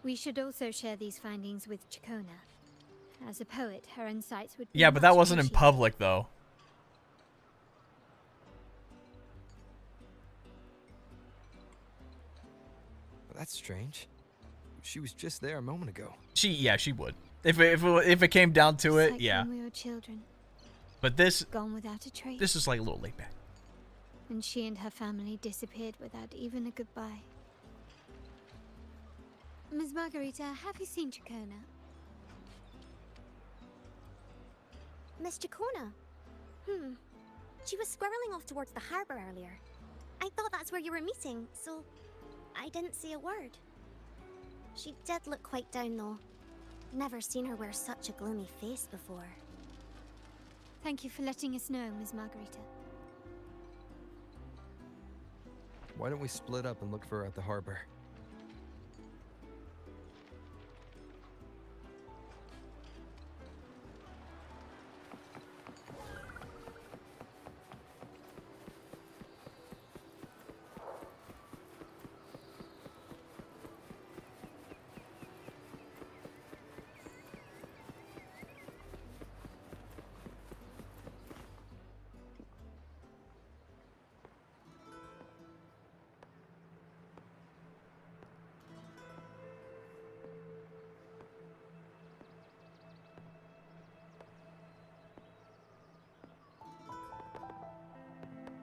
We should also share these findings with CIACCONA. As a poet, her insights would be Yeah, but that much wasn't in appreciated. public, though. That's strange. She was just there a moment ago. Yeah, she would. If it came down to Just it, like yeah. when we were children, But this gone without a trace. this is like a little laid back. And she and her family disappeared without even a goodbye. Ms. Margarita, have you seen CIACCONA? Miss CIACCONA? She was squirreling off towards the harbour earlier. I thought that's where you were meeting, so I didn't say a word. She did look quite down, though. Never seen her wear such a gloomy face before. Thank you for letting us know, Ms. Margarita. Why don't we split up and look for her at the harbor?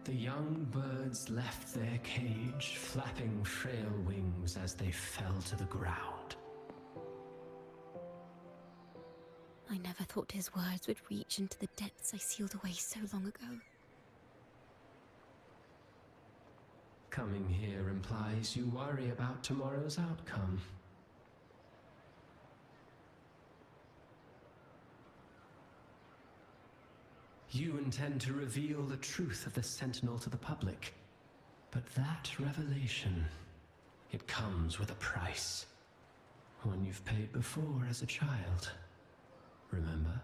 The young birds left their cage, flapping frail wings as they fell to the ground. I never thought his words would reach into the depths I sealed away so long ago. Coming here implies you worry about tomorrow's outcome. You intend to reveal the truth of the Sentinel to the public. But that revelation, it comes with a price. One you've paid before as a child. Remember?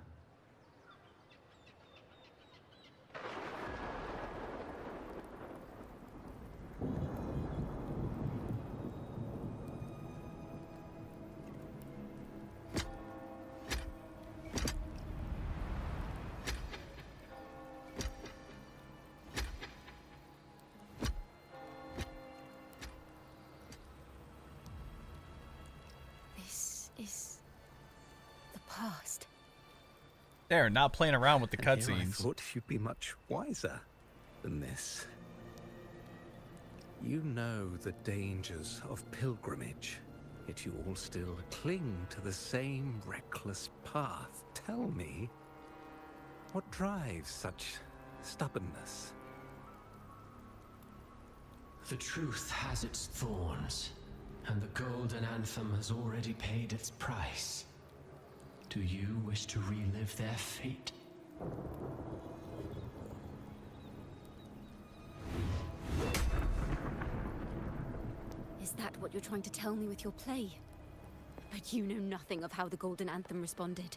There, not playing around with the And here I cutscenes. thought you'd be much wiser than this. You know the dangers of pilgrimage, yet you all still cling to the same reckless path. Tell me, what drives such stubbornness? The truth has its thorns, and the Golden Anthem has already paid its price. Do you wish to relive their fate? Is that what you're trying to tell me with your play? But you know nothing of how the Golden Anthem responded.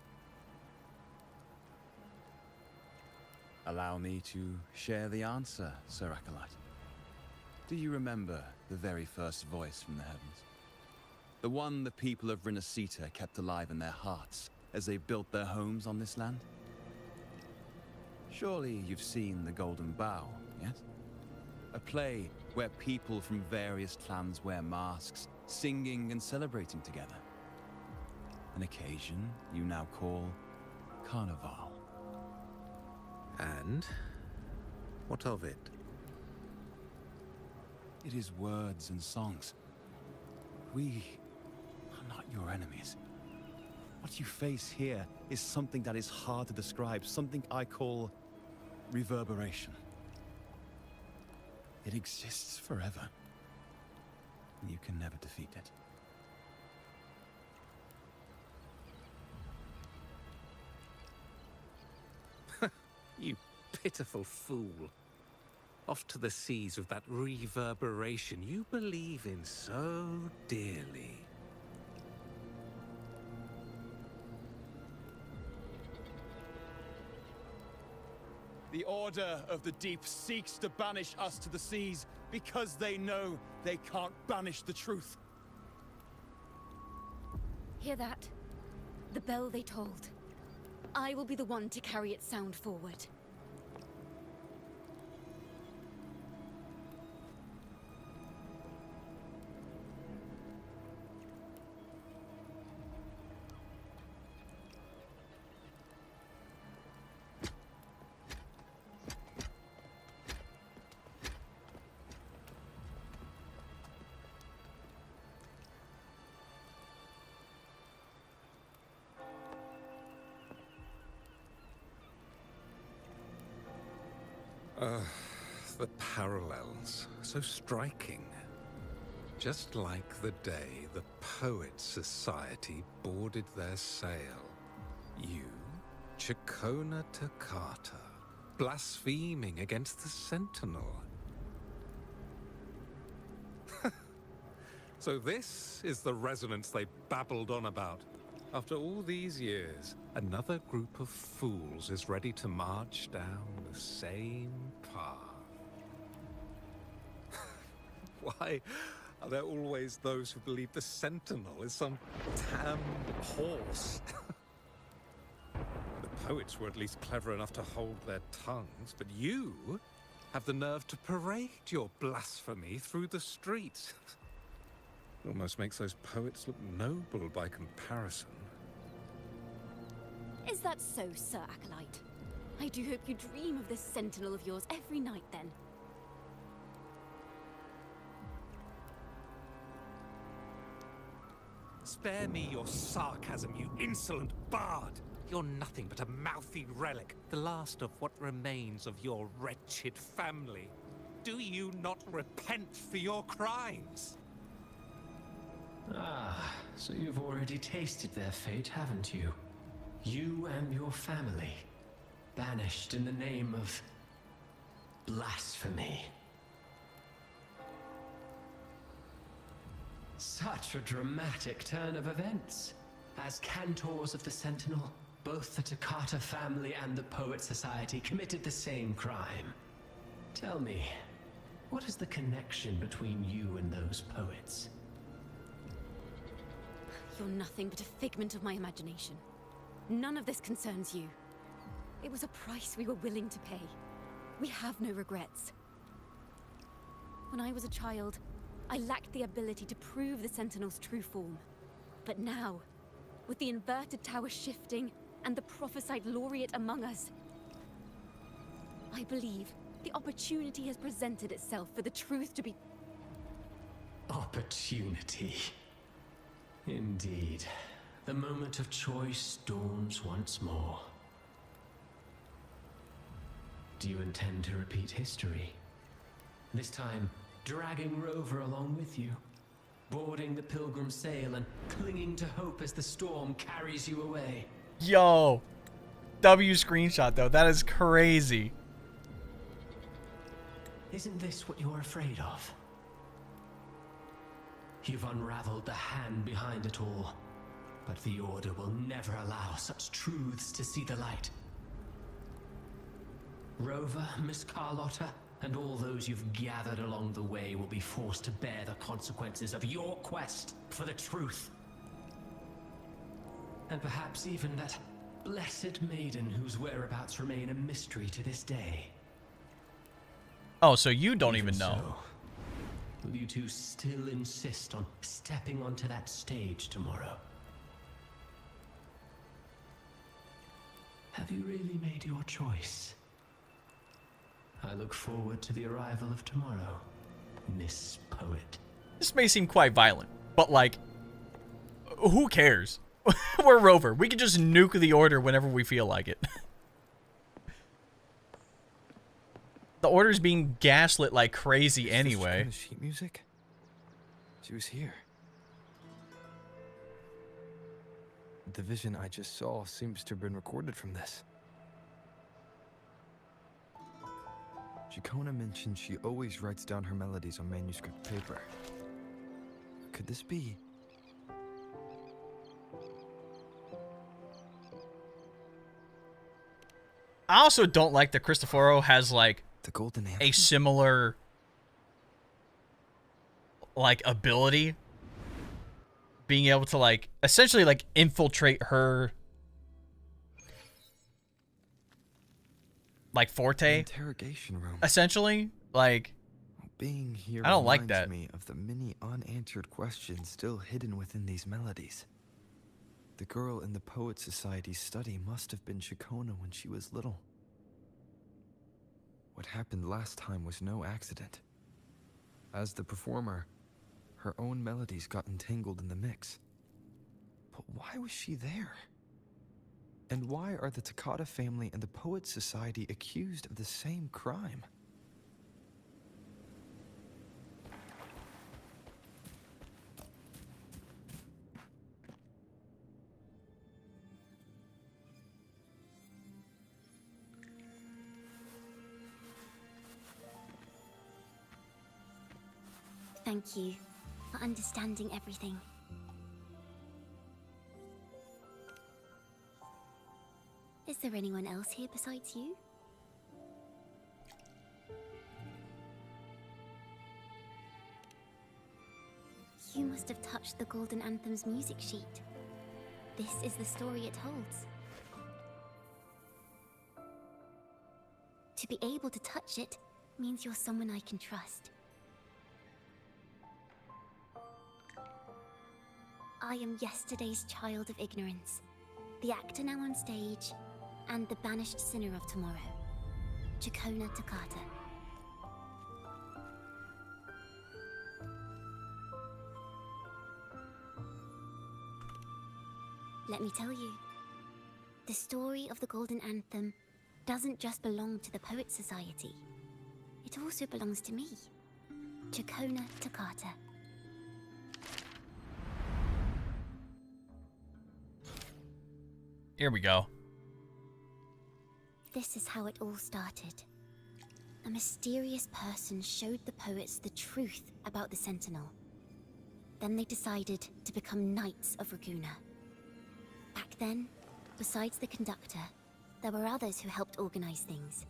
Allow me to share the answer, Sir Acolyte. Do you remember the very first voice from the heavens? The one the people of Renacita kept alive in their hearts as they built their homes on this land? Surely you've seen The Golden Bough, yes? A play where people from various clans wear masks, singing and celebrating together. An occasion you now call Carnival. And what of it? It is words and songs. We are not your enemies. What you face here is something that is hard to describe, something I call reverberation. It exists forever, and you can never defeat it. You pitiful fool. Off to the seas with that reverberation you believe in so dearly. The Order of the Deep seeks to banish us to the seas because they know they can't banish the truth. Hear that? The bell they tolled. I will be the one to carry its sound forward. The parallels, so striking. Just like the day the Poets Society boarded their sail. You, CIACCONA Toccata, blaspheming against the Sentinel. So this is the resonance they babbled on about. After all these years, another group of fools is ready to march down the same path. Why are there always those who believe the Sentinel is some damn horse? The poets were at least clever enough to hold their tongues, but you have the nerve to parade your blasphemy through the streets. Almost makes those poets look noble by comparison. Is that so, Sir Acolyte? I do hope you dream of this Sentinel of yours every night, then. Spare me your sarcasm, you insolent bard! You're nothing but a mouthy relic, the last of what remains of your wretched family. Do you not repent for your crimes? Ah, so you've already tasted their fate, haven't you? You and your family, banished in the name of blasphemy. Such a dramatic turn of events. As cantors of the Sentinel, both the Toccata family and the Poet Society committed the same crime. Tell me, what is the connection between you and those poets? You're nothing but a figment of my imagination. None of this concerns you. It was a price we were willing to pay. We have no regrets. When I was a child, I lacked the ability to prove the Sentinel's true form. But now, with the inverted tower shifting and the prophesied laureate among us. I believe the opportunity has presented itself for the truth to be... Opportunity. Indeed. The moment of choice dawns once more. Do you intend to repeat history? This time, dragging Rover along with you, boarding the pilgrim sail and clinging to hope as the storm carries you away. Yo, W screenshot though, that is crazy. Isn't this what you're afraid of? You've unraveled the hand behind it all, but the Order will never allow such truths to see the light. Rover, Miss Carlotta, and all those you've gathered along the way will be forced to bear the consequences of your quest for the truth. And perhaps even that blessed maiden whose whereabouts remain a mystery to this day. Oh, so you don't even know. So, will you two still insist on stepping onto that stage tomorrow? Have you really made your choice? I look forward to the arrival of tomorrow, Miss Poet. This may seem quite violent, but like, who cares? We're Rover. We can just nuke the Order whenever we feel like it. The Order's being gaslit like crazy anyway. Is sheet music? She was here. The vision I just saw seems to have been recorded from this. CIACCONA mentioned she always writes down her melodies on manuscript paper. Could this be? I also don't like that Cristoforo has like the golden a similar like ability, being able to like essentially like infiltrate her like forte. Interrogation room. Essentially, like being here I don't like reminds that. me of the many unanswered questions still hidden within these melodies. The girl in the Poet Society's study must have been CIACCONA when she was little. What happened last time was no accident. As the performer, her own melodies got entangled in the mix. But why was she there? And why are the Takata family and the Poet Society accused of the same crime? Thank you for understanding everything. Is there anyone else here besides you? You must have touched the Golden Anthem's music sheet. This is the story it holds. To be able to touch it means you're someone I can trust. I am yesterday's child of ignorance, the actor now on stage, and the banished sinner of tomorrow, CIACCONA Takata. Let me tell you, the story of the Golden Anthem doesn't just belong to the Poet Society. It also belongs to me, CIACCONA Takata. Here we go. This is how it all started. A mysterious person showed the poets the truth about the Sentinel. Then they decided to become Knights of Raguena. Back then, besides the conductor, there were others who helped organize things.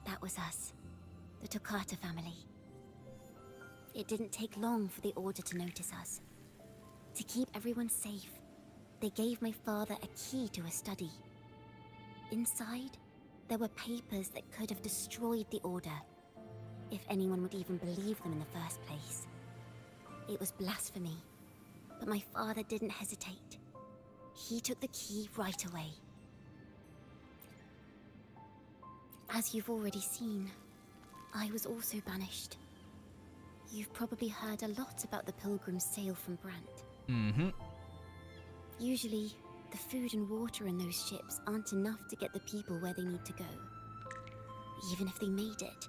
That was us, the Takata family. It didn't take long for the Order to notice us. To keep everyone safe, they gave my father a key to a study. Inside, there were papers that could have destroyed the Order, if anyone would even believe them in the first place. It was blasphemy, but my father didn't hesitate. He took the key right away. As you've already seen, I was also banished. You've probably heard a lot about the pilgrims' sail from Brant. Mm-hmm. Usually, the food and water in those ships aren't enough to get the people where they need to go. Even if they made it,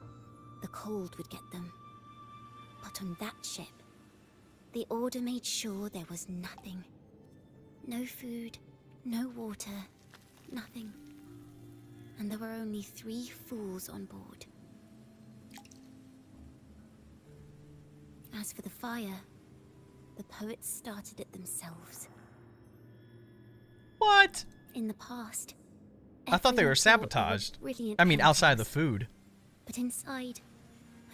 the cold would get them. But on that ship, the Order made sure there was nothing. No food, no water, nothing. And there were only 3 fools on board. As for the fire, the poets started it themselves. What? In the past, I thought they were everyone thought they were sabotaged. brilliant I mean, outside of the painters. food. But inside,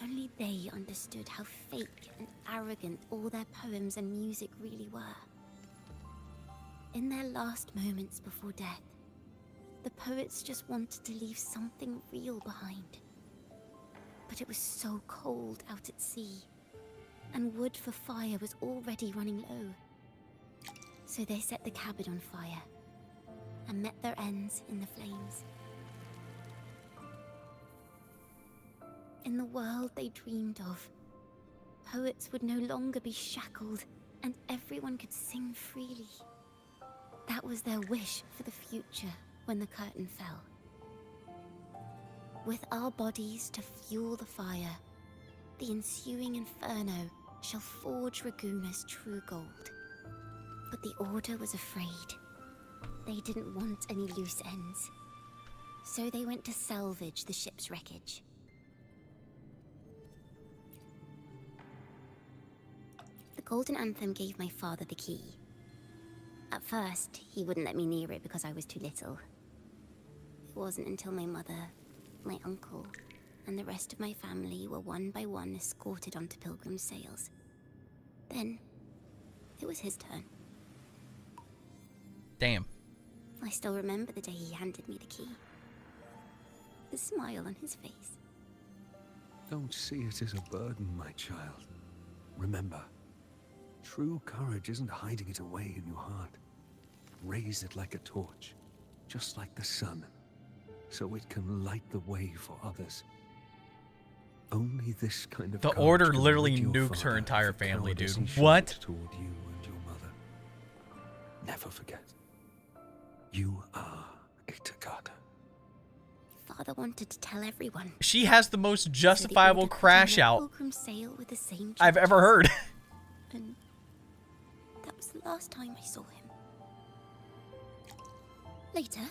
only they understood how fake and arrogant all their poems and music really were. In their last moments before death, the poets just wanted to leave something real behind. But it was so cold out at sea, and wood for fire was already running low. So they set the cabin on fire, and met their ends in the flames. In the world they dreamed of, poets would no longer be shackled, and everyone could sing freely. That was their wish for the future when the curtain fell. With our bodies to fuel the fire, the ensuing inferno shall forge Raguna's true gold. But the Order was afraid. They didn't want any loose ends. So they went to salvage the ship's wreckage. The Golden Anthem gave my father the key. At first, he wouldn't let me near it because I was too little. It wasn't until my mother, my uncle, and the rest of my family were one by one escorted onto Pilgrim's sails. Then, it was his turn. Damn. I still remember the day he handed me the key. The smile on his face. Don't see it as a burden, my child. Remember, true courage isn't hiding it away in your heart. Raise it like a torch, just like the sun, so it can light the way for others. Only this kind of The courage Order can literally rid your nuked her father entire of the family, cowardice dude. he showed What? Toward you and your mother. Never forget. You are a Takata. Father wanted to tell everyone. She has the most So the justifiable Order put on crash their out Pilgrim sail with the same I've ever heard. And that was the last time I saw him. Later,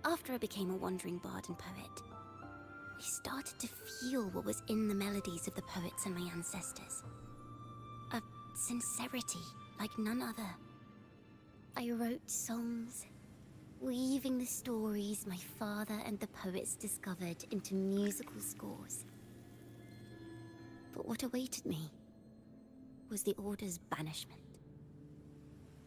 after I became a wandering bard and poet, I started to feel what was in the melodies of the poets and my ancestors. A sincerity like none other. I wrote songs, weaving the stories my father and the poets discovered into musical scores. But what awaited me was the Order's banishment.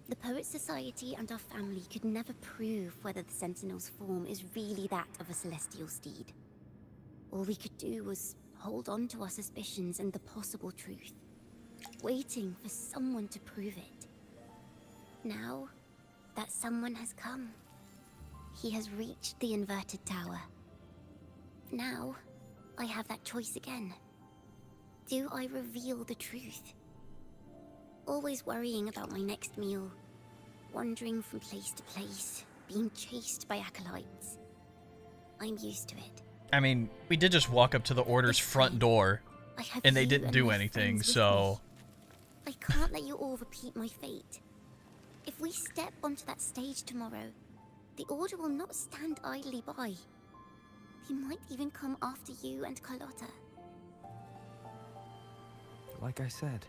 The Poet Society and our family could never prove whether the Sentinel's form is really that of a celestial steed. All we could do was hold on to our suspicions and the possible truth, waiting for someone to prove it. Now, that someone has come. He has reached the inverted tower. Now, I have that choice again. Do I reveal the truth? Always worrying about my next meal, wandering from place to place, being chased by acolytes. I'm used to it. I mean, we did just walk up to the Order's front door, and they you didn't and do my anything, friends with so... I can't let you all repeat my fate. If we step onto that stage tomorrow, the Order will not stand idly by. They might even come after you and Carlotta. Like I said,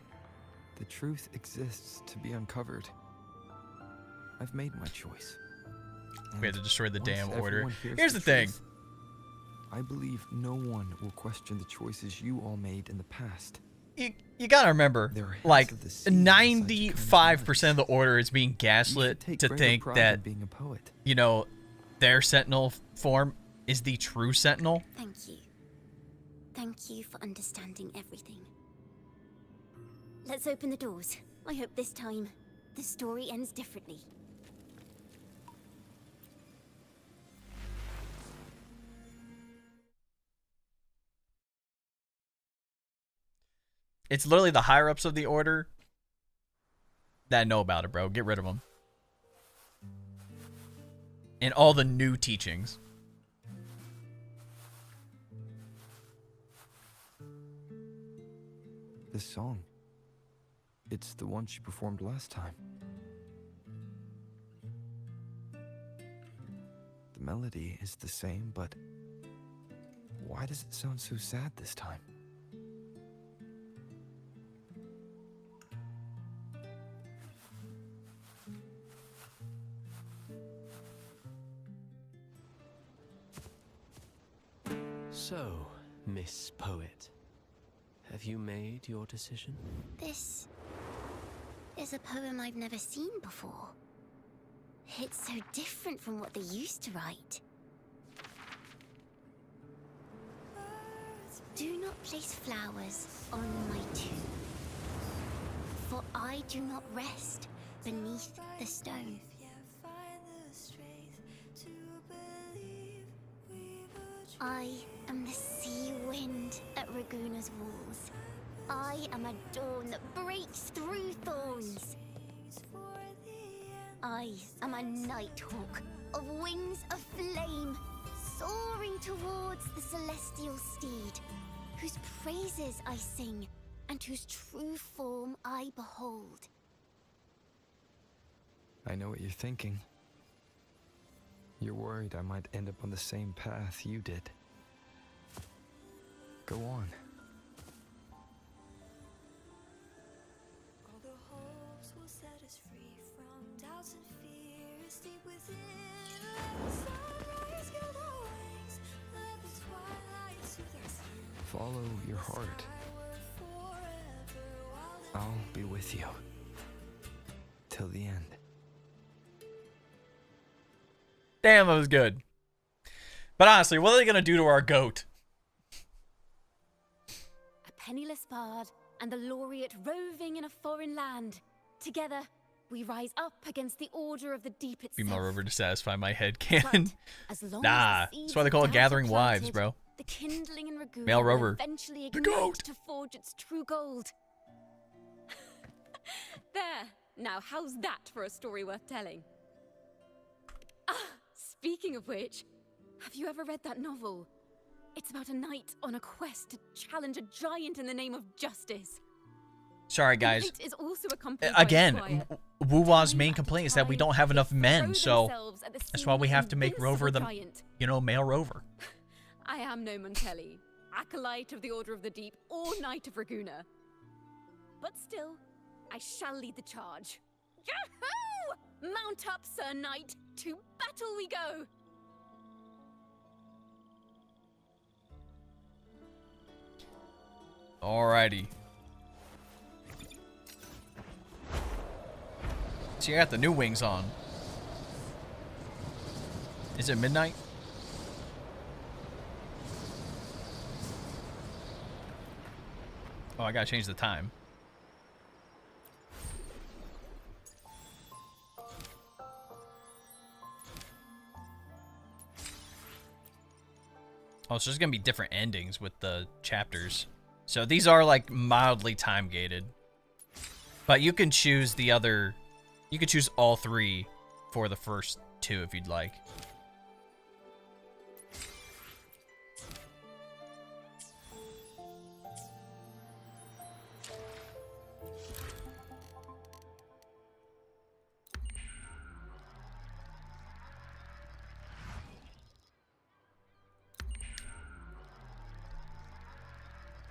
the truth exists to be uncovered. I've made my choice. We had to destroy the Once damn Order. everyone hears Here's the thing. truth, I believe no one will question the choices you all made in the past. You gotta remember, like, 95% of the Order is being gaslit to greater think pride that, in being a poet. you know, their Sentinel form is the true Sentinel. Thank you. Thank you for understanding everything. Let's open the doors. I hope this time, the story ends differently. It's literally the higher ups of the order that know about it, bro. Get rid of them. And all the new teachings. This song. It's the one she performed last time. The melody is the same, but why does it sound so sad this time? So, Miss Poet, have you made your decision? This is a poem I've never seen before. It's so different from what they used to write. Do not place flowers on my tomb, for I do not rest beneath the stone. I am the sea wind at Raguna's walls. I am a dawn that breaks through thorns. I am a nighthawk of wings of flame, soaring towards the celestial steed, whose praises I sing and whose true form I behold. I know what you're thinking. You're worried I might end up on the same path you did. Go on. All the hopes will set us free from doubts and fears deep within. Let the sunrise gild our wings, let the twilight soothe our skin. Follow your heart. I'll be with you. Till the end. Damn, that was good. But honestly, what are they gonna do to our goat? A penniless bard and the laureate roving in a foreign land. Together, we rise up against the order of the deep itself. Female rover to satisfy my head canon. As long Nah, as the that's why they call it seeds gathering are wives, planted, bro. The kindling in Raguna Male will rover. eventually The ignite goat. to forge its true gold. There. Now, how's that for a story worth telling? Ah, speaking of which, have you ever read that novel? It's about a knight on a quest to challenge a giant in the name of justice. Sorry, The guys. knight is also accompanied by a Again, squire. Wuwa's main complaint is that we don't have enough men, so themselves at the that's why we scene of have to make Rover the, invincible giant. you know, male rover. I am no Montelli, acolyte of the Order of the Deep, or Knight of Raguna. But still, I shall lead the charge. Yahoo! Mount up, Sir Knight. To battle we go. Alrighty. So you got the new wings on. Is it midnight? Oh, I gotta change the time. Oh, so there's gonna be different endings with the chapters. So these are like mildly time gated. But you can choose the other, you could choose all three for the first two if you'd like.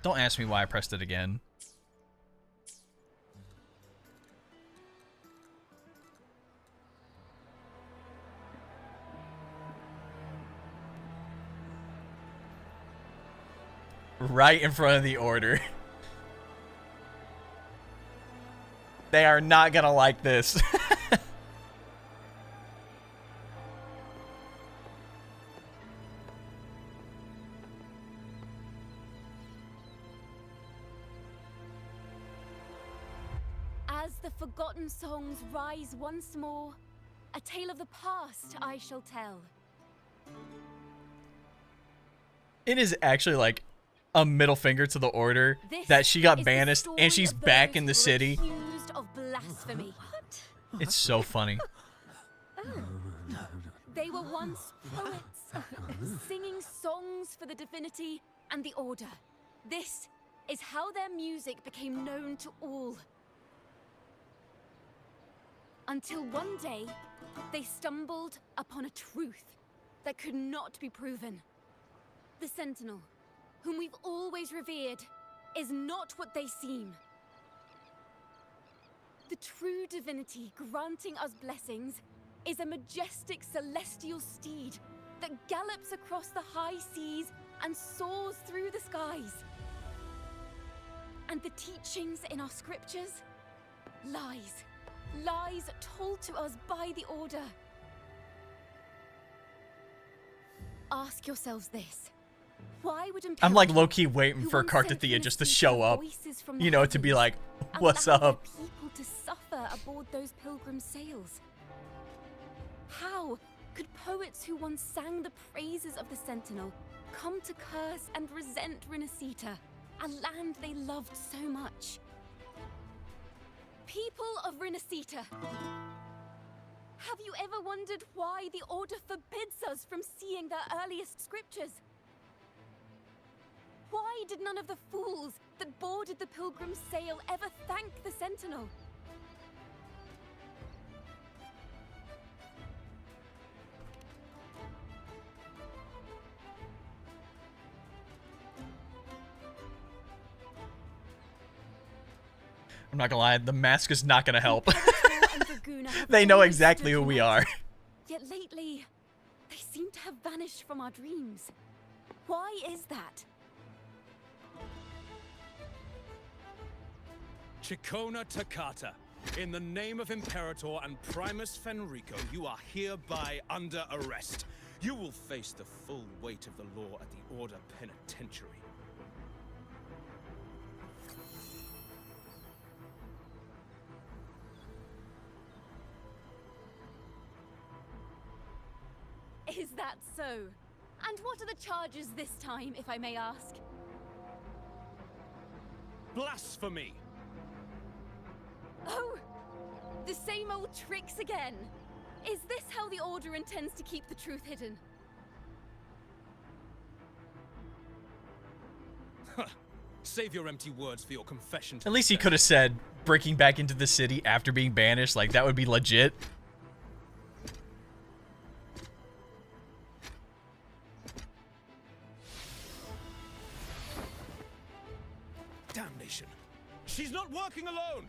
Don't ask me why I pressed it again. Right in front of the order. They are not gonna like this. As the forgotten songs rise once more, a tale of the past I shall tell. It is actually like a middle finger to the Order that she got banished and she's back in the city. Accused of blasphemy. It's so funny. They were once poets, singing songs for the divinity and the Order. This is how their music became known to all. Until one day, they stumbled upon a truth that could not be proven. The Sentinel, whom we've always revered, is not what they seem. The true divinity granting us blessings is a majestic celestial steed that gallops across the high seas and soars through the skies. And the teachings in our scriptures? Lies. Lies told to us by the Order. Ask yourselves this. Why would I'm like low-key waiting for Kartathea just to show up. You know, to be like, what's up? People to suffer aboard those pilgrim sails? How could poets who once sang the praises of the Sentinel come to curse and resent Renacita, a land they loved so much? People of Renacita, have you ever wondered why the Order forbids us from seeing their earliest scriptures? Why did none of the fools that boarded the Pilgrim's sail ever thank the Sentinel? I'm not gonna lie, the mask is not gonna help. They know exactly who we are. Yet lately, they seem to have vanished from our dreams. Why is that? Ciccona Toccata, in the name of Imperator and Primus Fenrico, you are hereby under arrest. You will face the full weight of the law at the Order Penitentiary. Is that so? And what are the charges this time, if I may ask? Blasphemy! Oh! The same old tricks again! Is this how the Order intends to keep the truth hidden? Save your empty words for your confession to At least he could have said breaking back into the city after being banished. Like, that would be legit. Damnation! She's not working alone!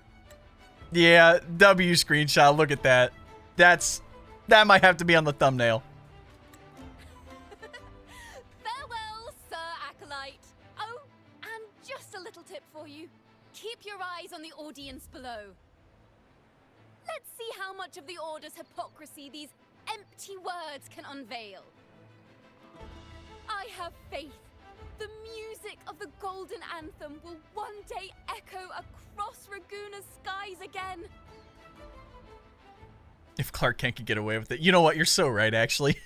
Yeah, W screenshot. Look at that. That might have to be on the thumbnail. Farewell, Sir Acolyte. Oh, and just a little tip for you. Keep your eyes on the audience below. Let's see how much of the Order's hypocrisy these empty words can unveil. I have faith. The music of the Golden Anthem will one day echo across Raguna's skies again. If Clark Kent could get away with it. You know what? You're so right, actually.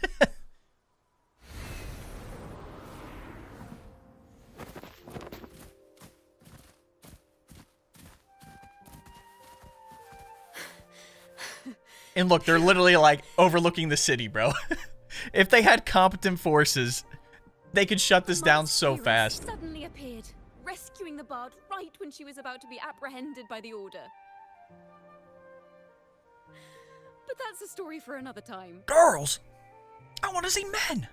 And look, they're literally like overlooking the city, bro. If they had competent forces, they could shut this down so fast. Suddenly appeared, rescuing the bard right when she was about to be apprehended by the Order. But that's a story for another time. Girls! I want to see men!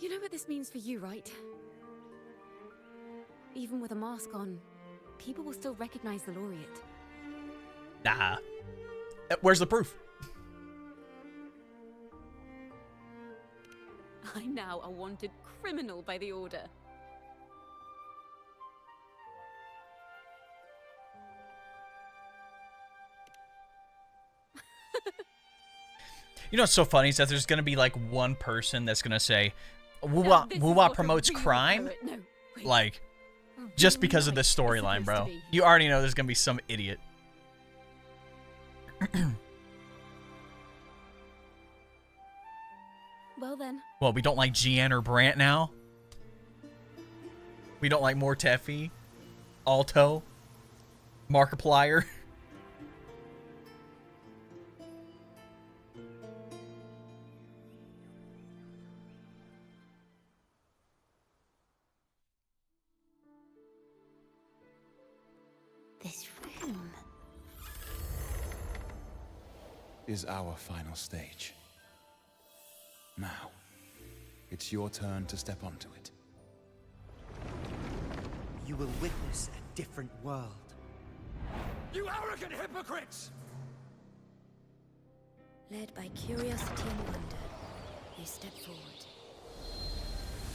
You know what this means for you, right? Even with a mask on, people will still recognize the Laureate. Nah. Where's the proof? I'm now a wanted criminal by the Order. You know what's so funny is that there's going to be like one person that's going to say, Wuwa promotes crime? Like, just because of this storyline, bro. You already know there's gonna be some idiot. Well then. Well, we don't like Gian or Brant now? We don't like Mortefi? Alto? Markiplier? This room is our final stage. Now, it's your turn to step onto it. You will witness a different world. You arrogant hypocrites! Led by curiosity and wonder, you step forward.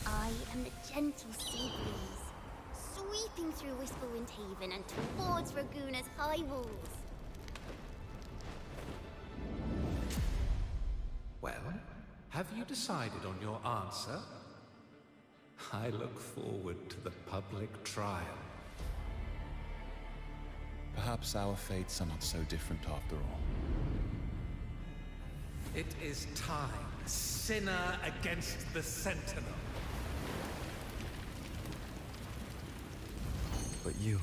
I am the gentle sea breeze, sweeping through Whisperwind Haven and towards Raguna's high walls. Well, have you decided on your answer? I look forward to the public trial. Perhaps our fates are not so different after all. It is time, sinner against the Sentinel. But you...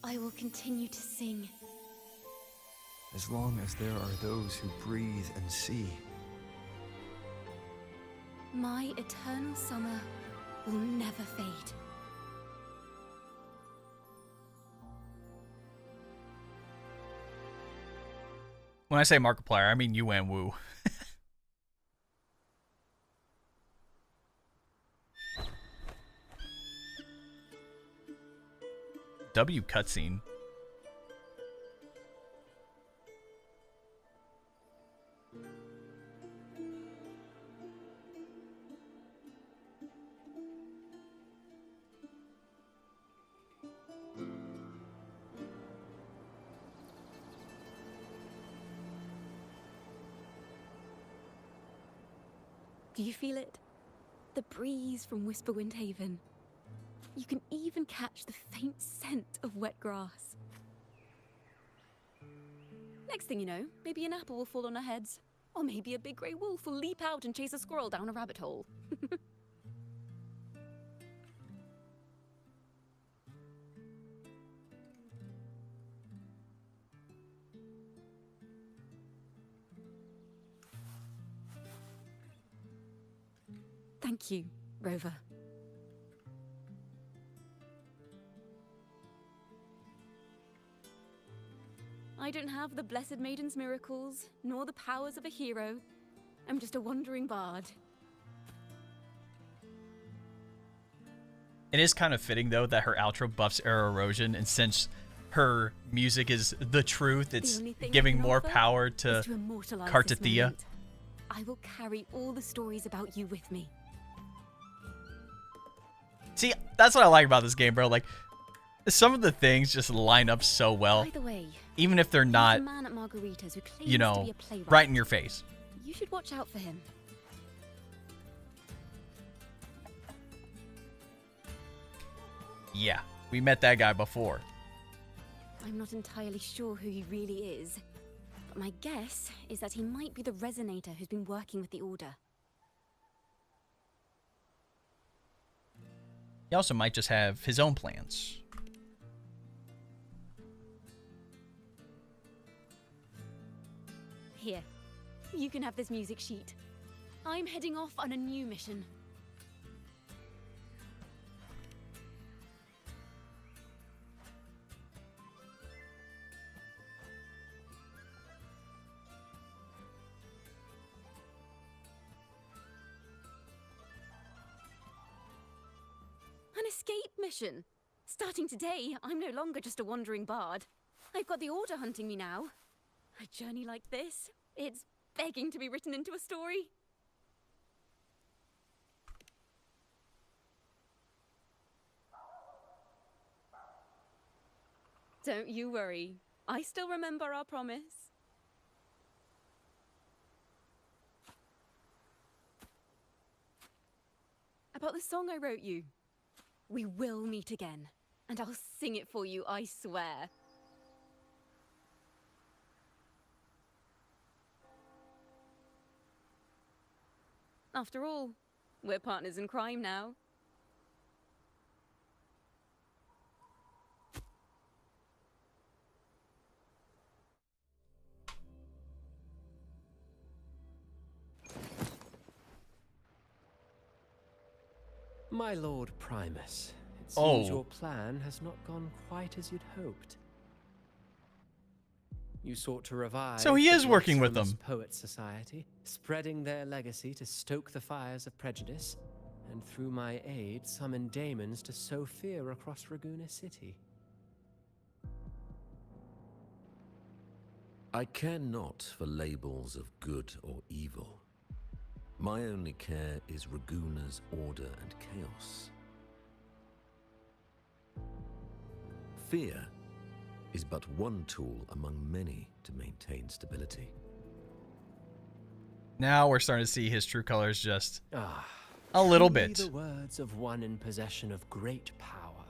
I will continue to sing. As long as there are those who breathe and see. My eternal summer will never fade. When I say Markiplier, I mean Yuan Wu. W cutscene. Do you feel it? The breeze from Whisperwind Haven. You can even catch the faint scent of wet grass. Next thing you know, maybe an apple will fall on our heads. Or maybe a big grey wolf will leap out and chase a squirrel down a rabbit hole. Thank you, Rover. I don't have the Blessed Maiden's miracles, nor the powers of a hero. I'm just a wandering bard. It is kind of fitting, though, that her outro buffs air erosion, and since her music is the truth, it's giving more power to Kartathea. I will carry all the stories about you with me. See, that's what I like about this game, bro. Like, some of the things just line up so well. By the way, even if they're not, man at Margarita's who claims you to know, be a playwright. right in your face. You should watch out for him. Yeah, we met that guy before. I'm not entirely sure who he really is, but my guess is that he might be the Resonator who's been working with the Order. He also might just have his own plans. Here, you can have this music sheet. I'm heading off on a new mission. An escape mission. Starting today, I'm no longer just a wandering bard. I've got the Order hunting me now. A journey like this, it's begging to be written into a story. Don't you worry. I still remember our promise. About the song I wrote you. We will meet again, and I'll sing it for you, I swear. After all, we're partners in crime now. My Lord Primus, it Oh. seems your plan has not gone quite as you'd hoped. You sought to revive So he the is working with Blasphemous them. Poets Society, spreading their legacy to stoke the fires of prejudice, and through my aid summon daemons to sow fear across Raguna City. I care not for labels of good or evil. My only care is Raguna's order and chaos. Fear is but one tool among many to maintain stability. Now we're starting to see his true colors just a Truly little bit. the words of one in possession of great power.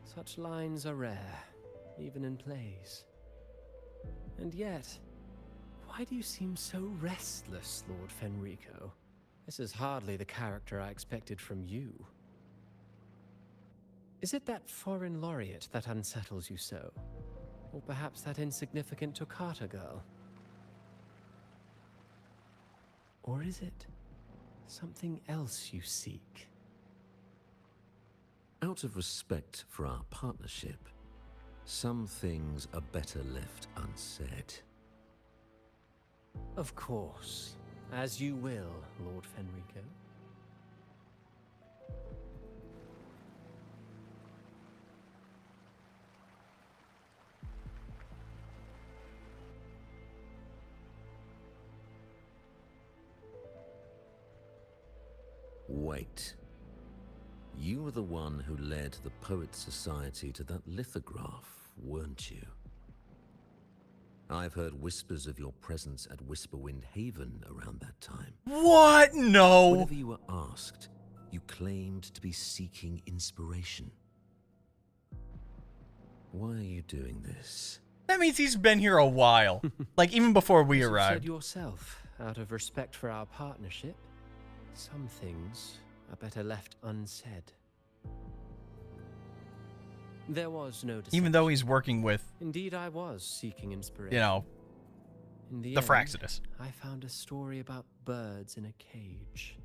Such lines are rare, even in plays. And yet, why do you seem so restless, Lord Fenrico? This is hardly the character I expected from you. Is it that foreign laureate that unsettles you so? Or perhaps that insignificant Toccata girl? Or is it something else you seek? Out of respect for our partnership, some things are better left unsaid. Of course. As you will, Lord Fenrico. Wait. You were the one who led the Poets Society to that lithograph, weren't you? I've heard whispers of your presence at Whisperwind Haven around that time. What? No. Whenever you were asked, you claimed to be seeking inspiration. Why are you doing this? That means he's been here a while. Like, even before we As you arrived. said yourself, out of respect for our partnership, some things are better left unsaid. There was no deception. Even though he's working with, Indeed, I was seeking inspiration. you know, In the end, Fraxidus. I found a story about birds in a cage.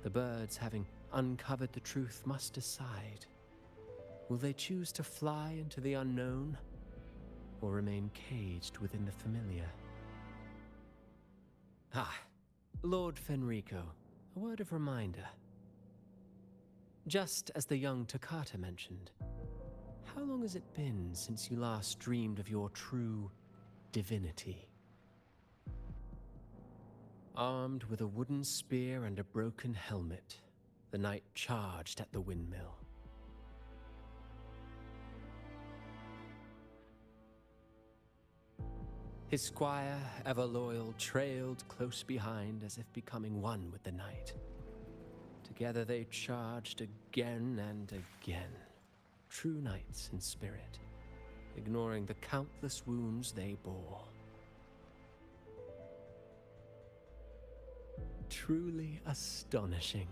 The birds, having uncovered the truth, must decide. Will they choose to fly into the unknown, or remain caged within the familiar? Ah, Lord Fenrico, a word of reminder. Just as the young Toccata mentioned, how long has it been since you last dreamed of your true divinity? Armed with a wooden spear and a broken helmet, the knight charged at the windmill. His squire, ever loyal, trailed close behind as if becoming one with the knight. Together they charged again and again, true knights in spirit, ignoring the countless wounds they bore. Truly astonishing.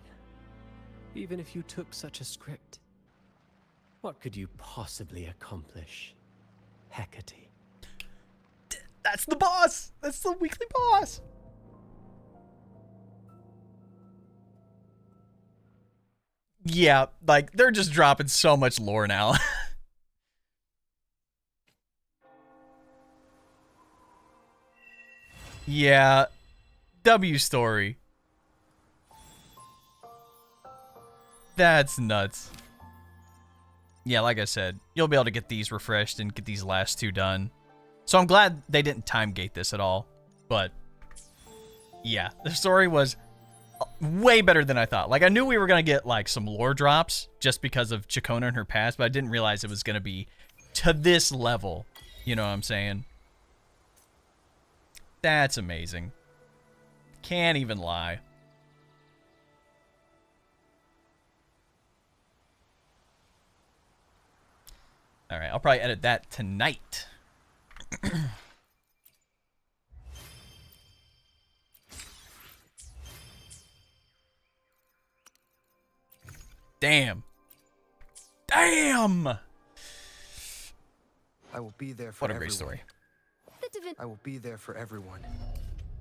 Even if you took such a script, what could you possibly accomplish, Hecate? That's the boss. That's the weekly boss. Yeah, like, they're just dropping so much lore now. Yeah. W story. That's nuts. Yeah, like I said, you'll be able to get these refreshed and get these last two done. So I'm glad they didn't time gate this at all. But yeah, the story was way better than I thought. Like, I knew we were going to get like some lore drops just because of CIACCONA and her past, but I didn't realize it was going to be to this level. You know what I'm saying? That's amazing. Can't even lie. All right, I'll probably edit that tonight. Damn. Damn! I will be there for What a everyone. great story. I will be there for everyone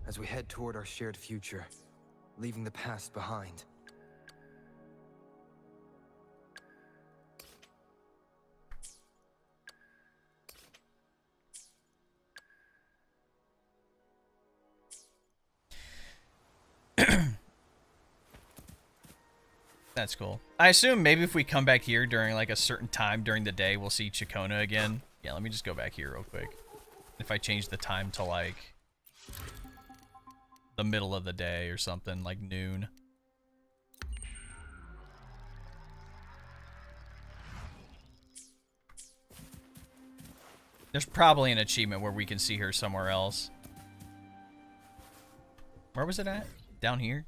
as we head toward our shared future, leaving the past behind. That's cool. I assume maybe if we come back here during like a certain time during the day, we'll see CIACCONA again. Yeah, let me just go back here real quick. If I change the time to like the middle of the day or something, like noon. There's probably an achievement where we can see her somewhere else. Where was it at? Down here?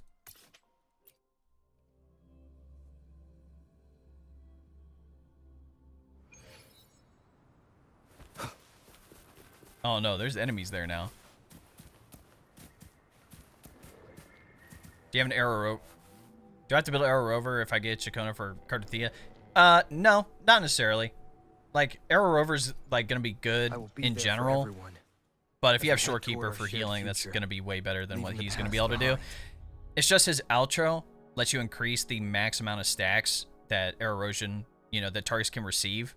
Oh no, there's enemies there now. Do you have an arrow rope? Do I have to build an arrow rover if I get CIACCONA for Cartathea? No, not necessarily. Like, arrow rover's like gonna be good in general. But if you have Shorekeeper for healing, that's gonna be way better than what he's gonna be able to do. It's just his outro lets you increase the max amount of stacks that Air Erosion, you know, that targets can receive.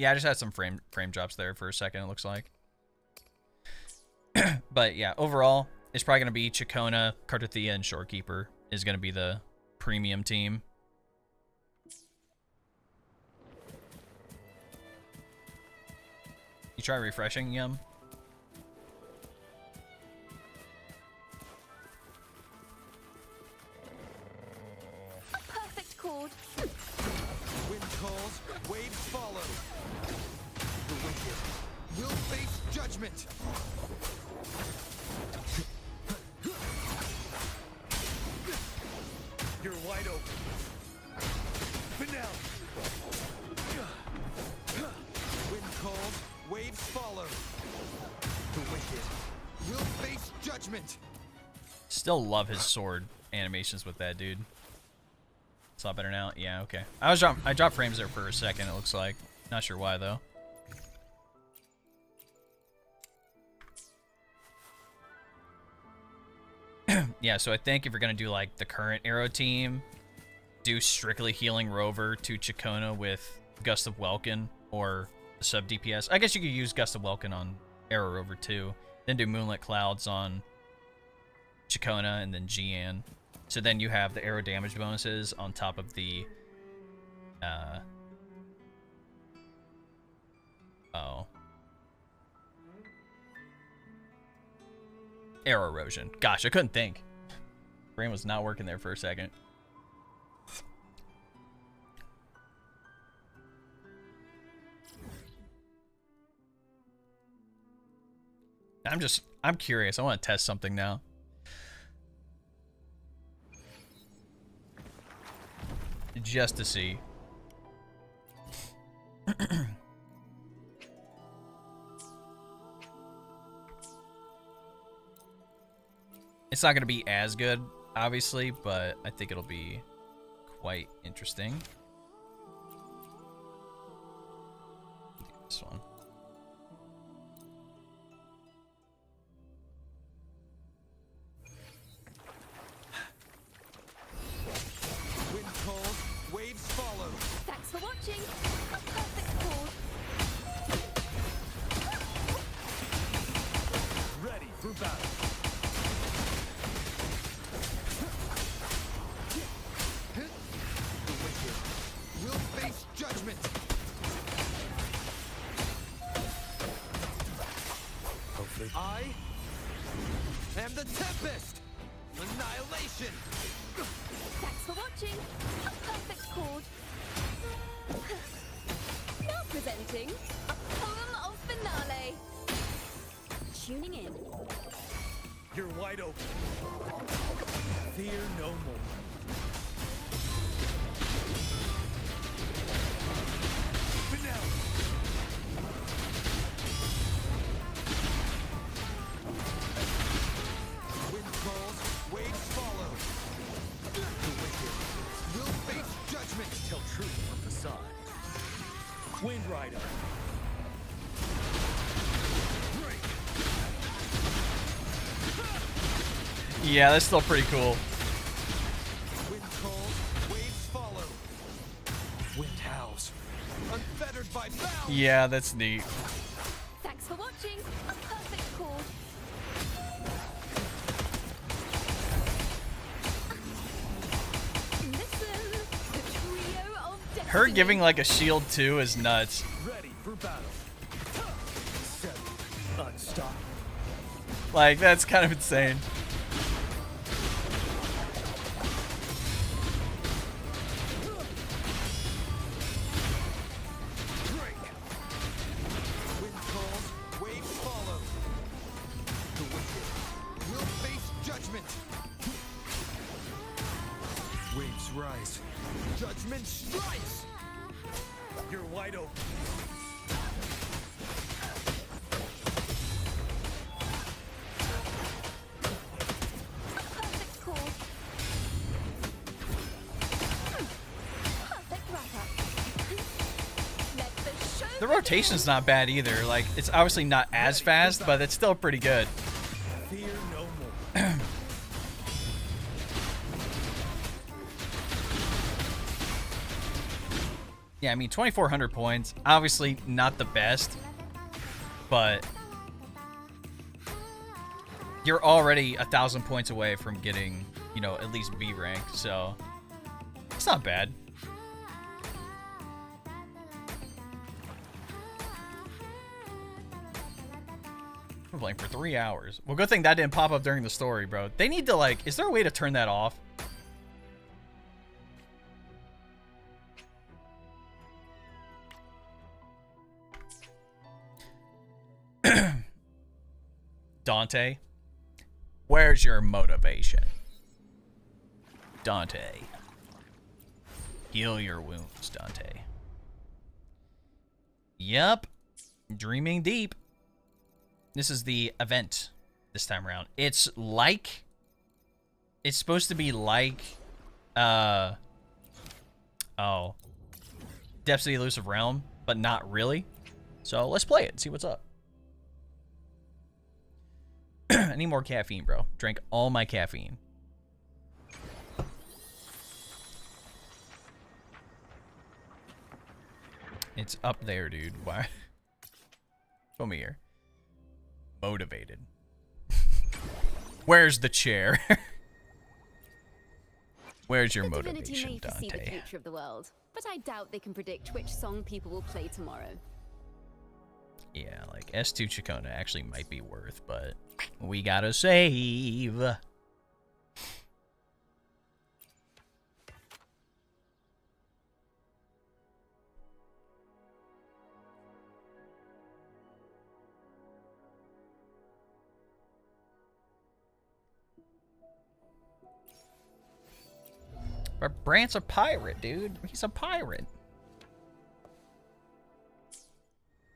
Yeah, I just had some frame drops there for a second, it looks like. But yeah, overall, it's probably going to be CIACCONA, Cartathea, and Shorekeeper is going to be the premium team. You try refreshing, Yum? A perfect chord. Wind calls, waves follow. The wicked will face judgment. You're wide open. Finale. Wind calls, waves follow. The wicked will face judgment. Still love his sword animations with that dude. It's a lot better now. Yeah, okay. I dropped frames there for a second, it looks like. Not sure why though. Yeah, so I think if you're gonna do like the current Arrow team, do strictly healing rover to CIACCONA with Gust of Welkin or sub DPS. I guess you could use Gust of Welkin on Arrow rover too. Then do Moonlit Clouds on CIACCONA and then Gian. So then you have the arrow damage bonuses on top of the arrow erosion. Gosh, I couldn't think. Brain was not working there for a second. I'm curious. I want to test something now. Just to see. It's not going to be as good, obviously, but I think it'll be quite interesting. This one. Wind calls, waves follow. Thanks for watching. A perfect chord. Ready for battle. The wicked will face judgment. Hopefully. I am the Tempest. Annihilation. Thanks for watching. A perfect chord. Now presenting a poem of finale. Tuning in. You're wide open. Fear no more. Yeah, that's still pretty cool. Wind calls, waves follow. Wind howls, unfettered by bounds. Yeah, that's neat. Thanks for watching. A perfect call. Listen, the trio of destiny. Her giving like a shield too is nuts. Ready for battle. Set. Unstoppable. Like, that's kind of insane. Wind calls, waves follow. The wicked will face judgment. Waves rise. Judgment strikes. You're wide open. Perfect call. Perfect wrap-up. Let the show The rotation's not bad either. Like, it's obviously not as fast, but it's still pretty good. Fear no more. Yeah, I mean, 2,400 points. Obviously not the best, but you're already 1,000 points away from getting, you know, at least B rank, so it's not bad. We're playing for 3 hours. Well, good thing that didn't pop up during the story, bro. They need to, like, is there a way to turn that off? Dante, where's your motivation? Dante. Heal your wounds, Dante. Yep. Dreaming deep. This is the event this time around. It's like... It's supposed to be like... Oh. Depths of the Elusive Realm, but not really. So let's play it and see what's up. I need more caffeine, bro. Drank all my caffeine. It's up there, dude. Why? Come here. Motivated. Where's the chair? Where's your The divinity motivation, may foresee the Dante? future of the world, but I doubt they can predict which song people will play tomorrow. Yeah, like S2 CIACCONA actually might be worth, but we gotta save. But Brant's a pirate, dude. He's a pirate.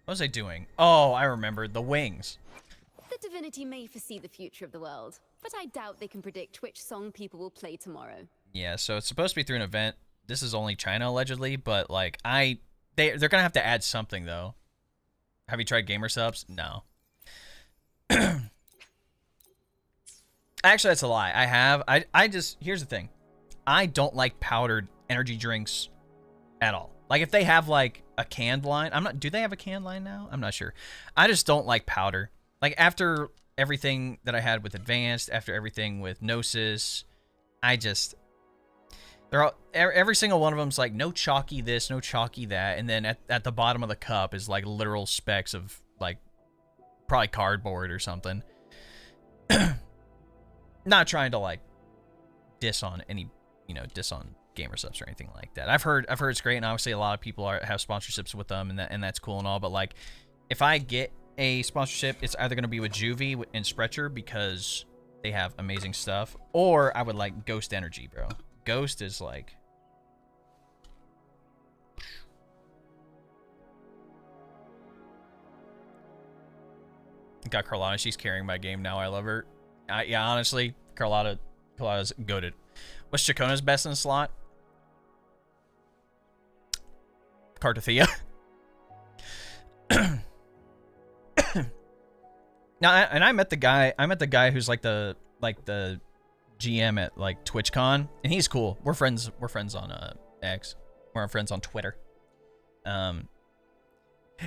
What was I doing? Oh, I remember. The wings. The divinity may foresee the future of the world, but I doubt they can predict which song people will play tomorrow. Yeah, so it's supposed to be through an event. This is only China, allegedly, but, like, they're gonna have to add something, though. Have you tried gamer subs? No. Actually, that's a lie. I have. I just... Here's the thing. I don't like powdered energy drinks at all. Like, if they have, like, a canned line... Do they have a canned line now? I'm not sure. I just don't like powder. Like, after everything that I had with Advanced, after everything with Gnosis, I just... They're all, every single one of them's like, no chalky this, no chalky that, and then at the bottom of the cup is, like, literal specks of, like, probably cardboard or something. Not trying to, like, diss on any... diss on gamer subs or anything like that. I've heard it's great, and obviously a lot of people have sponsorships with them, and that's cool and all. But like, if I get a sponsorship, it's either going to be with Juvie and Sprecher because they have amazing stuff, or I would like Ghost Energy, bro. Ghost is like... Got Carlotta. She's carrying my game now. I love her. Yeah, honestly, Carlotta's goated. What's CIACCONA's best in the slot? Cartathea. Now, and I met the guy who's like the GM at like TwitchCon, and he's cool. We're friends. We're friends on X. We're friends on Twitter.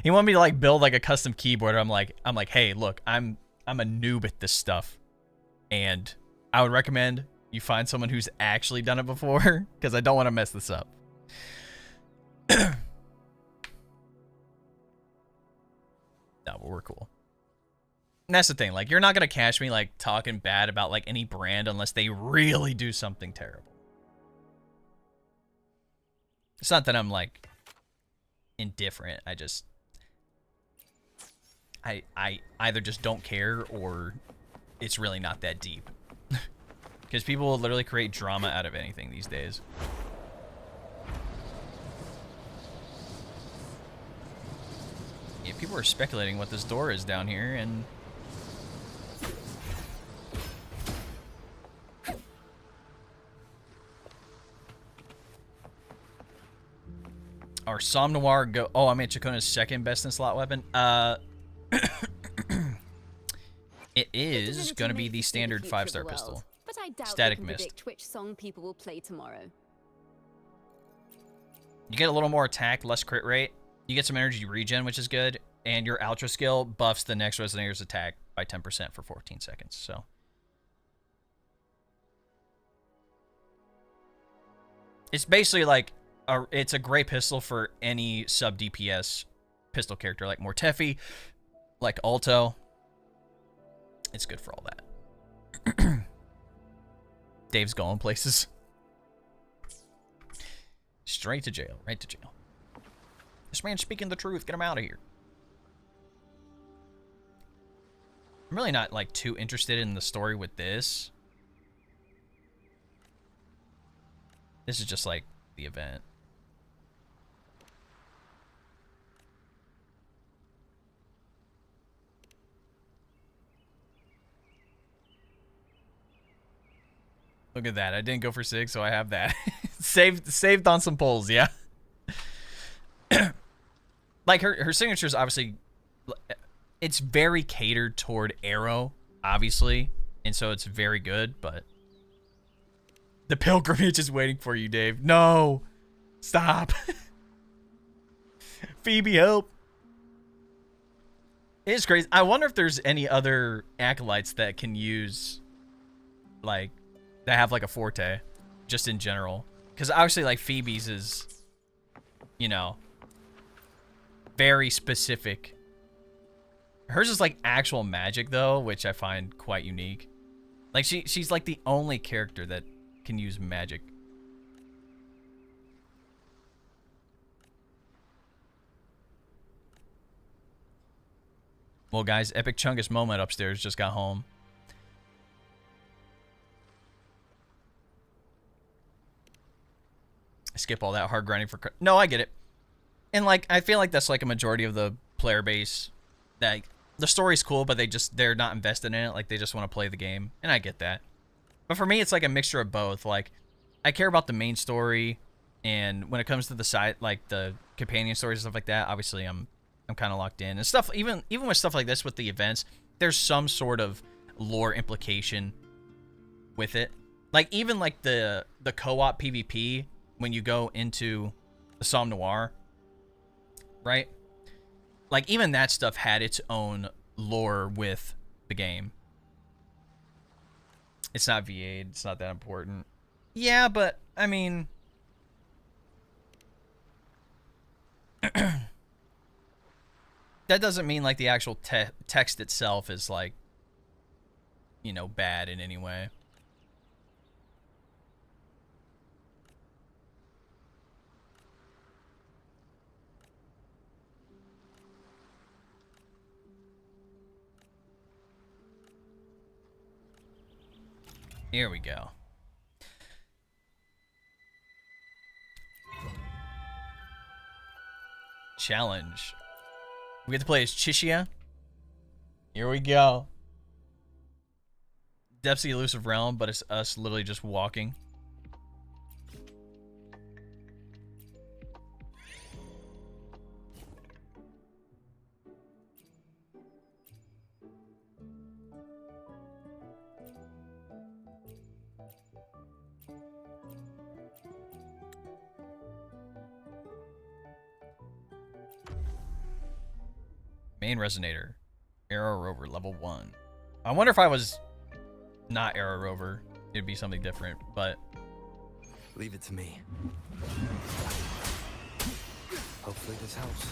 He wanted me to like build like a custom keyboard. I'm like, hey, look, I'm a noob at this stuff, and I would recommend you find someone who's actually done it before, because I don't want to mess this up. No, but we're cool. And that's the thing, like, you're not gonna catch me like talking bad about like any brand unless they really do something terrible. It's not that I'm like indifferent. I either just don't care or it's really not that deep. Because people will literally create drama out of anything these days. Yeah, people are speculating what this door is down here, and our Somnoir go. Oh, I made Chacona's second best in slot weapon. It is going to be the standard 5-star pistol. But I doubt Static they can Mist. predict which song people will play tomorrow. You get a little more attack, less crit rate. You get some energy regen, which is good. And your Ultra skill buffs the next Resonator's attack by 10% for 14 seconds. So it's basically like it's a great pistol for any sub DPS pistol character, like Mortefi, like Alto. It's good for all that. Dave's going places. Straight to jail. Right to jail. This man's speaking the truth. Get him out of here. I'm really not, like, too interested in the story with this. This is just, like, the event. Look at that. I didn't go for 6, so I have that. saved on some pulls, yeah. Like, her signature is obviously... It's very catered toward Arrow, obviously. And so it's very good, but... The pilgrimage is waiting for you, Dave. No! Stop! Phoebe, help! It's crazy. I wonder if there's any other acolytes that can use... Like... That have, like, a forte. Just in general. Because obviously, like, Phoebe's is... You know... Very specific. Hers is, like, actual magic, though, which I find quite unique. Like, she's, like, the only character that can use magic. Well, guys, Epic Chungus Moment upstairs just got home. I skip all that hard grinding for... No, I get it. And, like, I feel like that's, like, a majority of the player base. That the story's cool, but they're not invested in it. Like, they just want to play the game. And I get that. But for me, it's, like, a mixture of both. Like, I care about the main story. And when it comes to the side, like, the companion stories and stuff like that, obviously, I'm kind of locked in. And stuff, even with stuff like this, with the events, there's some sort of lore implication with it. Like, even, like, the co-op PvP, when you go into the Somme Noir, right? Like, even that stuff had its own lore with the game. It's not V8. It's not that important. Yeah, but, I mean... that doesn't mean, like, the actual text itself is, like, you know, bad in any way. Here we go. Challenge. We get to play as Chishia. Here we go. Depths of the Elusive Realm, but it's us literally just walking. Main resonator. Arrow rover level 1. I wonder if I was not arrow rover, it'd be something different, but leave it to me. Hopefully this helps.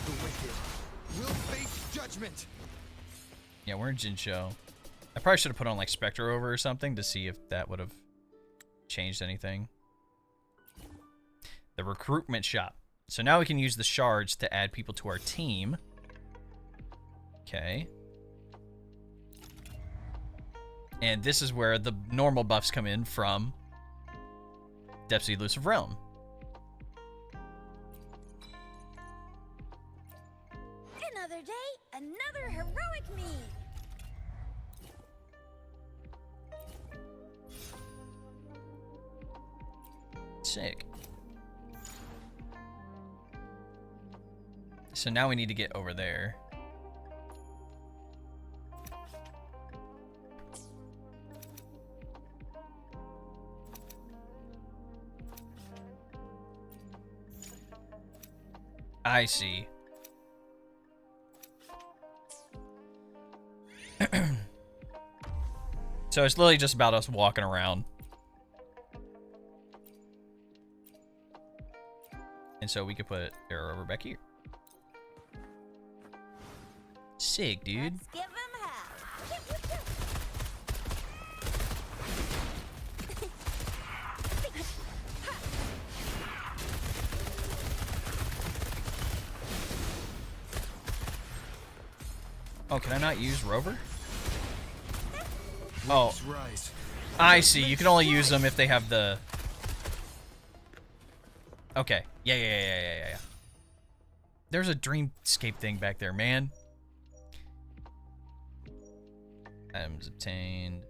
The wicked will face judgment. yeah, we're in Jinsho. I probably should have put on like Spectre over or something to see if that would have changed anything. The recruitment shop. So now we can use the shards to add people to our team. Okay. And this is where the normal buffs come in from Depths of the Elusive Realm. Another day, another heroic me. Sick. So now we need to get over there. I see. So it's literally just about us walking around. And so we could put arrow over back here. Sick, dude. Let's give him hell. Oh, can I not use rover? Oh, I see. You can only use them if they have the... Okay. Yeah. There's a dreamscape thing back there, man. Items obtained.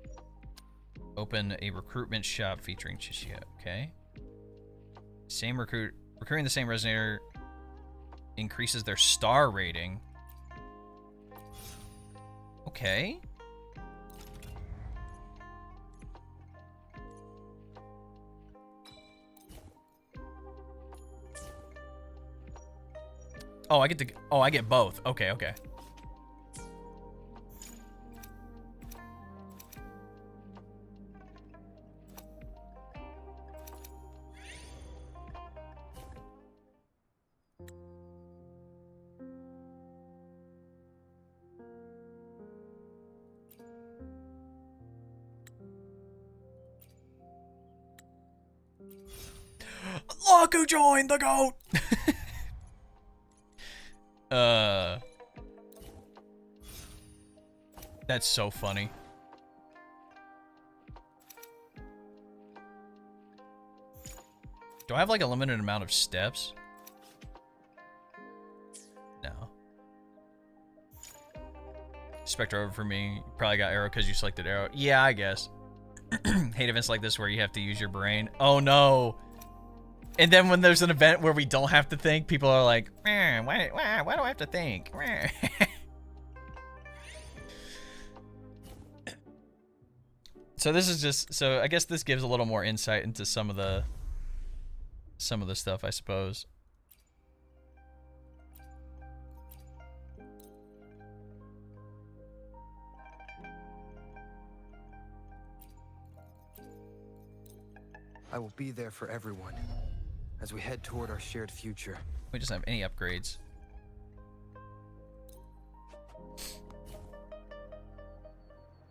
Open a recruitment shop featuring Chishia. Okay. Recruiting the same resonator increases their star rating. Okay. Oh, I get both. Okay. Look who joined the goat. That's so funny. Do I have like a limited amount of steps? No. Spectre over for me. You probably got arrow because you selected arrow. Yeah, I guess. Hate events like this where you have to use your brain. Oh no. And then when there's an event where we don't have to think, people are like, why do I have to think? So this is just, so I guess this gives a little more insight into some of the stuff, I suppose. I will be there for everyone as we head toward our shared future. We just don't have any upgrades.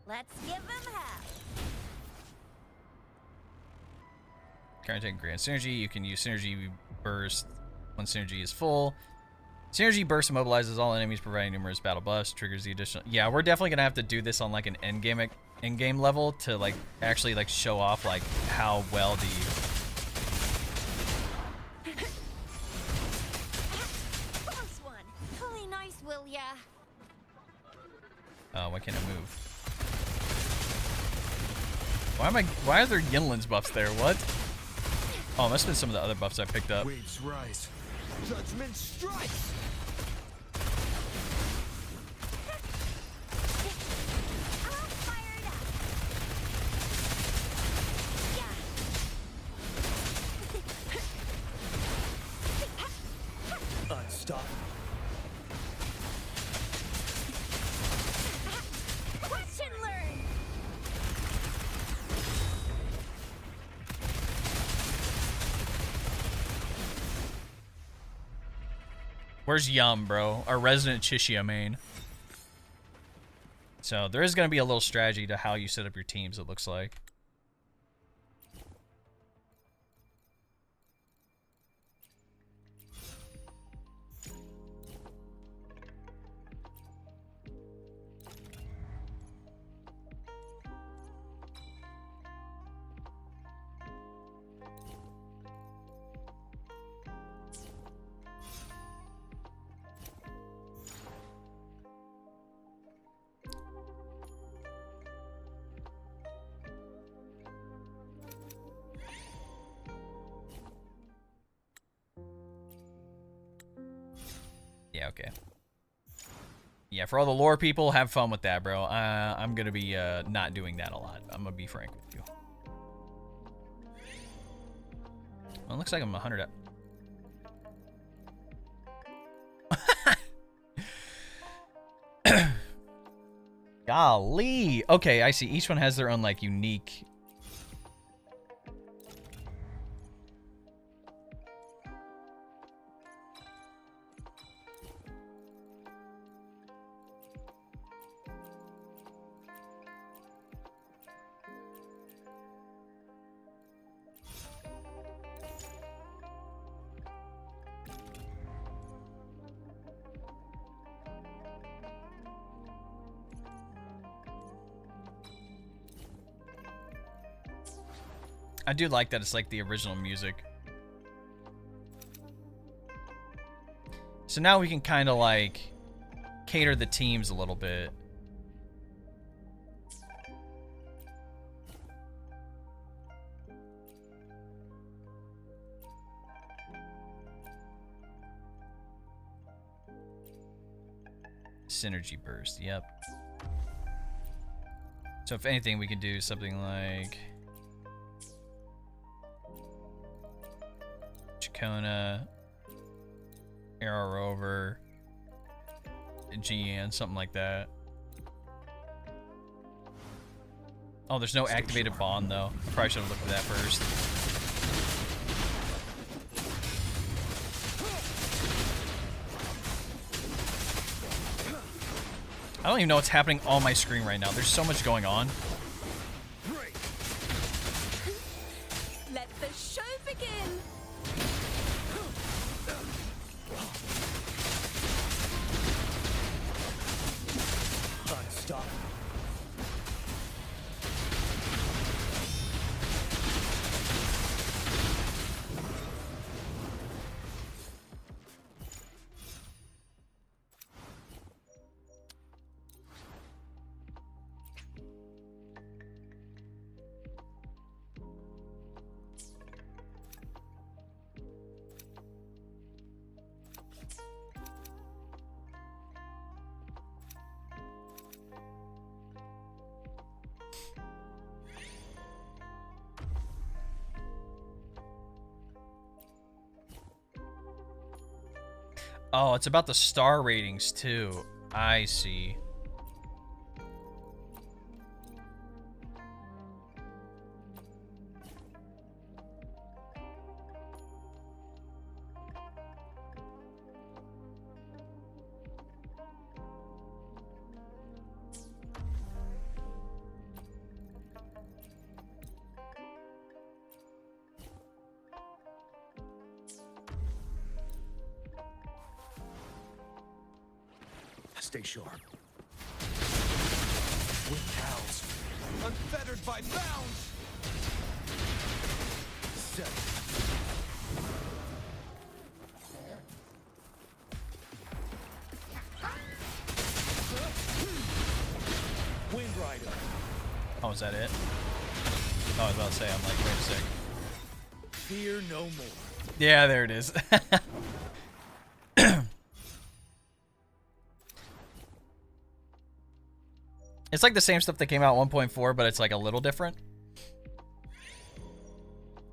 Let's give him hell. Current and Grand Synergy. You can use Synergy Burst when Synergy is full. Synergy Burst immobilizes all enemies, providing numerous battle buffs. Triggers the additional... Yeah, we're definitely going to have to do this on like an endgame level to like actually like show off like how well the... Close one. Play nice, will ya? Why can't I move? Why are there Yinlin's buffs there? What? Oh, must have been some of the other buffs I picked up. Waves rise. Judgment strikes. Where's Yum, bro? Our resident Chishia main. So there is going to be a little strategy to how you set up your teams, it looks like. Yeah, okay. Yeah, for all the lore people, have fun with that, bro. I'm gonna be not doing that a lot. I'm gonna be frank with you. Well, it looks like I'm 100 up. Golly. Okay, I see. Each one has their own, like, unique... I do like that it's like the original music. So now we can kind of like cater the teams a little bit. Synergy burst, yep. So if anything, we could do something like CIACCONA, Arrow Rover, GN, something like that. Oh, there's no activated bond though. Probably should have looked at that first. I don't even know what's happening on my screen right now. There's so much going on. Let the show begin. Unstoppable. Oh, it's about the star ratings too. I see. Stay sharp. Wind howls. Unfettered by bounds. Set. Wind Rider. Oh, is that it? Oh, I was about to say, I'm like, wait a sec. Fear no more. Yeah, there it is. It's like the same stuff that came out 1.4, but it's like a little different.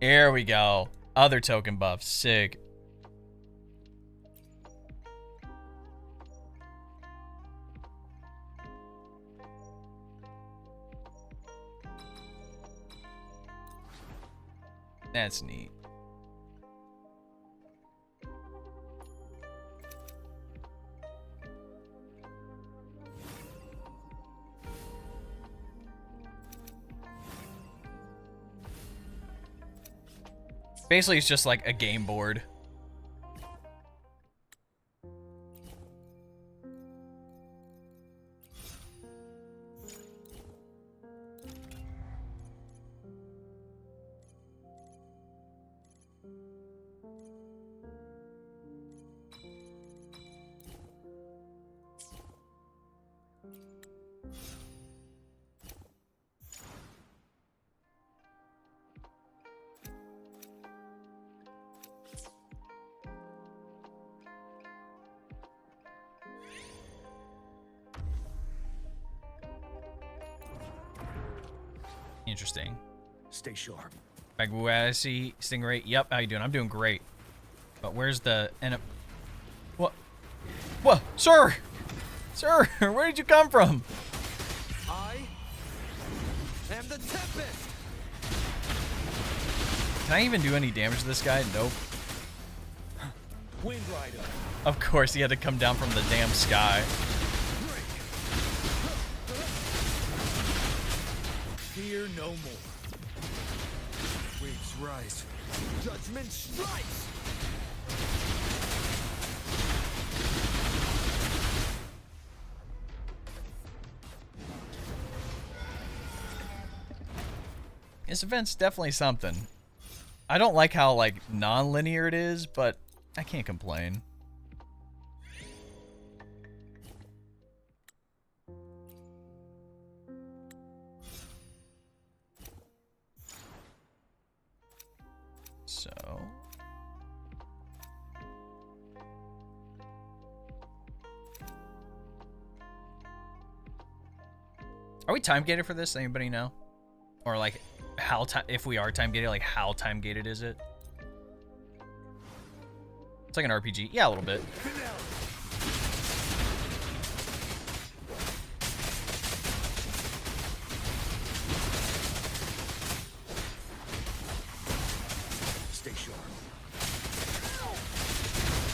Here we go. Other token buffs. Sick. That's neat. Basically, it's just like a game board. Interesting. Stay sharp. Baguasi, Stingray. Yep, how you doing? I'm doing great. But where's the... What? What? Sir! Sir, where did you come from? I am the Tempest! Can I even do any damage to this guy? Nope. Wind Rider. Of course, he had to come down from the damn sky. Fear no more. Waves rise. Judgment strikes! This event's definitely something. I don't like how, like, non-linear it is, but I can't complain. So... Are we time gated for this? Anybody know? Or like how if we are time gated, like how time gated is it? It's like an RPG. Yeah, a little bit. Stay sharp.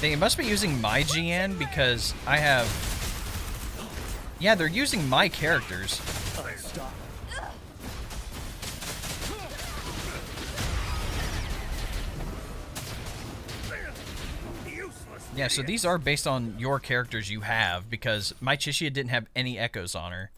They must be using my GN because I have... Yeah, they're using my characters. Stop. Yeah, so these are based on your characters you have, because my Chishia didn't have any echoes on her.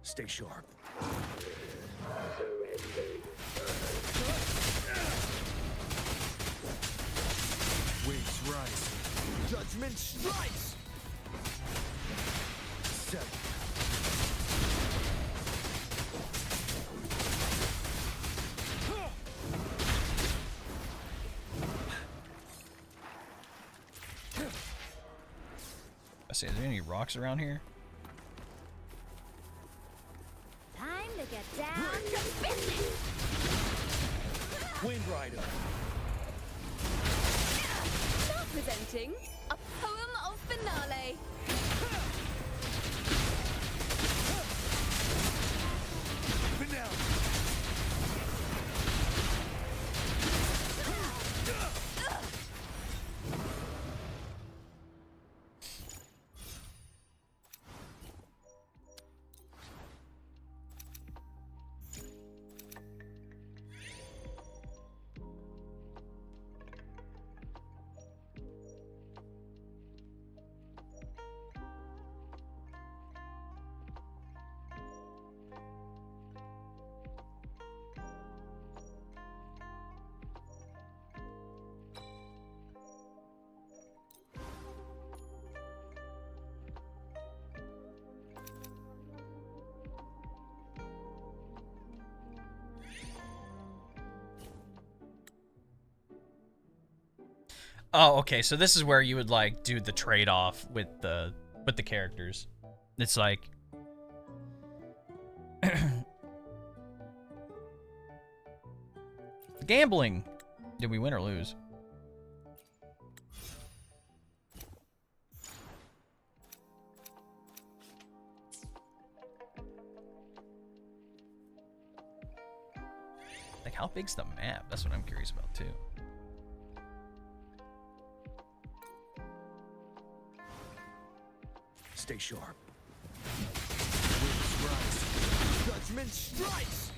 Stay sharp. Waves rise. Judgment strikes! Set. I say, is there any rocks around here? Time to get down to business. Wind Rider. Now presenting a poem of finale. Oh, okay. So this is where you would like do the trade-off with the characters. It's like gambling. Did we win or lose? Like, how big's the map? That's what I'm curious about too. Stay sharp. Winds rise. Judgment strikes!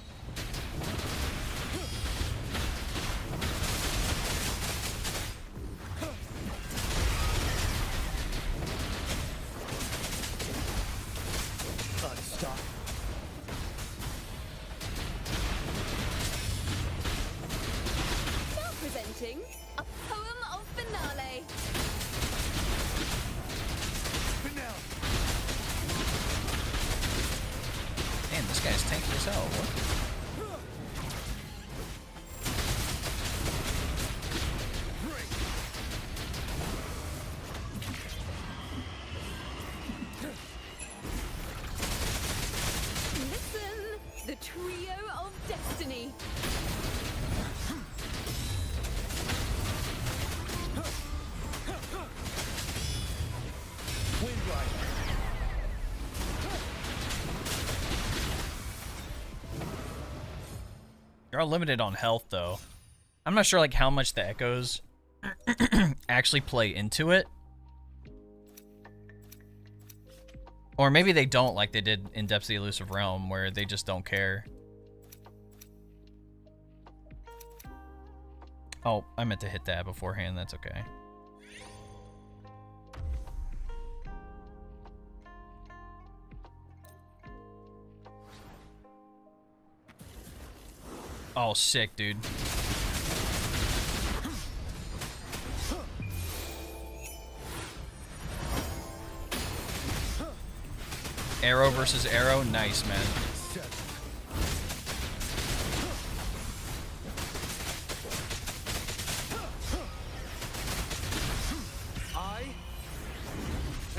Stop. Now presenting a poem of finale. Damn, this guy's tanky as hell. What? Listen, the trio of destiny. Wind Rider. You're all limited on health, though. I'm not sure like how much the echoes actually play into it. Or maybe they don't, like they did in Depths of the Elusive Realm, where they just don't care. Oh, I meant to hit that beforehand. That's okay. Oh, sick, dude. Arrow versus arrow. Nice, man. I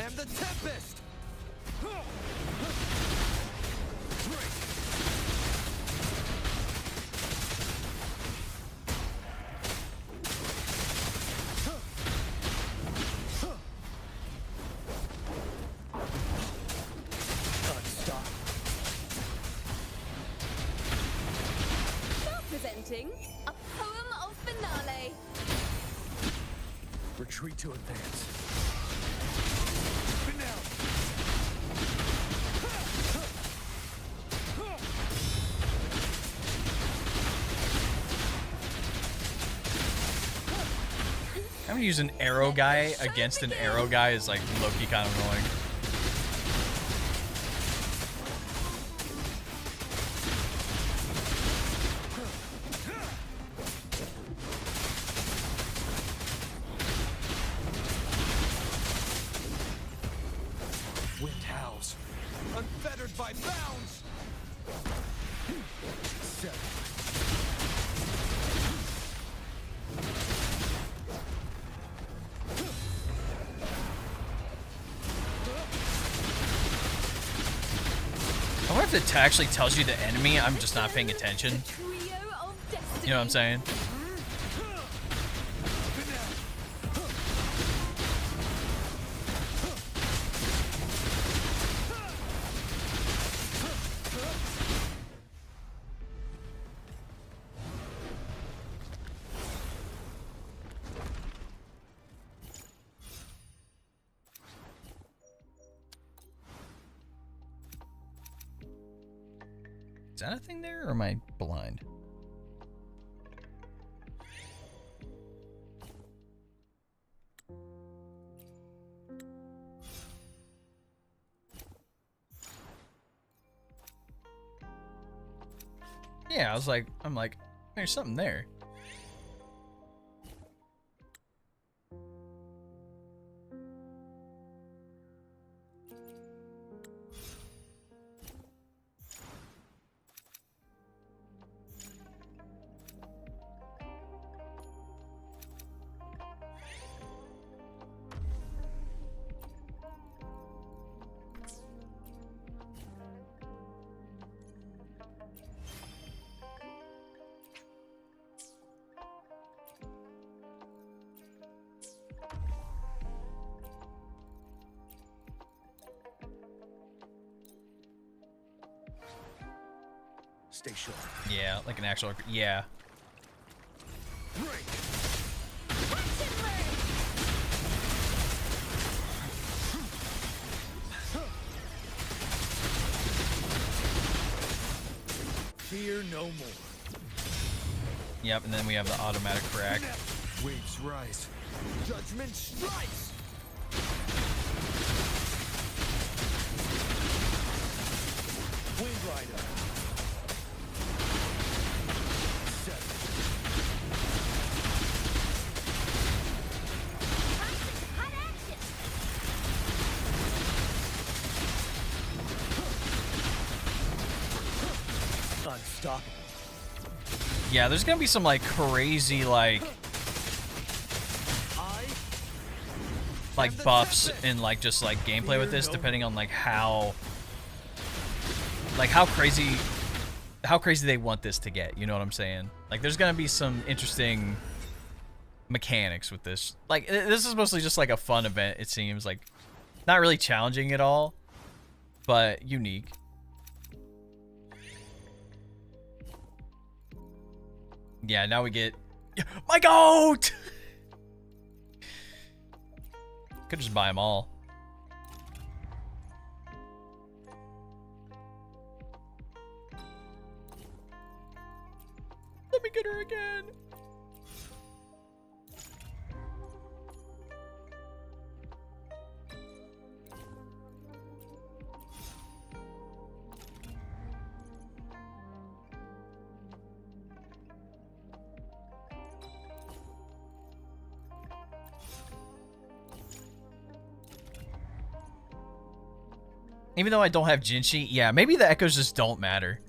am the Tempest! Now presenting a poem of finale. Retreat to advance. I'm gonna use an arrow guy against an arrow guy is like low-key kind of annoying. Wind howls. Unfettered by bounds! Seven. I wonder if it actually tells you the enemy. I'm just not paying attention. You know what I'm saying? Is that a thing there, or am I blind? Yeah, I'm like, there's something there. Stay sharp. Yeah, like an actual. Yeah. Break. Fear no more. Yep, and then we have the automatic crack. Waves rise. Judgment strikes. Wind Rider. 7. Unstoppable. Yeah, there's gonna be some like crazy like buffs and like just like gameplay with this, depending on like how crazy they want this to get. You know what I'm saying? Like, there's gonna be some interesting mechanics with this. Like, this is mostly just like a fun event. It seems like not really challenging at all, but unique. Yeah, now we get my goat. Could just buy them all. Let me get her again. Even though I don't have Jinshi, yeah, maybe the echoes just don't matter.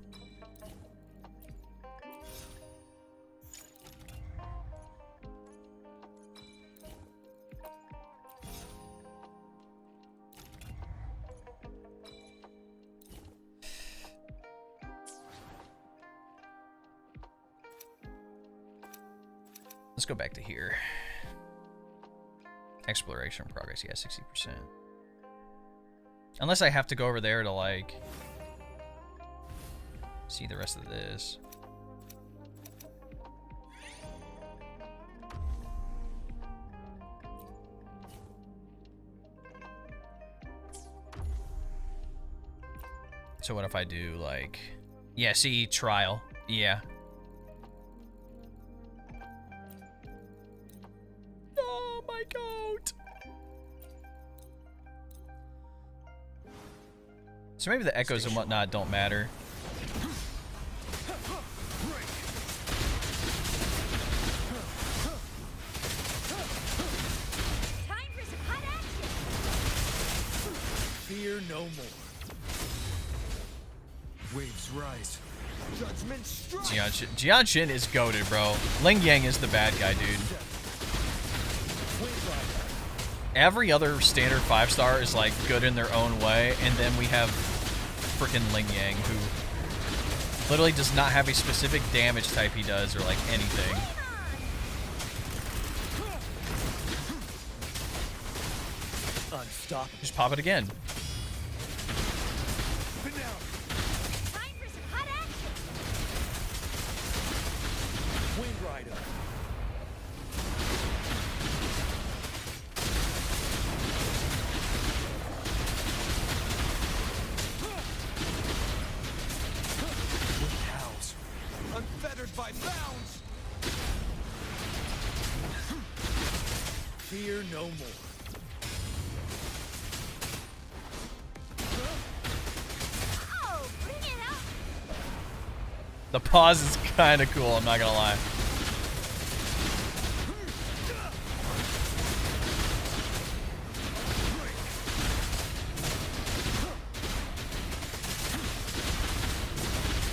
Let's go back to here. Exploration progress, yeah, 60%. Unless I have to go over there to, like, see the rest of this. So what if I do, like... Yeah, see, trial. Yeah. Oh, my goat! So maybe the echoes and whatnot don't matter. Time for some hot action. Fear no more. Waves rise. Judgment strikes. Jianshin is goated, bro. Ling Yang is the bad guy, dude. Every other standard 5-star is like good in their own way, and then we have freaking Ling Yang, who literally does not have a specific damage type he does, or like anything. Unstoppable. Just pop it again. Time for some hot action. Wind Rider. Unfettered by bounds. Fear no more. Oh, bring it out. The pause is kind of cool, I'm not gonna lie.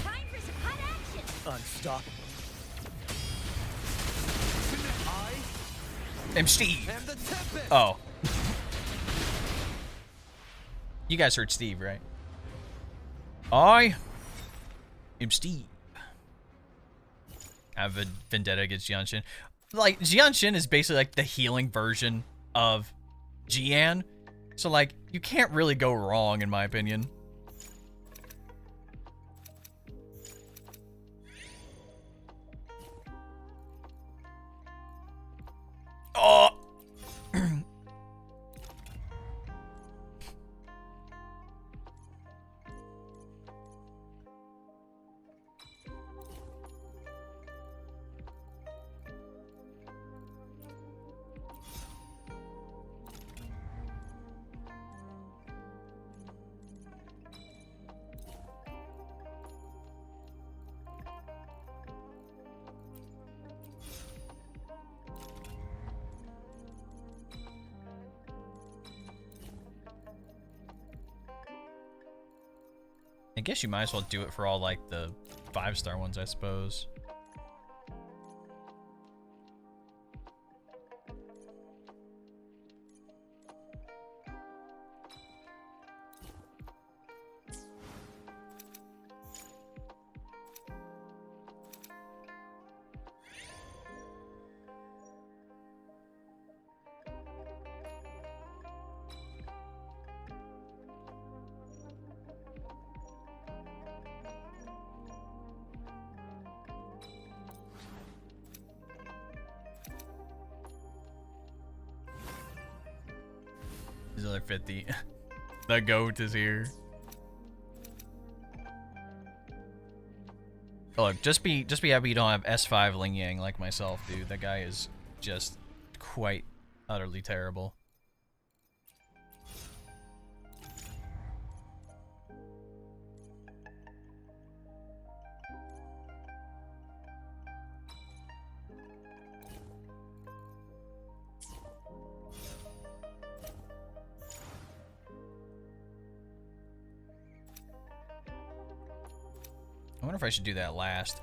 Time for some hot action. Unstoppable. I'm Steve. And the Tempest. Oh. You guys heard Steve, right? I am Steve. I have a vendetta against Jianshin. Like, Jianshin is basically like the healing version of Jian. So, like, you can't really go wrong, in my opinion. I guess you might as well do it for all like the 5-star ones, I suppose. There's another 50. The goat is here. Oh, look, just be happy you don't have S5 Ling Yang like myself, dude. That guy is just quite utterly terrible. I wonder if I should do that last.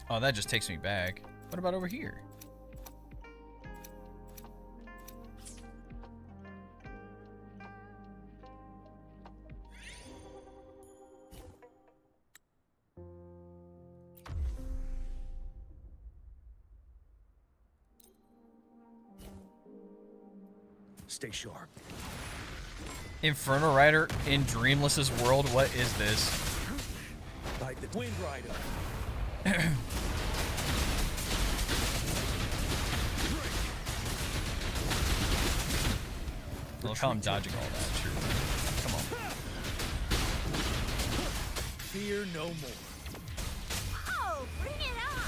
Oh, that just takes me back. What about over here? Stay sharp. Inferno Rider in Dreamless's world? What is this? Like the Wind Rider. Look how I'm dodging all that. True. Come on. Fear no more. Oh, bring it on!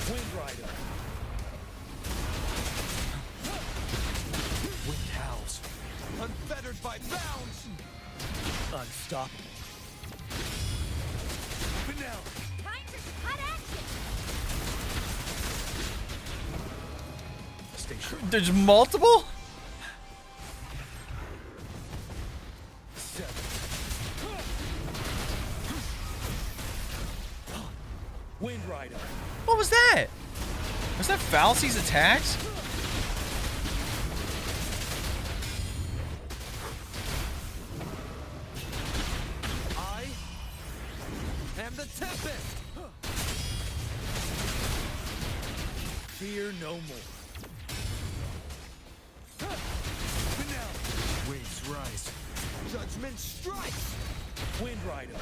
Wind Rider. Wind howls. Unfettered by bounds. Unstoppable. Finale. Time for cut action! Stay sharp. There's multiple? 7. Wind Rider. What was that? Was that Fallacy's attacks? I am the Tempest. Fear no more. Finale. Waves rise. Judgment strikes. Wind Rider.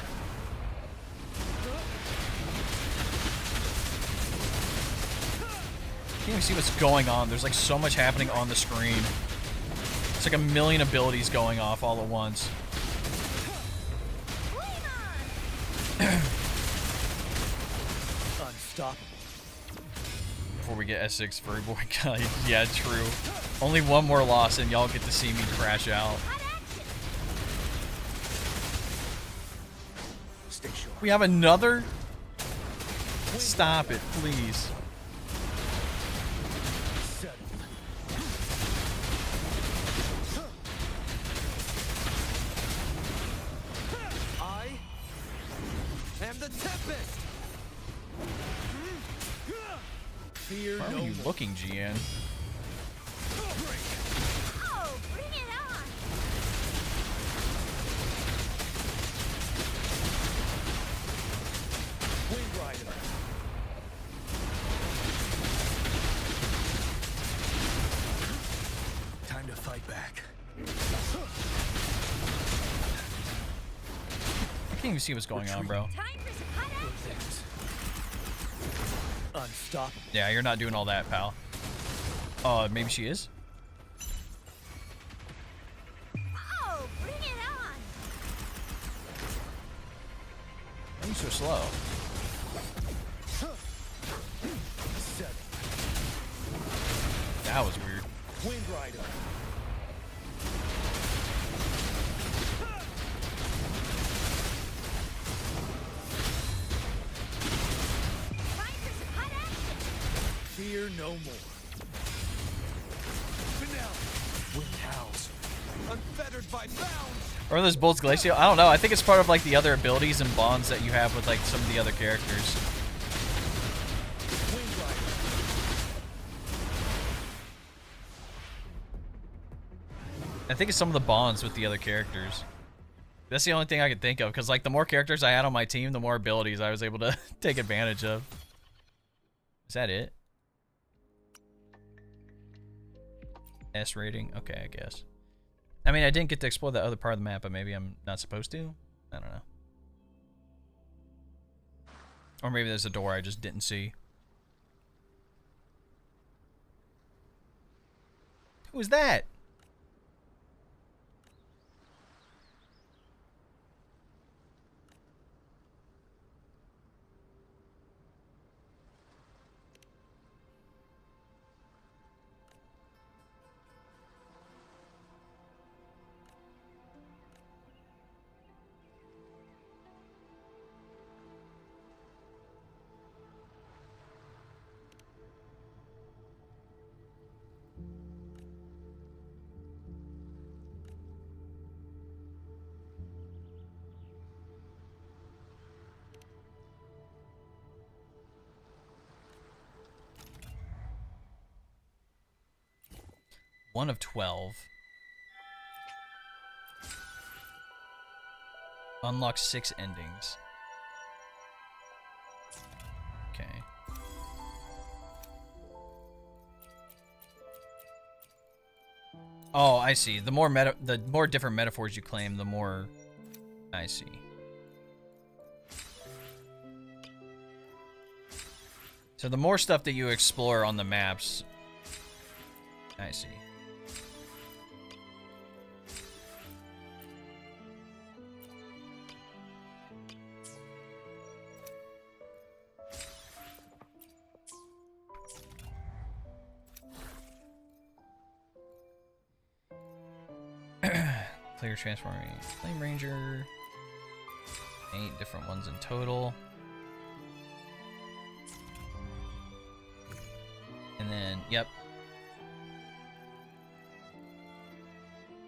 Can't even see what's going on. There's like so much happening on the screen. It's like a million abilities going off all at once. Unstoppable. Before we get S6 Furry Boy guy. Yeah, true. Only one more loss and y'all get to see me crash out. Stay sharp. We have another? Stop it, please. I am the Tempest. Fear Why no are you more. looking, GN? Oh, bring it on! Wind Rider. Time to fight back. I can't even see what's going on, bro. Time for some cut action! Unstoppable. Yeah, you're not doing all that, pal. Maybe she is? Oh, bring it on! Why are you so slow? 7. That was weird. Wind Rider. Fear no more. Wind howls. Unfettered by bounds. Or are those bolts glacial? I don't know. I think it's part of like the other abilities and bonds that you have with like some of the other characters. I think it's some of the bonds with the other characters. That's the only thing I could think of, because like the more characters I had on my team, the more abilities I was able to take advantage of. Is that it? S rating? Okay, I guess. I mean, I didn't get to explore that other part of the map, but maybe I'm not supposed to? I don't know. Or maybe there's a door I just didn't see. Who was that? One of 12. Unlock 6 endings. Okay. Oh, I see. The more different metaphors you claim, the more I see. So the more stuff that you explore on the maps, I see. Clear transforming Flame Ranger. 8 different ones in total. And then, yep.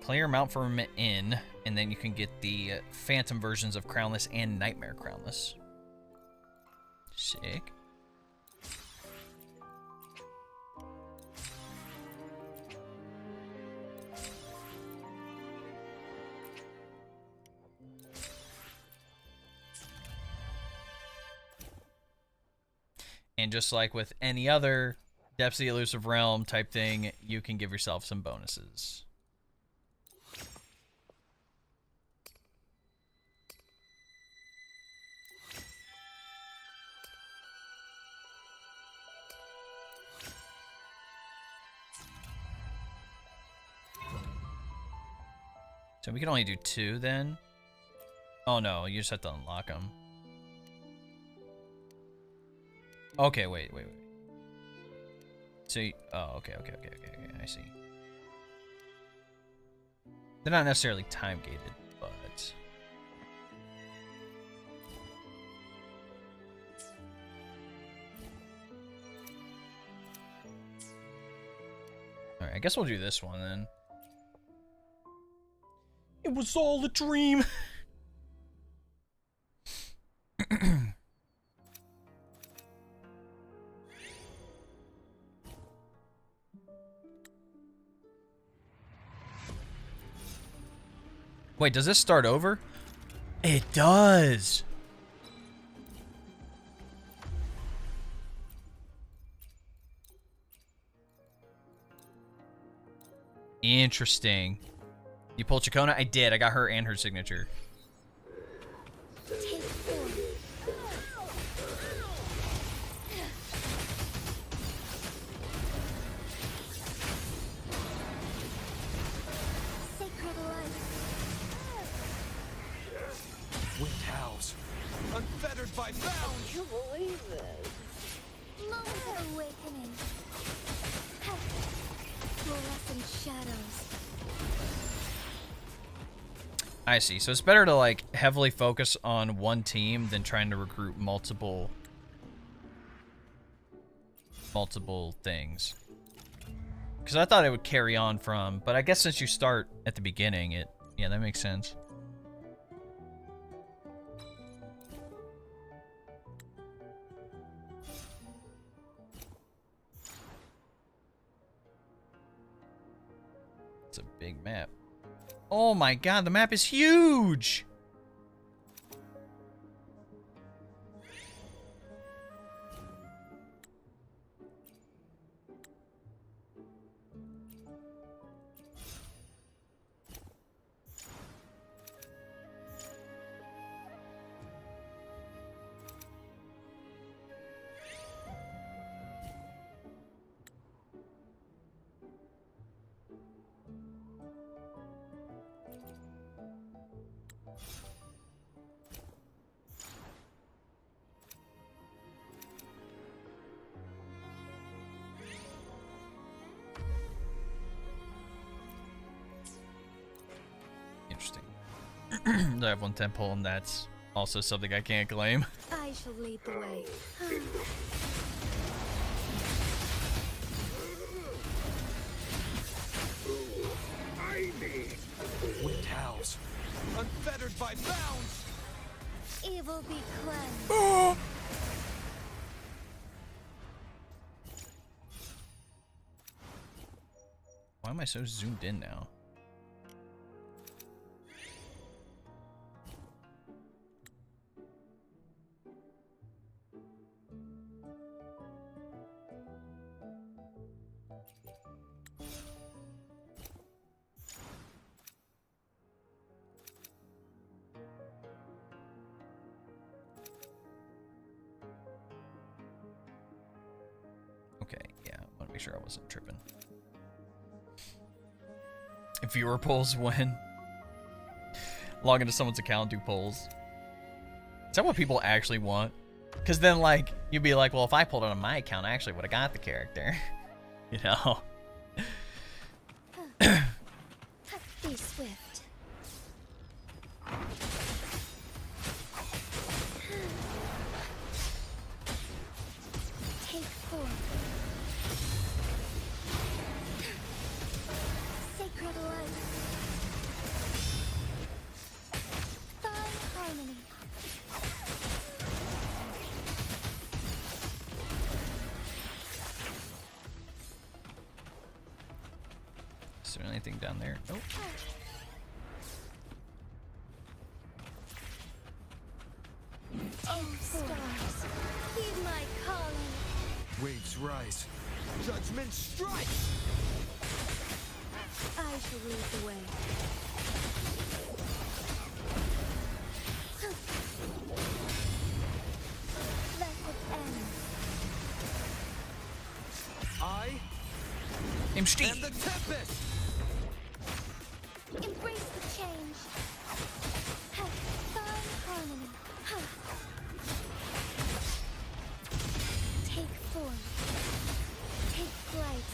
Clear Mount from Inn, and then you can get the Phantom versions of Crownless and Nightmare Crownless. Sick. And just like with any other Depths of the Elusive Realm type thing, you can give yourself some bonuses. So we can only do 2 then? Oh no, you just have to unlock them. Okay, wait. So, oh, okay, I see. They're not necessarily time-gated, but... Alright, I guess we'll do this one then. It was all a dream! Wait, does this start over? It does! Interesting. You pulled CIACCONA? I did. I got her and her signature. Take 4. Sacred light. Wind howls. Unfettered by bounds. You believe it? Moment of awakening. shadows. I see. So it's better to like heavily focus on one team than trying to recruit multiple things. Because I thought it would carry on from, but I guess since you start at the beginning, yeah, that makes sense. It's a big map. Oh my god, the map is huge! Interesting. I have one temple, and that's also something I can't claim. I shall lead the way. Wind howls. Unfettered by bounds. Evil be cleansed. Why am I so zoomed in now? Okay, yeah, I want to make sure I wasn't tripping. Viewer polls when log into someone's account, do polls. Is that what people actually want? Because then, like, you'd be like, well, if I pulled it on my account, I actually would have got the character. You know? Be swift. Take form. Sacred light. Find harmony. Is there anything down there? Nope. Oh, stars, heed my calling. Waves rise. Judgment strikes. I shall lead the way. Let it end. I am Steve. And the tempest. Embrace the change. Find harmony. Take form. Take flight.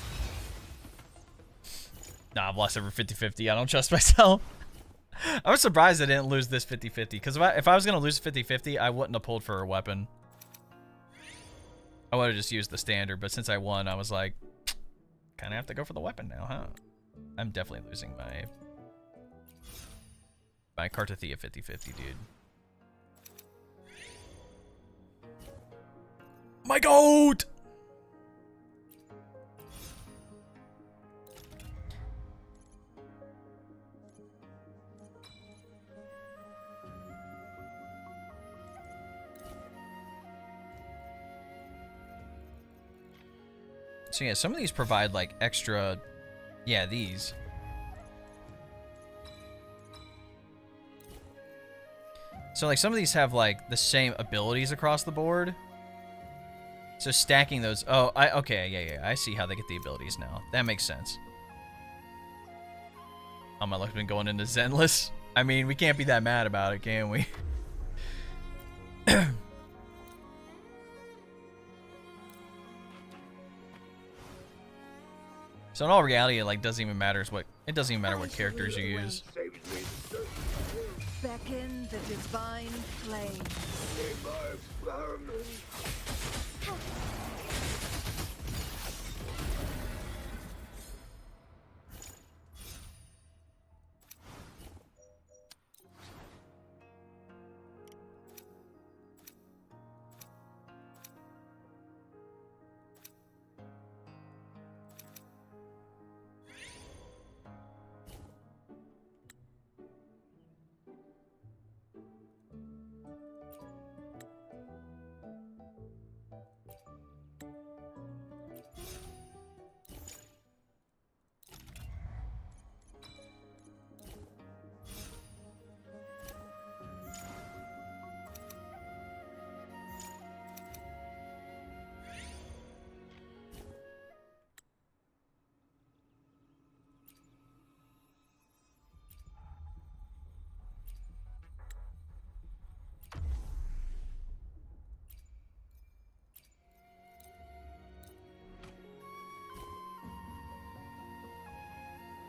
Nah, I've lost over 50-50. I don't trust myself. I was surprised I didn't lose this 50-50. Because if I was going to lose 50-50, I wouldn't have pulled for a weapon. I would have just used the standard. But since I won, I was like, kind of have to go for the weapon now, huh? I'm definitely losing my Cartathea 50-50, dude. My goat! So yeah, some of these provide like extra, yeah, these. So like some of these have like the same abilities across the board. So stacking those, oh, okay, yeah, I see how they get the abilities now. That makes sense. Oh, my luck's been going into Zenless. I mean, we can't be that mad about it, can we? So in all reality, it like doesn't even matter what characters you use. Beckon the divine flame.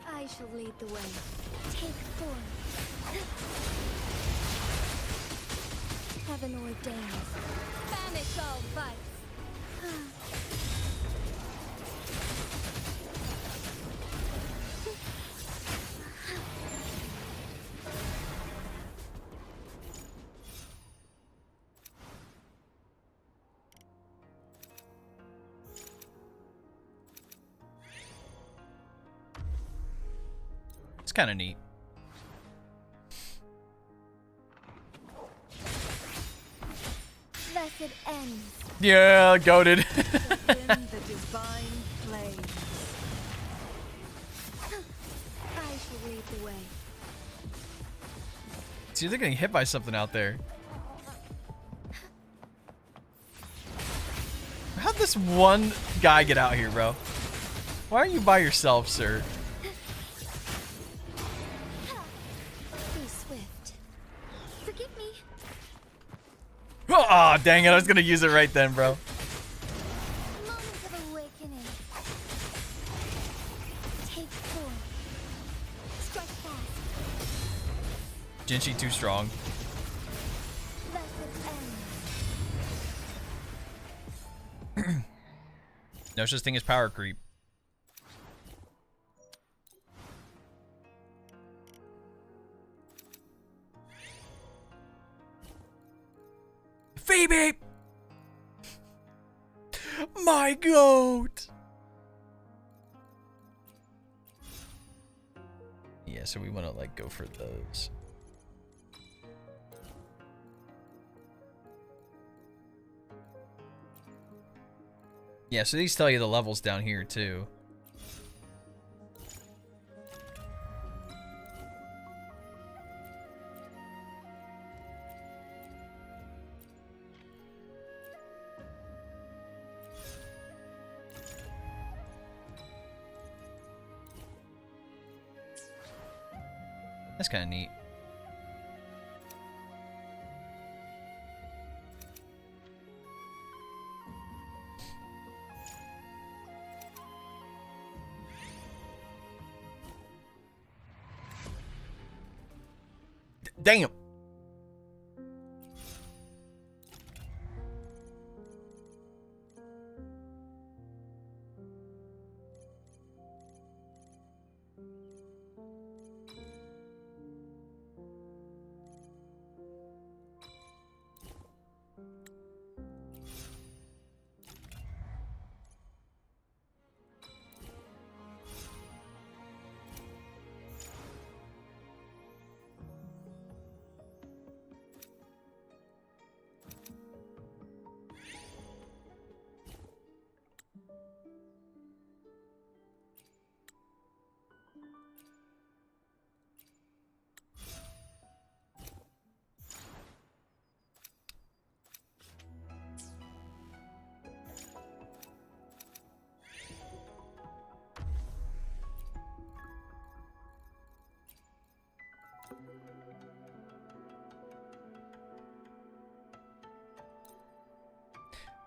I shall lead the way. Take form. Heaven ordains. Banish all vice. It's kind of neat. Blessed ends. Yeah, goated. The divine flame. I shall lead the way. See, they're getting hit by something out there. How'd this one guy get out here, bro? Why are you by yourself, sir? Be swift. Forgive me. Oh, dang it. I was going to use it right then, bro. Moment of awakening. Take form. Strike fast. Jinchi too strong. Blessed ends. No such thing as power creep. Phoebe! My goat! Yeah, so we want to like go for those. Yeah, so these tell you the levels down here too. That's kind of neat. Damn.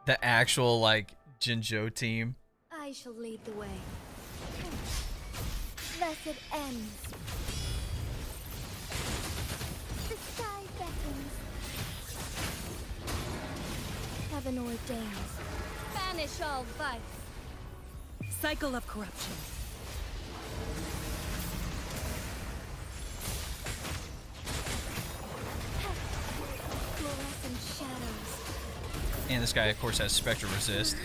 The actual like Jinzhou team. I shall lead the way. Thus it ends. The sky beckons. Heaven ordains. Banish all vice. Cycle of corruption. Fluorescent shadows. And this guy, of course, has Spectre Resist.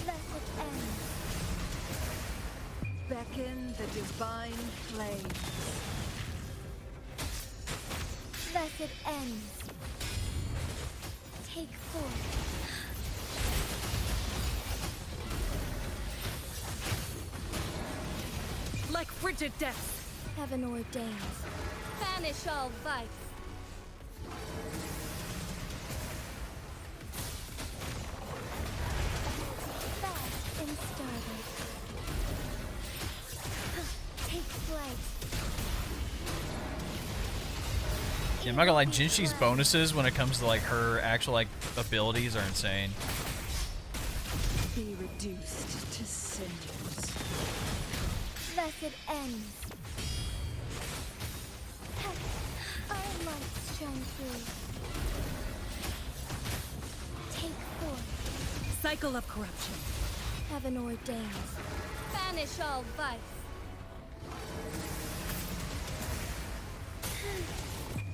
Thus it ends. Beckon the divine flames. Thus it ends. Take forth. Like frigid death. Heaven ordains. Banish all vice. Fast in starlight. Take flight. Yeah, I'm not gonna lie, Jinshi's bonuses when it comes to like her actual like abilities are insane. Be reduced to cinders. Thus it ends. Our lights shine through. Take forth. Cycle of corruption. Heaven ordains. Banish all vice.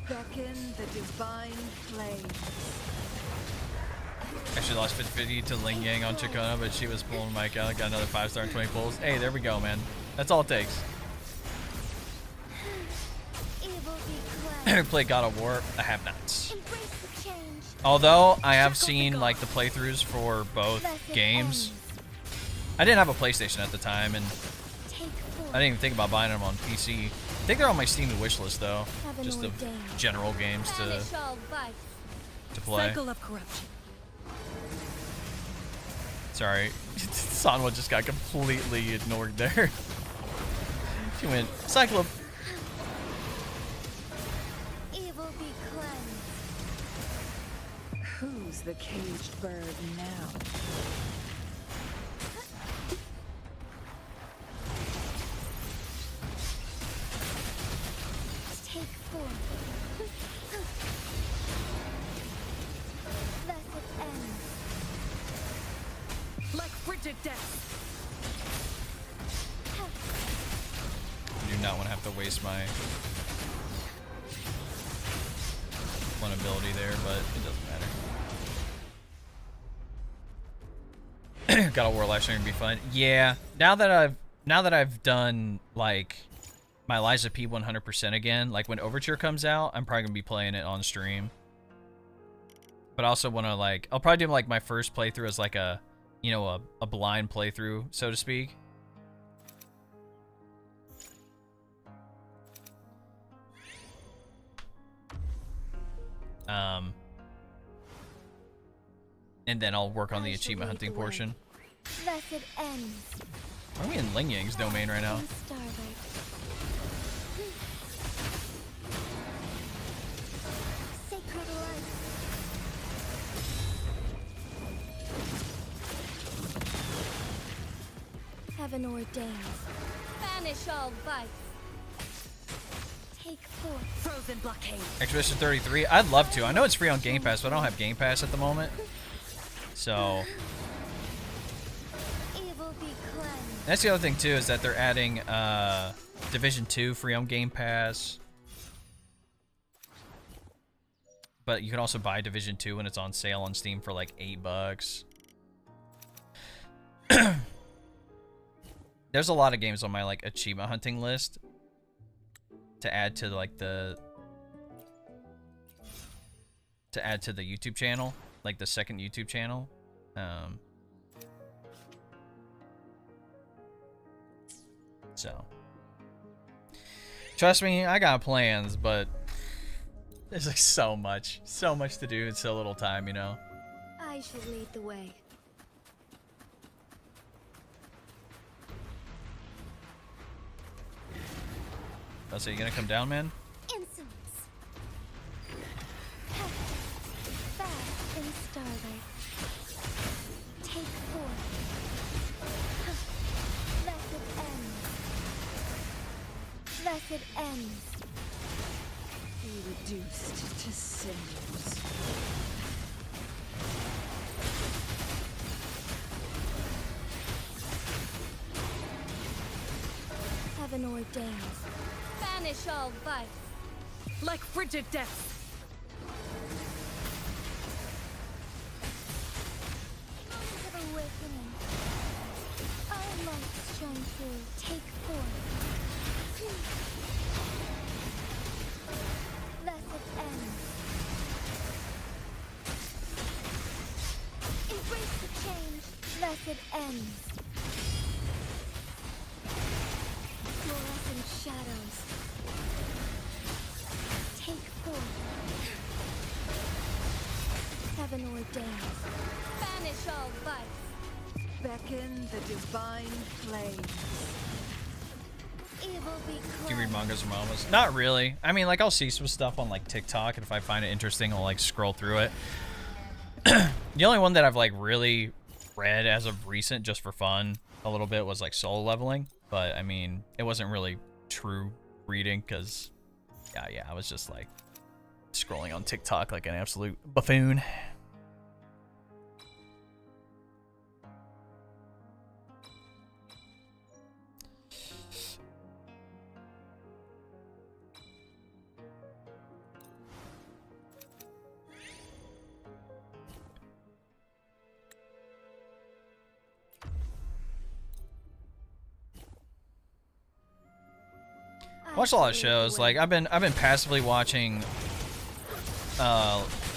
Beckon the divine flames. Actually lost 50 to Ling Yang on CIACCONA, but she was pulling my account. Got another 5-star and 20 pulls. Hey, there we go, man. That's all it takes. Evil be cleansed. Play God of War. I have not. Embrace the change. Although I have seen like the playthroughs for both games. I didn't have a PlayStation at the time, and I didn't even think about buying them on PC. I think they're on my Steam wishlist though, just the general games to play. Cycle of corruption. Sorry, Sanwa just got completely ignored there. She went cycle of. Evil be cleansed. Who's the caged bird now? Take forth. Thus it ends. Like frigid death. I do not want to have to waste my one ability there, but it doesn't matter. God of War live stream would be fun. Yeah, now that I've done like my Liza P 100% again, like when Overture comes out, I'm probably gonna be playing it on stream. But I also want to like, I'll probably do like my first playthrough as like a, you know, a blind playthrough, so to speak. And then I'll work on the achievement hunting portion. Thus it ends. Are we in Ling Yang's domain right now? Starlight. Sacred light. Heaven ordains. Banish all vice. Take forth. Frozen blockade. Expedition 33. I'd love to. I know it's free on Game Pass, but I don't have Game Pass at the moment. So Evil be cleansed. that's the other thing too, is that they're adding Division 2 free on Game Pass. But you can also buy Division 2 when it's on sale on Steam for like $8. There's a lot of games on my like achievement hunting list to add to like the YouTube channel, like the second YouTube channel. So trust me, I got plans, but there's like so much to do in so little time, you know. I shall lead the way. Oh, so you gonna come down, man? Insolence. Fast in starlight. Take forth. Blessed ends. Be reduced to cinders. Heaven ordains. Banish all vice. Like frigid death. Moment of awakening. Our lights shine through. Take form. Blessed ends. Embrace the change. Blessed ends. Fluorescent shadows. Take form. Heaven ordains. Banish all vice. Beckon the divine flames. Evil be Do you read mangas or manhwas? Not really. I mean, like, I'll see some stuff on, like, TikTok, and if I find it interesting, I'll, like, scroll through it. The only one that I've, like, really read as of recent, just for fun, a little bit, was, like, Solo Leveling. But, I mean, it wasn't really true reading, because, yeah, I was just, like, scrolling on TikTok like an absolute buffoon. Watched a lot of shows. Like I've been passively watching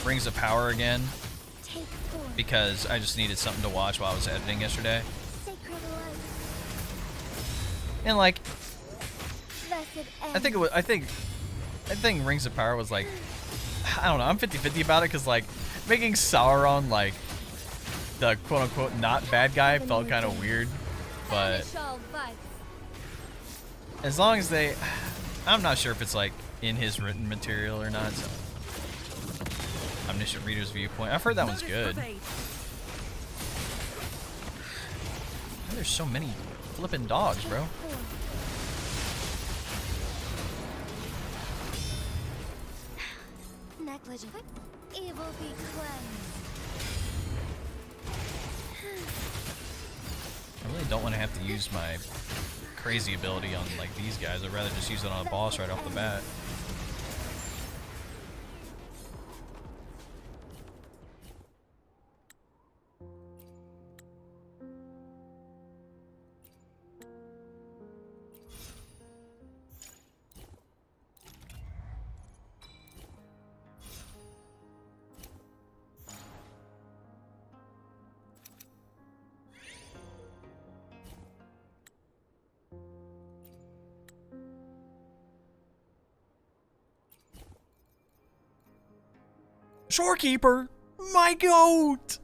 Rings of Power again because I just needed something to watch while I was editing yesterday. And like I think Rings of Power was like, I don't know, I'm 50-50 about it because like making Sauron like the quote-unquote not bad guy felt kind of weird, but as long as they, I'm not sure if it's like in his written material or not, so omniscient reader's viewpoint. I've heard that one's good. There's so many flipping dogs, bro. Negligent. Evil be cleansed. I really don't want to have to use my crazy ability on like these guys. I'd rather just use it on a boss right off the bat. Shorekeeper, my goat.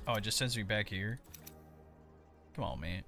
Oh, it just sends me back here. Come on, man.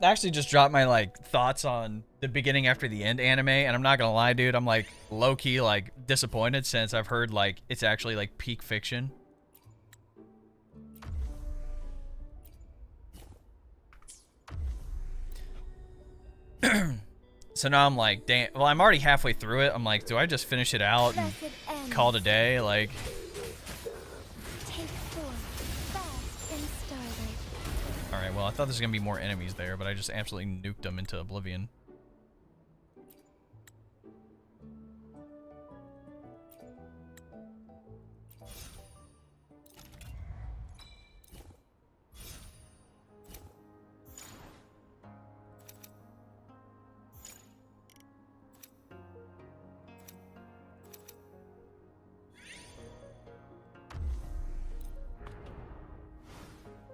actually just dropped my like thoughts on the beginning after the end anime, and I'm not gonna lie, dude, I'm like low-key like disappointed since I've heard like it's actually like peak fiction. So now I'm like, damn. Well, I'm already halfway through it. I'm like, do I just finish it out and call it a day? Like, Take 4. Fast in starlight. all right. Well, I thought there's gonna be more enemies there, but I just absolutely nuked them into oblivion.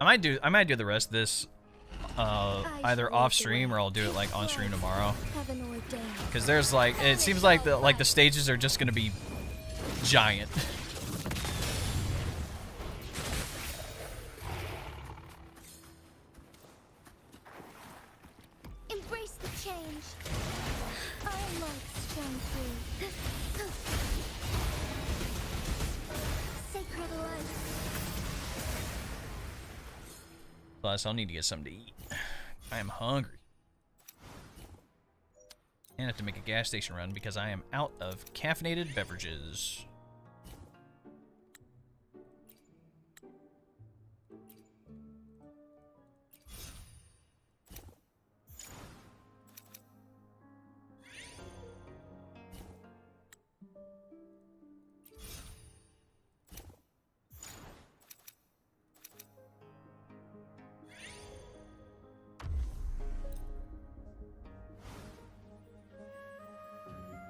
I might do the rest of this either off stream or I'll do it like on stream tomorrow. Cause there's like it seems like the stages are just gonna be giant. Embrace the change. I like strength. Sacred life. Plus, I'll need to get something to eat. I am hungry. And I have to make a gas station run because I am out of caffeinated beverages.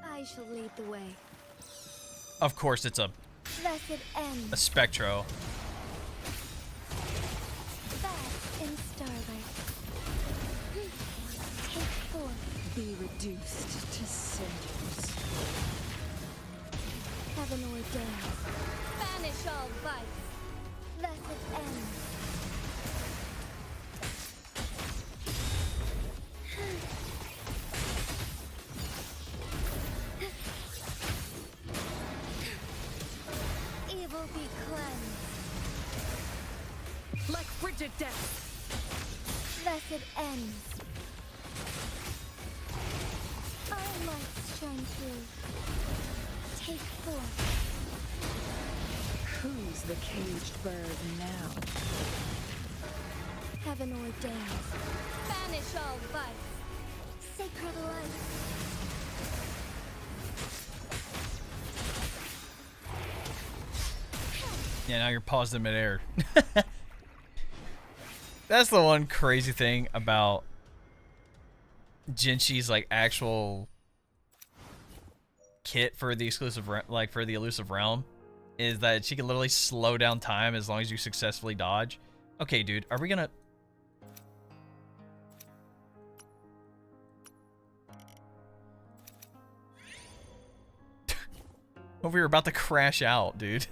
I shall lead the way. Of course, it's a Blessed end. Spectro. Fast in starlight. Take 4. Be reduced to cinders. Heaven ordained. Banish all vice. Blessed end. Evil be cleansed. Like frigid death. Blessed ends. Our light shine through. Take 4. Who's the caged bird now? Heaven ordained. Banish all vice. Sacred light. Yeah, now you're paused in midair. That's the one crazy thing about Jinshi's like actual kit for the exclusive, like for the elusive realm, is that she can literally slow down time as long as you successfully dodge. Okay, dude, are we gonna? Over here, about to crash out, dude.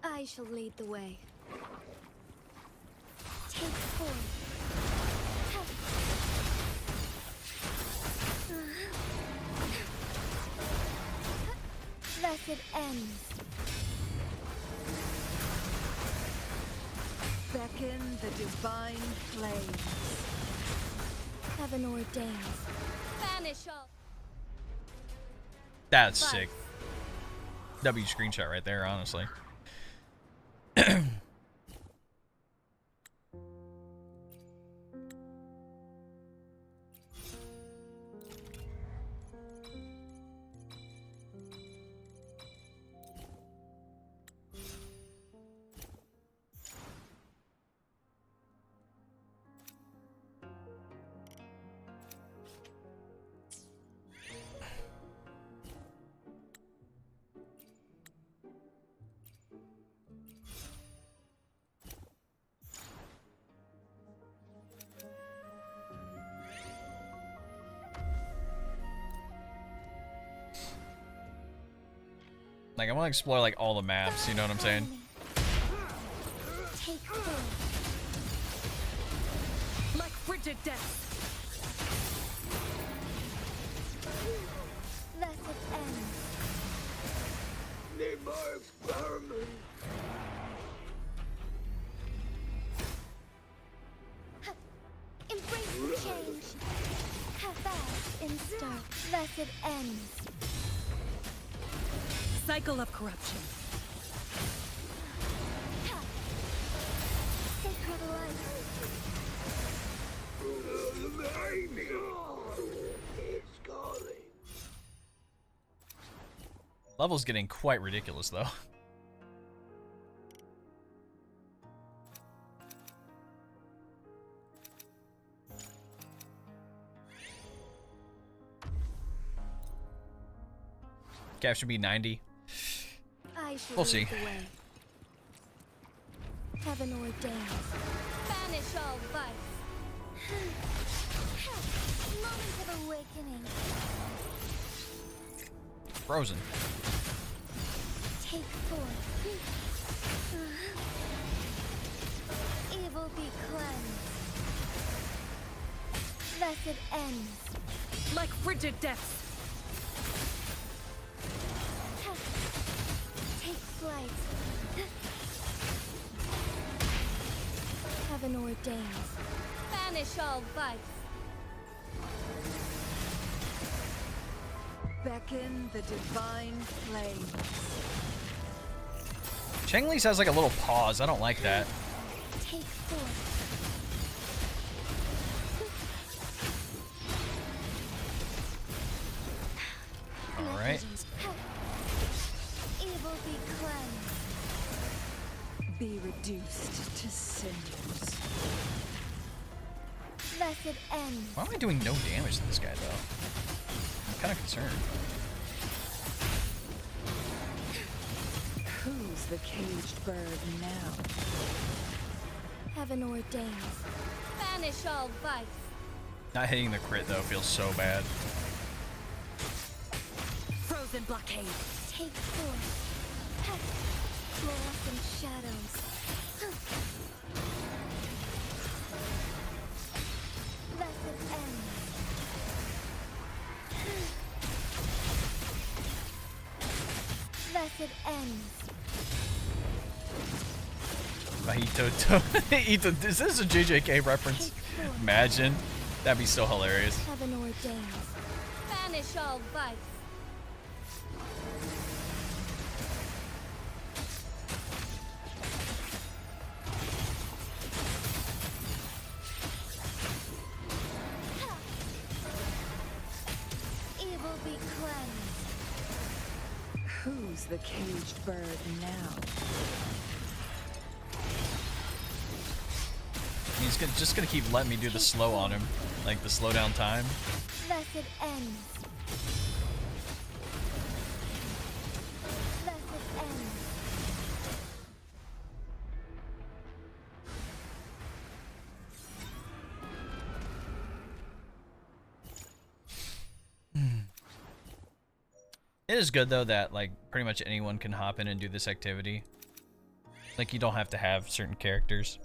I shall lead the way. Take 4. Blessed ends. Beckon the divine flames. Heaven ordained. Banish all. That's sick. W screenshot right there, honestly. Like, I want to explore, like, all the maps, you know what I'm saying? Take full. Like frigid death. Let it end. Need more experiment. Embrace the change. Have that in start. Let it end. Cycle of corruption. Sacred light. It's calling. Level's getting quite ridiculous, though. Cap should be 90. I shall We'll see. lead the way. Heaven ordained. Banish all vice. Moment of awakening. Frozen. Take forth. Evil be cleansed. Let it end. Like frigid death. Take flight. Heaven ordained. Banish all vice. Beckon the divine flame. Cheng-Li's has like a little pause. I don't like that. Take forth. All right. Evil be cleansed. Be reduced to cinders. Let it end. Why am I doing no damage to this guy, though? I'm kind of concerned. Who's the caged bird now? Heaven ordained. Banish all vice. Not hitting the crit, though, feels so bad. Frozen blockade. Take forth. Fluorescent shadows. Let it end. Let it end. Mahito Ito. Is this a JJK reference? Imagine. That'd be so hilarious. Heaven ordained. Banish all vice. Evil be cleansed. Who's the caged bird now? He's just gonna keep letting me do the slow on him. Like the slow down time. Let it end. Let it end. It is good though that like pretty much anyone can hop in and do this activity. Like you don't have to have certain characters.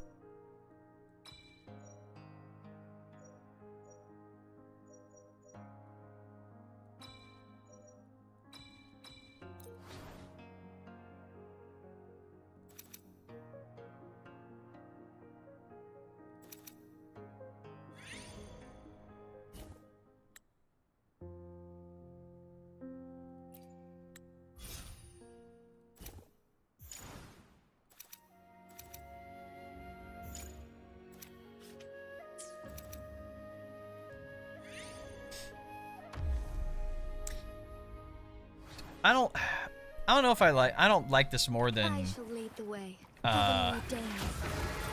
I don't know if I don't like this more than I shall lead the way. Heaven ordained.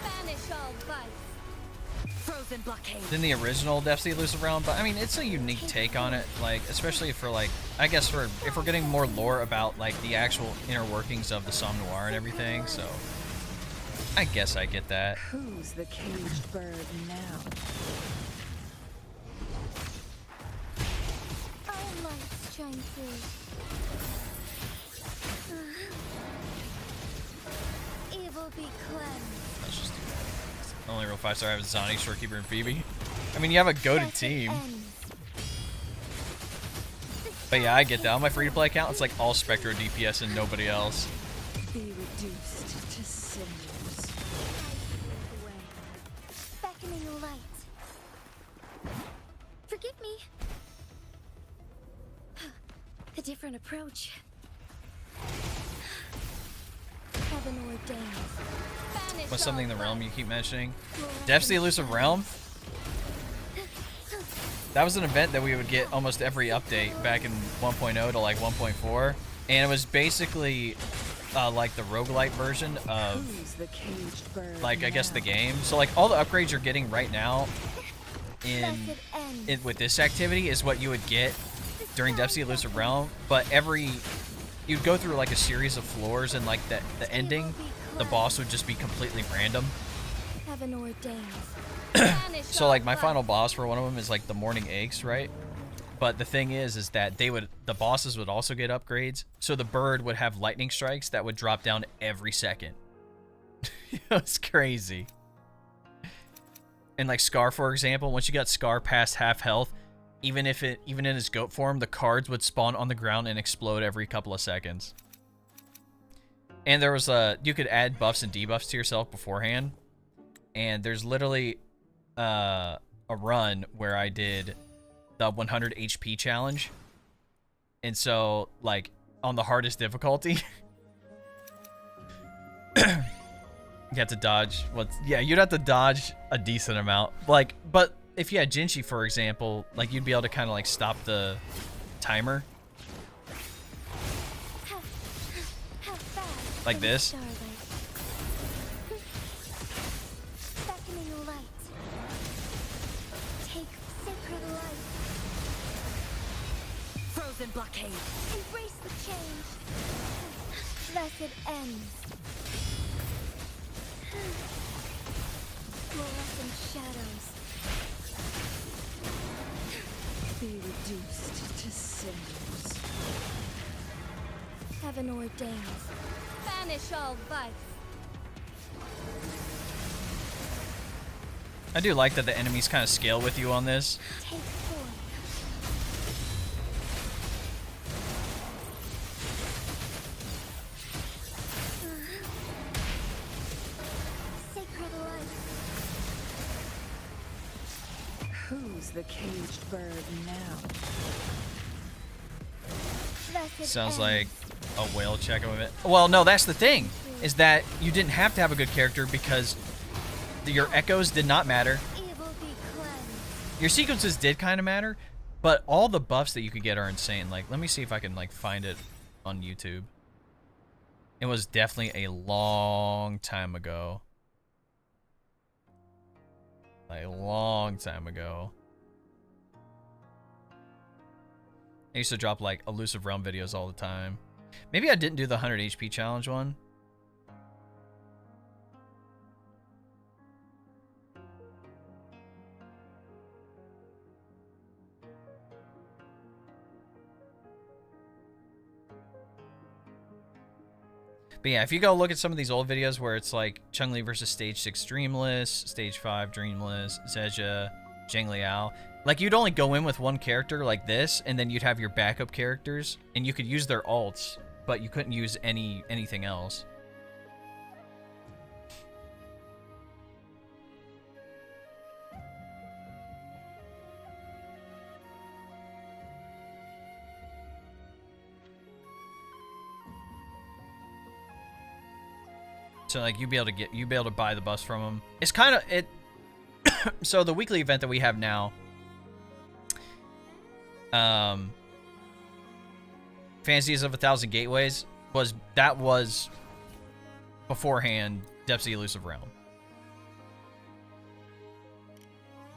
Banish all vice. Frozen blockade. than the original Death's the Elusive Realm, but I mean it's a unique take on it, like especially for like I guess for if we're getting more lore about like the actual inner workings of the Somme Noir and everything, so I guess I get that. Who's the caged bird now? Iron lights shine through. Evil be cleansed. Let's just do that. Only real 5-star I have is Zani, Shorekeeper, and Phoebe. I mean, you have a goated team. But yeah, I get that. On my free-to-play account, it's like all Spectro DPS and nobody else. Be reduced to cinders. Beckoning light. Forgive me. A different approach. Heaven ordained. Banish What's something in the all realm you keep mentioning? Depths of the Elusive Realm? That was an event that we would get almost every update back in 1.0 to like 1.4. And it was basically like the roguelite version of like, I guess, the game. So like all the upgrades you're getting right now with this activity is what you would get during Depths of the Elusive Realm. But you'd go through like a series of floors, and like the ending, the boss would just be completely random. Heaven ordained. So like my final boss for one of them is like the Morning Aches, right? But the thing is that the bosses would also get upgrades. So the bird would have lightning strikes that would drop down every second. It was crazy. And like Scar, for example, once you got Scar past half health, even in his goat form, the cards would spawn on the ground and explode every couple of seconds. And there was you could add buffs and debuffs to yourself beforehand. And there's literally a run where I did the 100 HP challenge. And so, like, on the hardest difficulty, you have to dodge you'd have to dodge a decent amount. Like, but if you had Jinchi, for example, like, you'd be able to kind of like stop the timer. Like this. Frozen blockade. Embrace the change. Blessed ends. Fluorescent shadows. Be reduced to cinders. Heaven ordained. Banish all vice. I do like that the enemies kind of scale with you on this. Take form. Sacred light. Who's the caged bird now? Sounds like a whale check of it. Well, no, that's the thing, is that you didn't have to have a good character because your echoes did not matter. Your sequences did kind of matter, but all the buffs that you could get are insane. Like, let me see if I can like find it on YouTube. It was definitely a long time ago. Like, a long time ago. I used to drop like Elusive Realm videos all the time. Maybe I didn't do the 100 HP challenge one. But yeah, if you go look at some of these old videos where it's like Chun-Li versus Stage 6 Dreamless, Stage 5 Dreamless, Zezha, Zhang Liao, like you'd only go in with one character like this, and then you'd have your backup characters, and you could use their ults, but you couldn't use anything else. So like you'd be able to buy the bus from them. It's kind of it. So the weekly event that we have now, Fantasies of 1,000 Gateways was beforehand Depths of the Elusive Realm.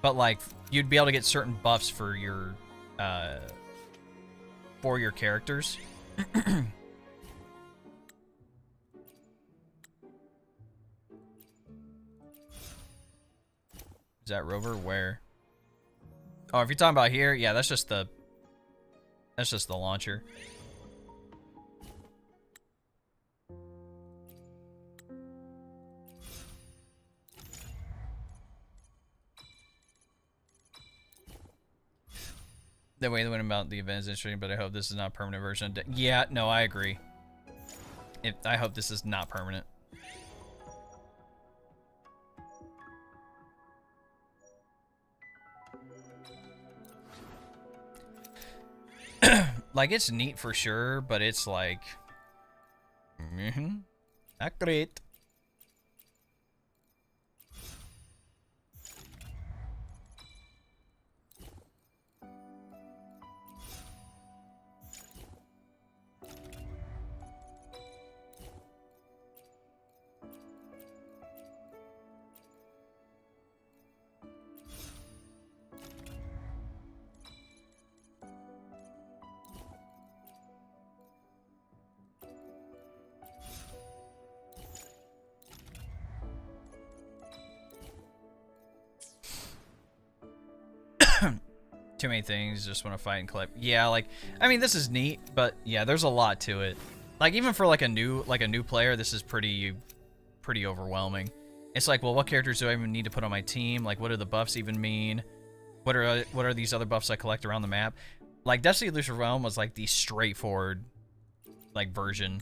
But like you'd be able to get certain buffs for your characters. Is that Rover? Where? Oh, if you're talking about here, yeah, that's just the launcher. The way they went about the event is interesting, but I hope this is not a permanent version. Yeah, no, I agree. I hope this is not permanent. Like, it's neat for sure, but it's like... not great. Too many things, just want to fight and collect. Yeah, like, I mean, this is neat, but yeah, there's a lot to it. Like, even for like a new player, this is pretty overwhelming. It's like, well, what characters do I even need to put on my team? Like, what do the buffs even mean? What are these other buffs I collect around the map? Like, Destiny Elusive Realm was like the straightforward like version.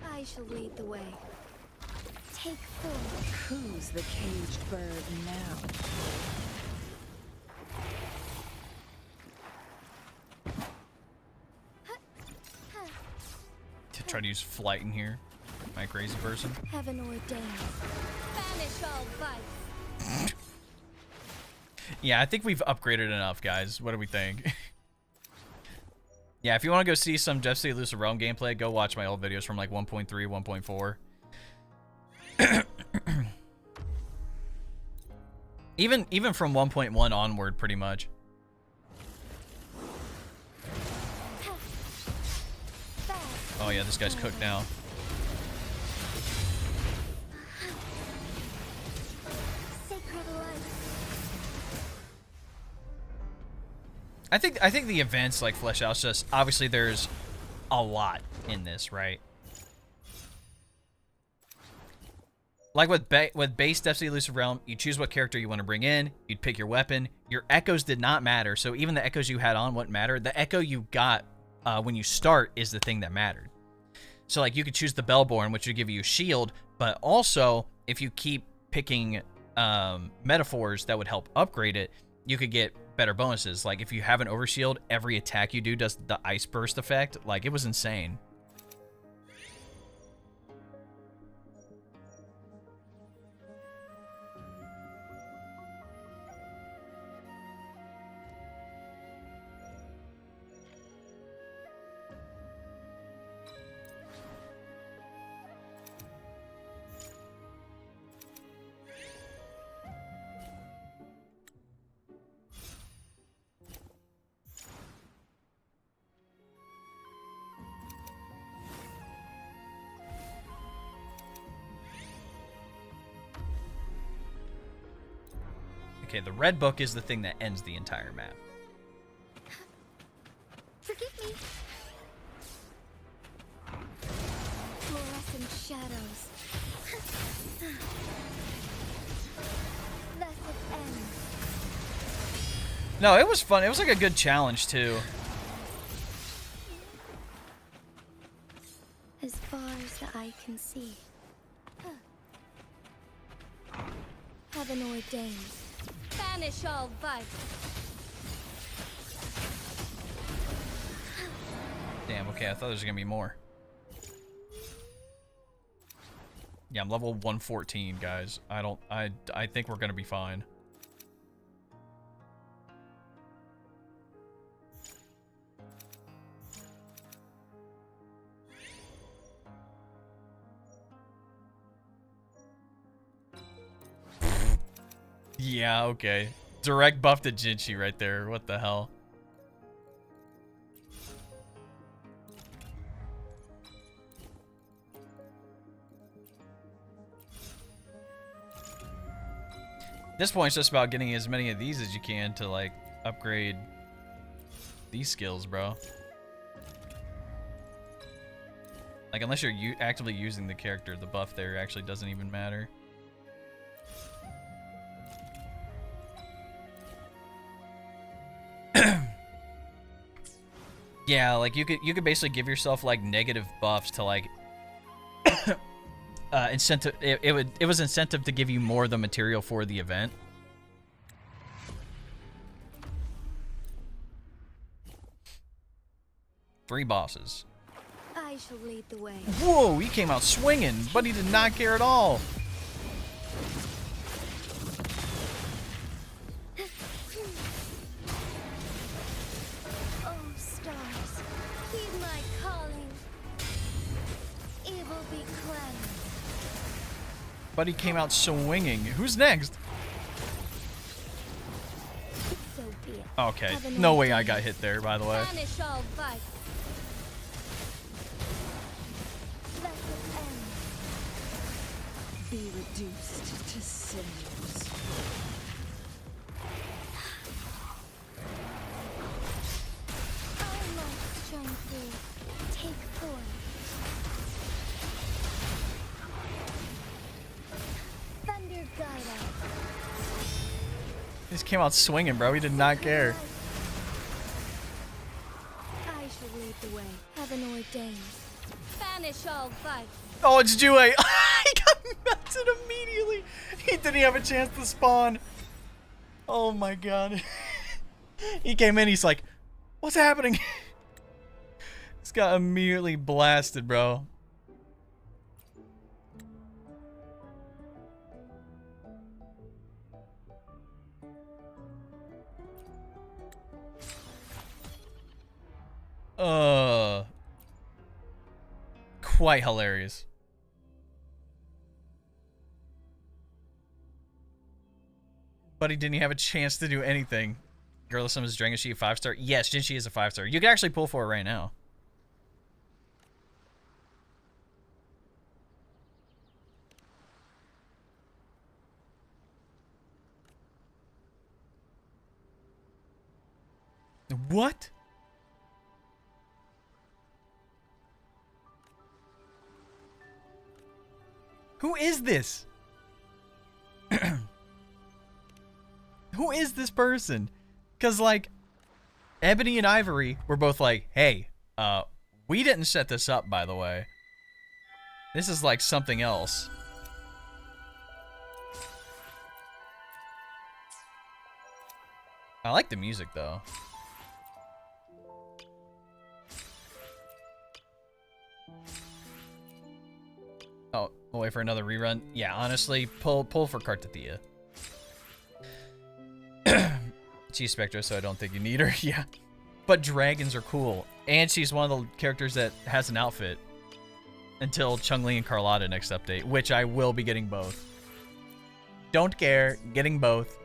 I shall lead the way. Take form. Who's the caged bird now? To try to use flight in here. Am I a crazy person? Heaven ordained. Banish all vice. Yeah, I think we've upgraded enough, guys. What do we think? Yeah, if you want to go see some Destiny Elusive Realm gameplay, go watch my old videos from like 1.3, 1.4. Even from 1.1 onward, pretty much. Oh yeah, this guy's cooked now. I think the events like flesh out. Just obviously there's a lot in this, right? Like with base Destiny Elusive Realm, you choose what character you want to bring in. You'd pick your weapon. Your echoes did not matter, so even the echoes you had on wouldn't matter. The echo you got when you start is the thing that mattered. So like you could choose the Bellborn, which would give you a shield, but also if you keep picking metaphors that would help upgrade it, you could get better bonuses. Like if you have an overshield, every attack you do does the ice burst effect. Like it was insane. Okay, the red book is the thing that ends the entire map. Forgive me. Fluorescent shadows. Blessed end. No, it was fun. It was like a good challenge too. As far as the eye can see. Heaven ordained. Banish all vice. Damn, okay, I thought there was gonna be more. Yeah, I'm level 114, guys. I think we're gonna be fine. Yeah, okay. Direct buff to Jinchi right there. What the hell? At this point, it's just about getting as many of these as you can to, like, upgrade these skills, bro. Like, unless you're actively using the character, the buff there actually doesn't even matter. Yeah, like you could basically give yourself like negative buffs to like incentive. It was incentive to give you more of the material for the event. Three bosses. I shall lead the way. Whoa, he came out swinging, but he did not care at all. Oh, stars, heed my calling. Evil be cleansed. But he came out swinging. Who's next? So be it. Okay, no way I got hit there, by the way. Banish all vice. Let it end. Be reduced to cinders. Our lights shine through. Take form. Thunder guide us. He just came out swinging, bro. He did not care. I shall lead the way. Heaven ordained. Banish all vice. Oh, it's Jue. He got melted immediately. He didn't have a chance to spawn. Oh my god. He came in, he's like, what's happening? This got immediately blasted, bro. Quite hilarious. But he didn't have a chance to do anything. Girl summons Dragon, is she a 5-star? Yes, Jinshi is a 5-star. You can actually pull for it right now. What? Who is this? Who is this person? Because, like, Ebony and Ivory were both like, hey, we didn't set this up, by the way. This is, like, something else. I like the music, though. Oh, we'll wait for another rerun. Yeah, honestly, pull for Kartathea. She's Spectra, so I don't think you need her. Yeah. But dragons are cool. And she's one of the characters that has an outfit. Until Chun-Li and Carlotta next update, which I will be getting both. Don't care, getting both.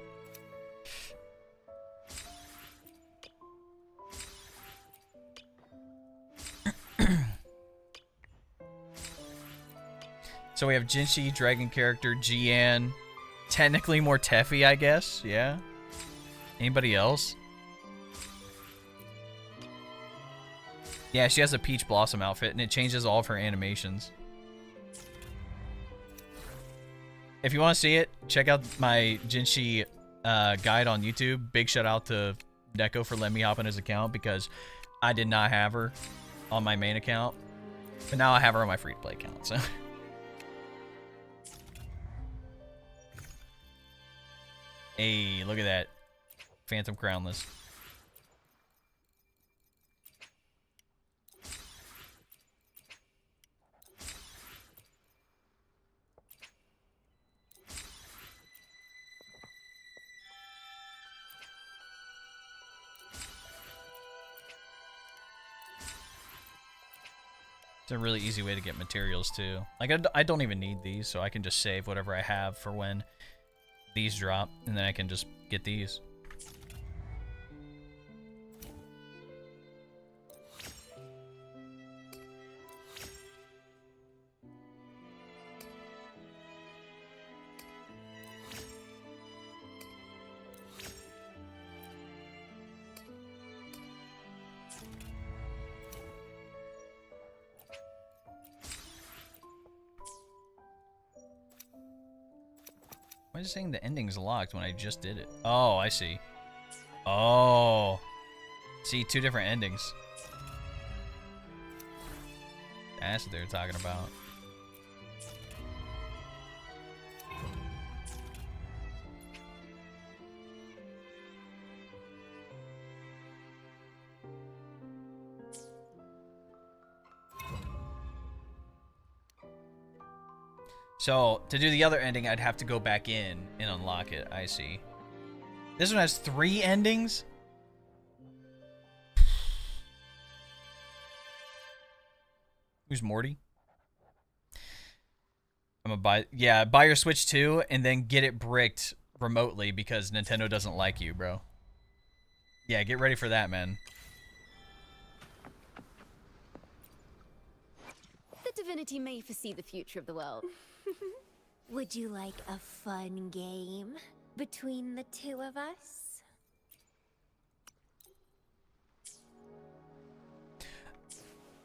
So we have Jinshi, dragon character, Jian. Technically more Teffy, I guess. Yeah. Anybody else? Yeah, she has a Peach Blossom outfit, and it changes all of her animations. If you want to see it, check out my Jinshi guide on YouTube. Big shout out to Deco for letting me hop on his account, because I did not have her on my main account. But now I have her on my free-to-play account, so... Hey, look at that. Phantom Crownless. It's a really easy way to get materials, too. Like, I don't even need these, so I can just save whatever I have for when these drop, and then I can just get these. Why is it saying the ending's locked when I just did it? Oh, I see. Oh. See, 2 different endings. That's what they're talking about. So, to do the other ending, I'd have to go back in and unlock it. I see. This one has 3 endings? Who's Morty? I'm gonna buy... Yeah, buy your Switch 2 and then get it bricked remotely because Nintendo doesn't like you, bro. Yeah, get ready for that, man. The divinity may foresee the future of the world. Would you like a fun game between the 2 of us?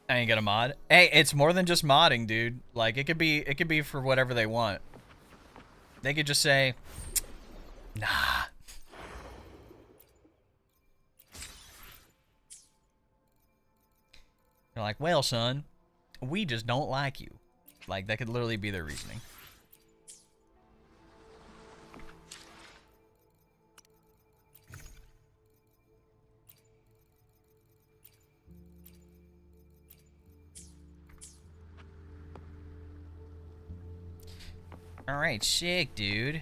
I ain't gonna mod. Hey, it's more than just modding, dude. Like it could be for whatever they want. They could just say, nah. They're like, well, son, we just don't like you. Like that could literally be their reasoning. All right, sick, dude.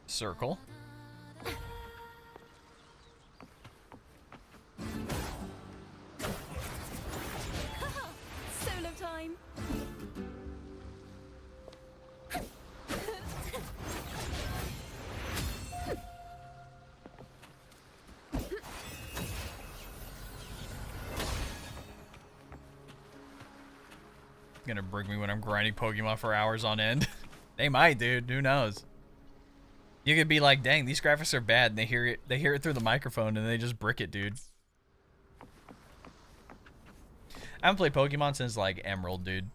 Circle. Solo time. Gonna bring me when I'm grinding Pokemon for hours on end. They might, dude. Who knows? You could be like, dang, these graphics are bad, and they hear it through the microphone, and they just brick it, dude. I haven't played Pokemon since like Emerald, dude.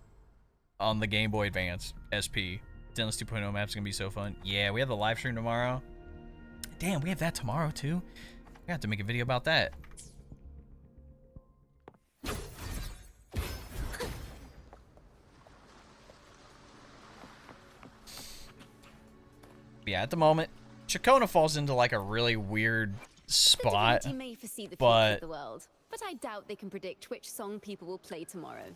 On the Game Boy Advance SP. Dennis 2.0 map's gonna be so fun. Yeah, we have the live stream tomorrow. Damn, we have that tomorrow too. I have to make a video about that. Yeah, at the moment, CIACCONA falls into like a really weird spot, The divinity may foresee the future but of the world, but I doubt they can predict which song people will play tomorrow.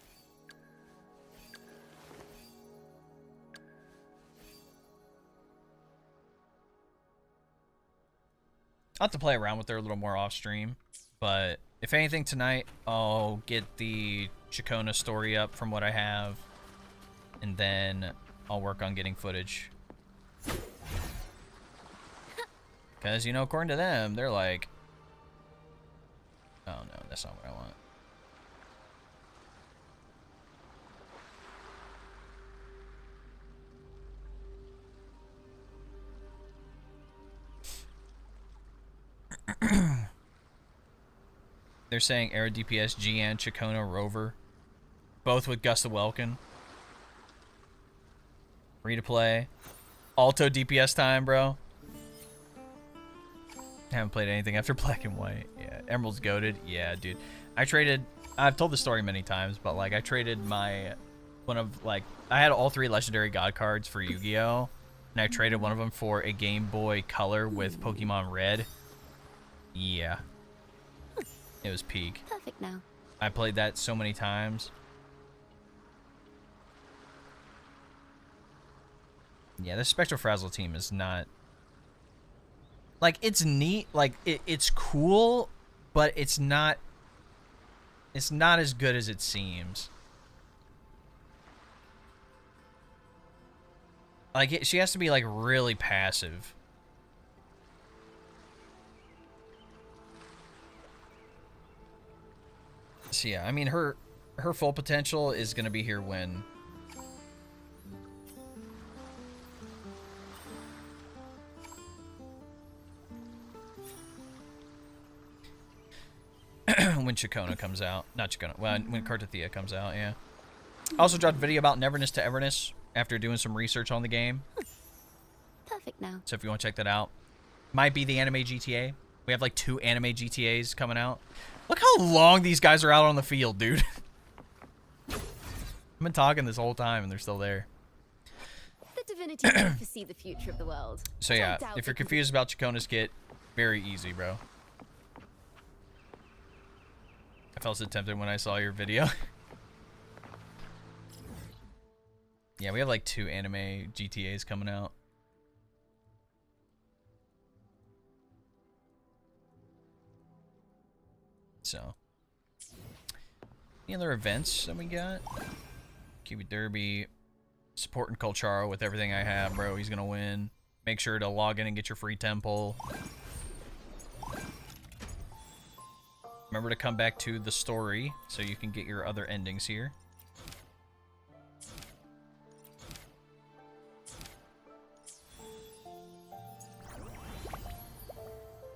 I'll have to play around with her a little more off stream. But if anything tonight, I'll get the CIACCONA story up from what I have, and then I'll work on getting footage. Because, you know, according to them, they're like, oh no, that's not what I want. They're saying Air DPS, GN, CIACCONA, Rover. Both with Gust of Welkin. Free to play. Alto DPS time, bro. Haven't played anything after Black and White. Yeah, Emerald's goated. Yeah, dude. I've told the story many times, but like I traded I had all 3 legendary god cards for Yu-Gi-Oh! And I traded one of them for a Game Boy Color with Pokemon Red. Yeah. It was peak. Perfect now. I played that so many times. Yeah, the Spectral Frazzle team is not... Like, it's neat. Like, it's cool, but it's not... It's not as good as it seems. Like, she has to be, like, really passive. So, yeah, I mean, her full potential is going to be here when... when CIACCONA comes out. Not CIACCONA. When Cartathea comes out, yeah. I also dropped a video about Neverness to Everness after doing some research on the game. Perfect now. So if you want to check that out. Might be the anime GTA. We have like 2 anime GTAs coming out. Look how long these guys are out on the field, dude. I've been talking this whole time and they're still there. The divinity can foresee the future of the world. So yeah, if you're confused about CIACCONA's kit, very easy, bro. I felt so tempted when I saw your video. Yeah, we have like 2 anime GTAs coming out. So, any other events that we got? QB Derby, supporting Colcharo with everything I have, bro. He's gonna win. Make sure to log in and get your free temple. Remember to come back to the story so you can get your other endings here.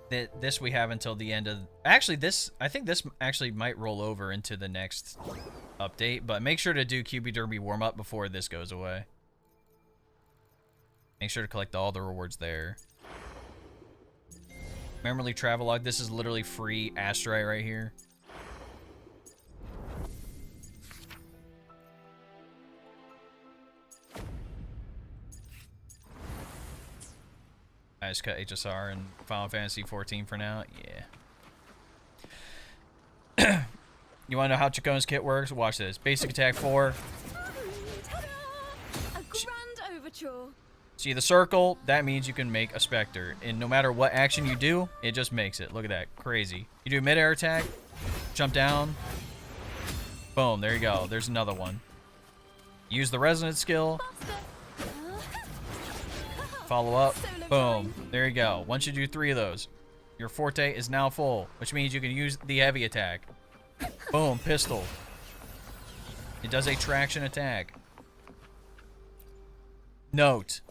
This we have until the end of... Actually, I think this actually might roll over into the next update, but make sure to do QB Derby warm-up before this goes away. Make sure to collect all the rewards there. Memory Travelogue, this is literally free Astrite right here. I just cut HSR and Final Fantasy 14 for now. Yeah. You want to know how CIACCONA's kit works? Watch this. Basic attack 4. A grand overture. See the circle? That means you can make a Spectre. And no matter what action you do, it just makes it. Look at that. Crazy. You do mid-air attack, jump down. Boom. There you go. There's another one. Use the resonance skill. Follow up. Boom. There you go. Once you do 3 of those, your forte is now full, which means you can use the heavy attack. Boom. Pistol. It does a traction attack. Note,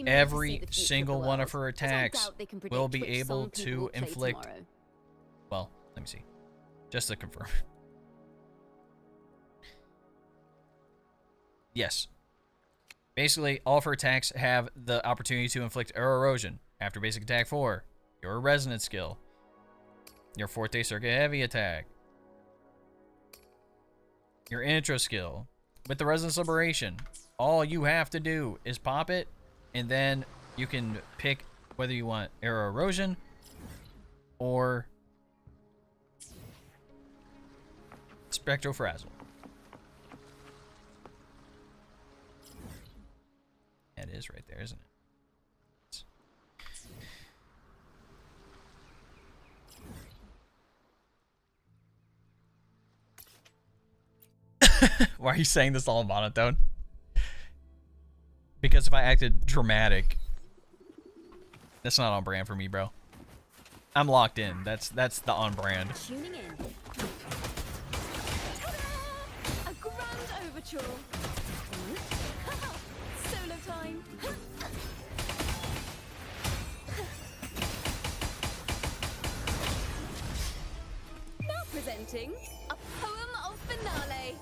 every single one of her attacks will be able to inflict... Well, let me see. Just to confirm. Yes. Basically, all of her attacks have the opportunity to inflict air erosion. After basic attack 4, your resonance skill, your forte circuit heavy attack, your intro skill. With the resonance liberation, all you have to do is pop it, and then you can pick whether you want air erosion or spectrofrazzle. It is right there, isn't it? Why are you saying this all in monotone? Because if I acted dramatic, that's not on brand for me, bro. I'm locked in. That's the on brand. Tuning in. A grand overture. Solo time. Now presenting a poem of finale.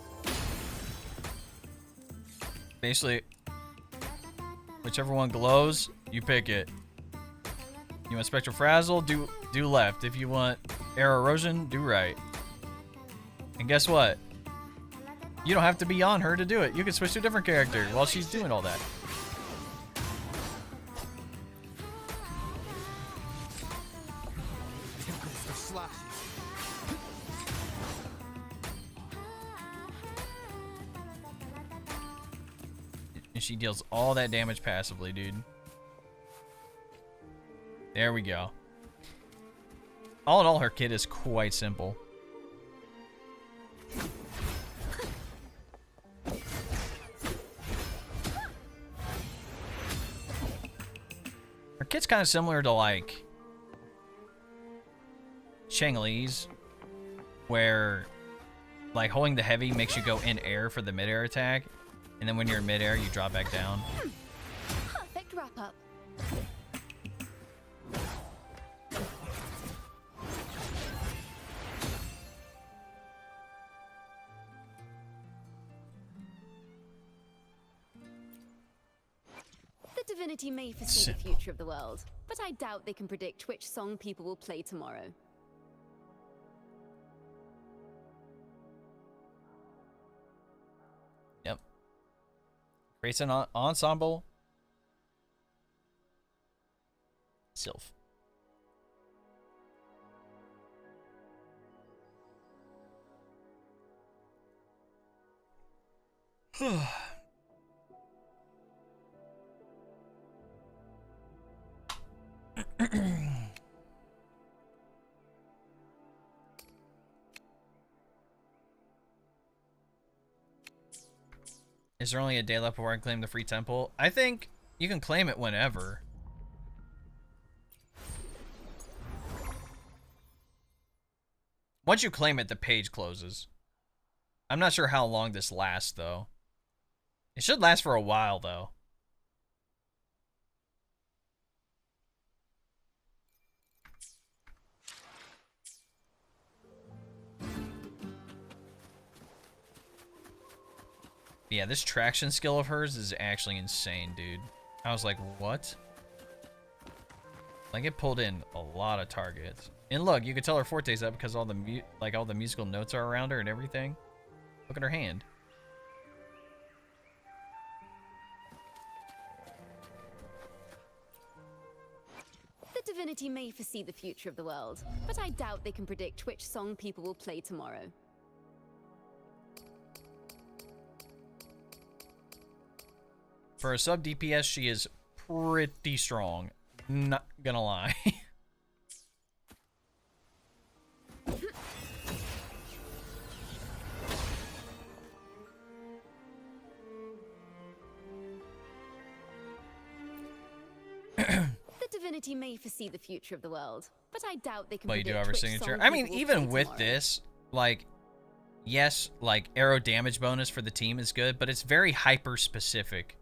Basically, whichever one glows, you pick it. You want Spectrofrazzle? Do left. If you want air erosion, do right. And guess what? You don't have to be on her to do it. You can switch to a different character while she's doing all that. And she deals all that damage passively, dude. There we go. All in all, her kit is quite simple. Her kit's kind of similar to, like, Shang-Li's, where, like, holding the heavy makes you go in air for the mid-air attack, and then when you're in mid-air, you drop back down. Perfect wrap-up. divinity may foresee the future of the world, but I doubt they can predict which song people will play tomorrow. Yep. Creates an ensemble. Sylph. Is there only a day left before I claim the free temple? I think you can claim it whenever. Once you claim it, the page closes. I'm not sure how long this lasts, though. It should last for a while, though. Yeah, this traction skill of hers is actually insane, dude. I was like, what? Like, it pulled in a lot of targets. And look, you can tell her forte's up because all the all the musical notes are around her and everything. Look at her hand. The divinity may foresee the future of the world, but I doubt they can predict which song people will play tomorrow. For a sub DPS, she is pretty strong. Not gonna lie. The divinity may foresee the future of the world, but I doubt they can But you predict do have her which signature. song I mean, people will even play with tomorrow. this, like, yes, like arrow damage bonus for the team is good, but it's very hyper specific.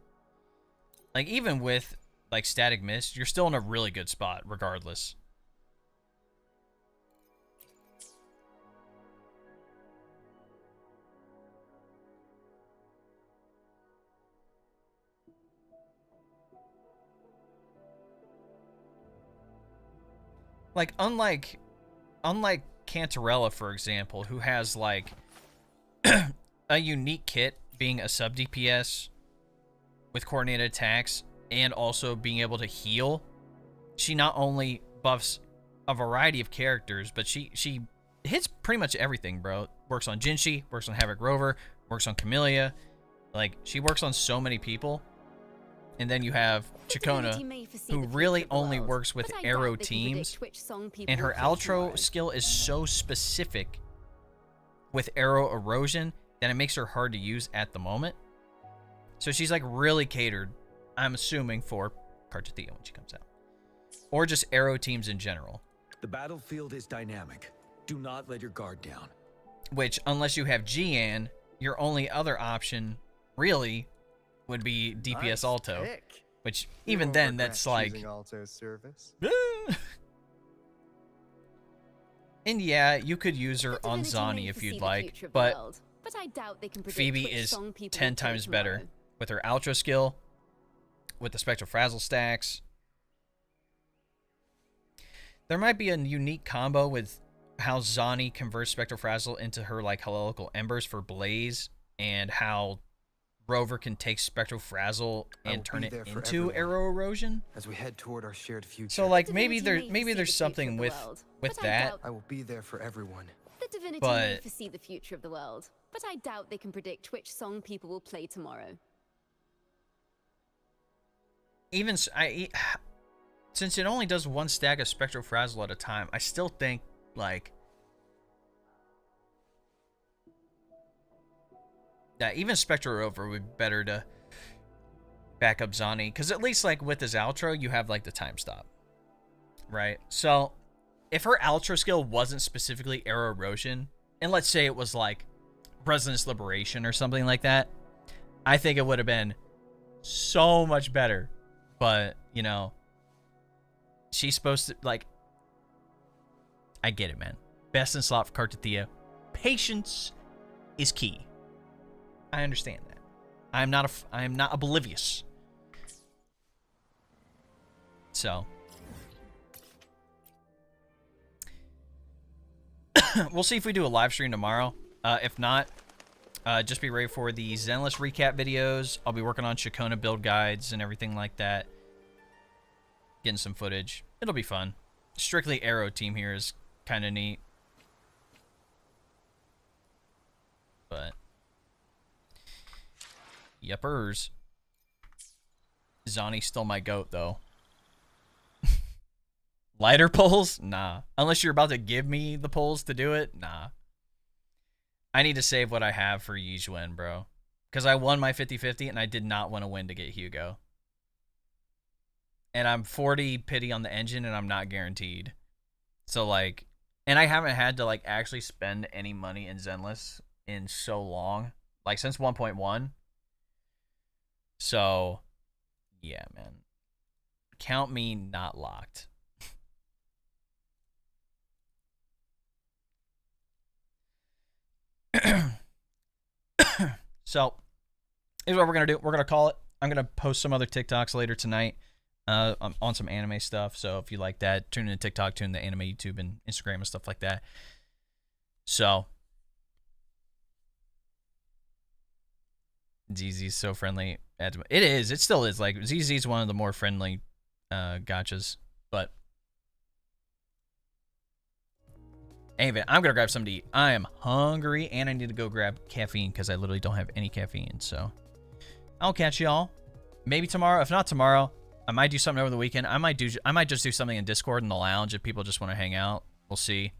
Like, even with like static mist, you're still in a really good spot regardless. Like, unlike Cantarella, for example, who has like a unique kit being a sub DPS with coordinated attacks and also being able to heal, she not only buffs a variety of characters, but she hits pretty much everything, bro. Works on Jinshi, works on Havoc Rover, works on Camellia. Like, she works on so many people. And then you have CIACCONA, who really only works with arrow teams, and her outro skill is so specific with arrow erosion that it makes her hard to use at the moment. So she's like really catered, I'm assuming, for Carchathia when she comes out. Or just arrow teams in general. The battlefield is dynamic. Do not let your guard down. Which, unless you have Gian, your only other option, really, would be DPS Nice Alto. pick. Which, You even won't then, regret that's like... choosing Alto's service. And yeah, you could use her on Zani if you'd like, but I doubt they can predict Phoebe which is song people 10 will play times better tomorrow. with her outro skill, with the Spectral Frazzle stacks. There might be a unique combo with how Zani converts Spectral Frazzle into her like Hellenical Embers for Blaze, and how Rover can take Spectral Frazzle and turn it into Arrow Erosion. As we head toward our shared future. So like maybe there's something with that. I will be there for everyone. The divinity But- may foresee the future of the world, but I doubt they can predict which song people will play tomorrow. Even since it only does one stack of Spectral Frazzle at a time, I still think like that even Spectral Rover would be better to back up Zani, because at least like with his outro you have like the time stop, right? So if her outro skill wasn't specifically Arrow Erosion, and let's say it was like Resonance Liberation or something like that, I think it would have been so much better. But, you know, she's supposed to, like, I get it, man. Best in slot for Carchathia. Patience is key. I understand that. I am not oblivious. So we'll see if we do a live stream tomorrow. If not, just be ready for the Zenless recap videos. I'll be working on CIACCONA build guides and everything like that. Getting some footage. It'll be fun. Strictly Arrow team here is kind of neat. But yuppers. Zani's still my goat, though. Lighter poles? Nah. Unless you're about to give me the poles to do it? Nah. I need to save what I have for Yizhuan, bro. Because I won my 50-50, and I did not want to win to get Hugo. And I'm 40 pity on the engine, and I'm not guaranteed. So, like... And I haven't had to, like, actually spend any money in Zenless in so long. Like, since 1.1. So... Yeah, man. Count me not locked. So, here's what we're going to do. We're going to call it. I'm going to post some other TikToks later tonight on some anime stuff. So, if you like that, tune in to TikTok, tune in to anime YouTube and Instagram and stuff like that. So, ZZ's so friendly. It is. It still is. Like, ZZ's one of the more friendly gachas. But anyway, I'm going to grab something to eat. I am hungry, and I need to go grab caffeine because I literally don't have any caffeine. So I'll catch y'all maybe tomorrow. If not tomorrow, I might do something over the weekend. I might just do something in Discord in the lounge if people just want to hang out. We'll see.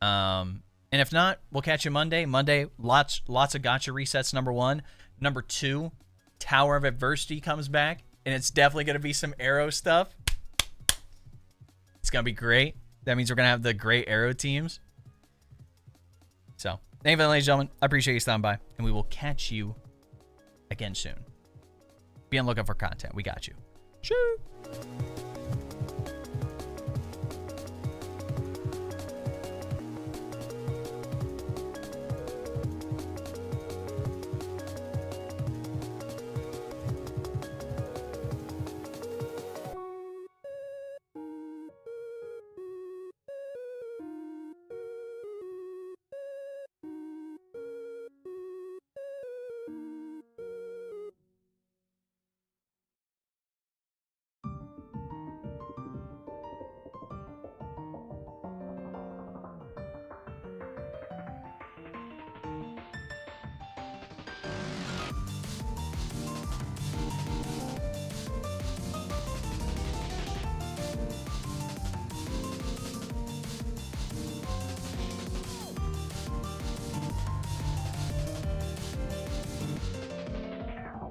And if not, we'll catch you Monday. Monday, lots of gacha resets, number 1. Number 2, Tower of Adversity comes back, and it's definitely going to be some Arrow stuff. It's going to be great. That means we're going to have the great Arrow teams. So, anyway, ladies and gentlemen, I appreciate you stopping by, and we will catch you again soon. Be on the lookout for content. We got you. Sure.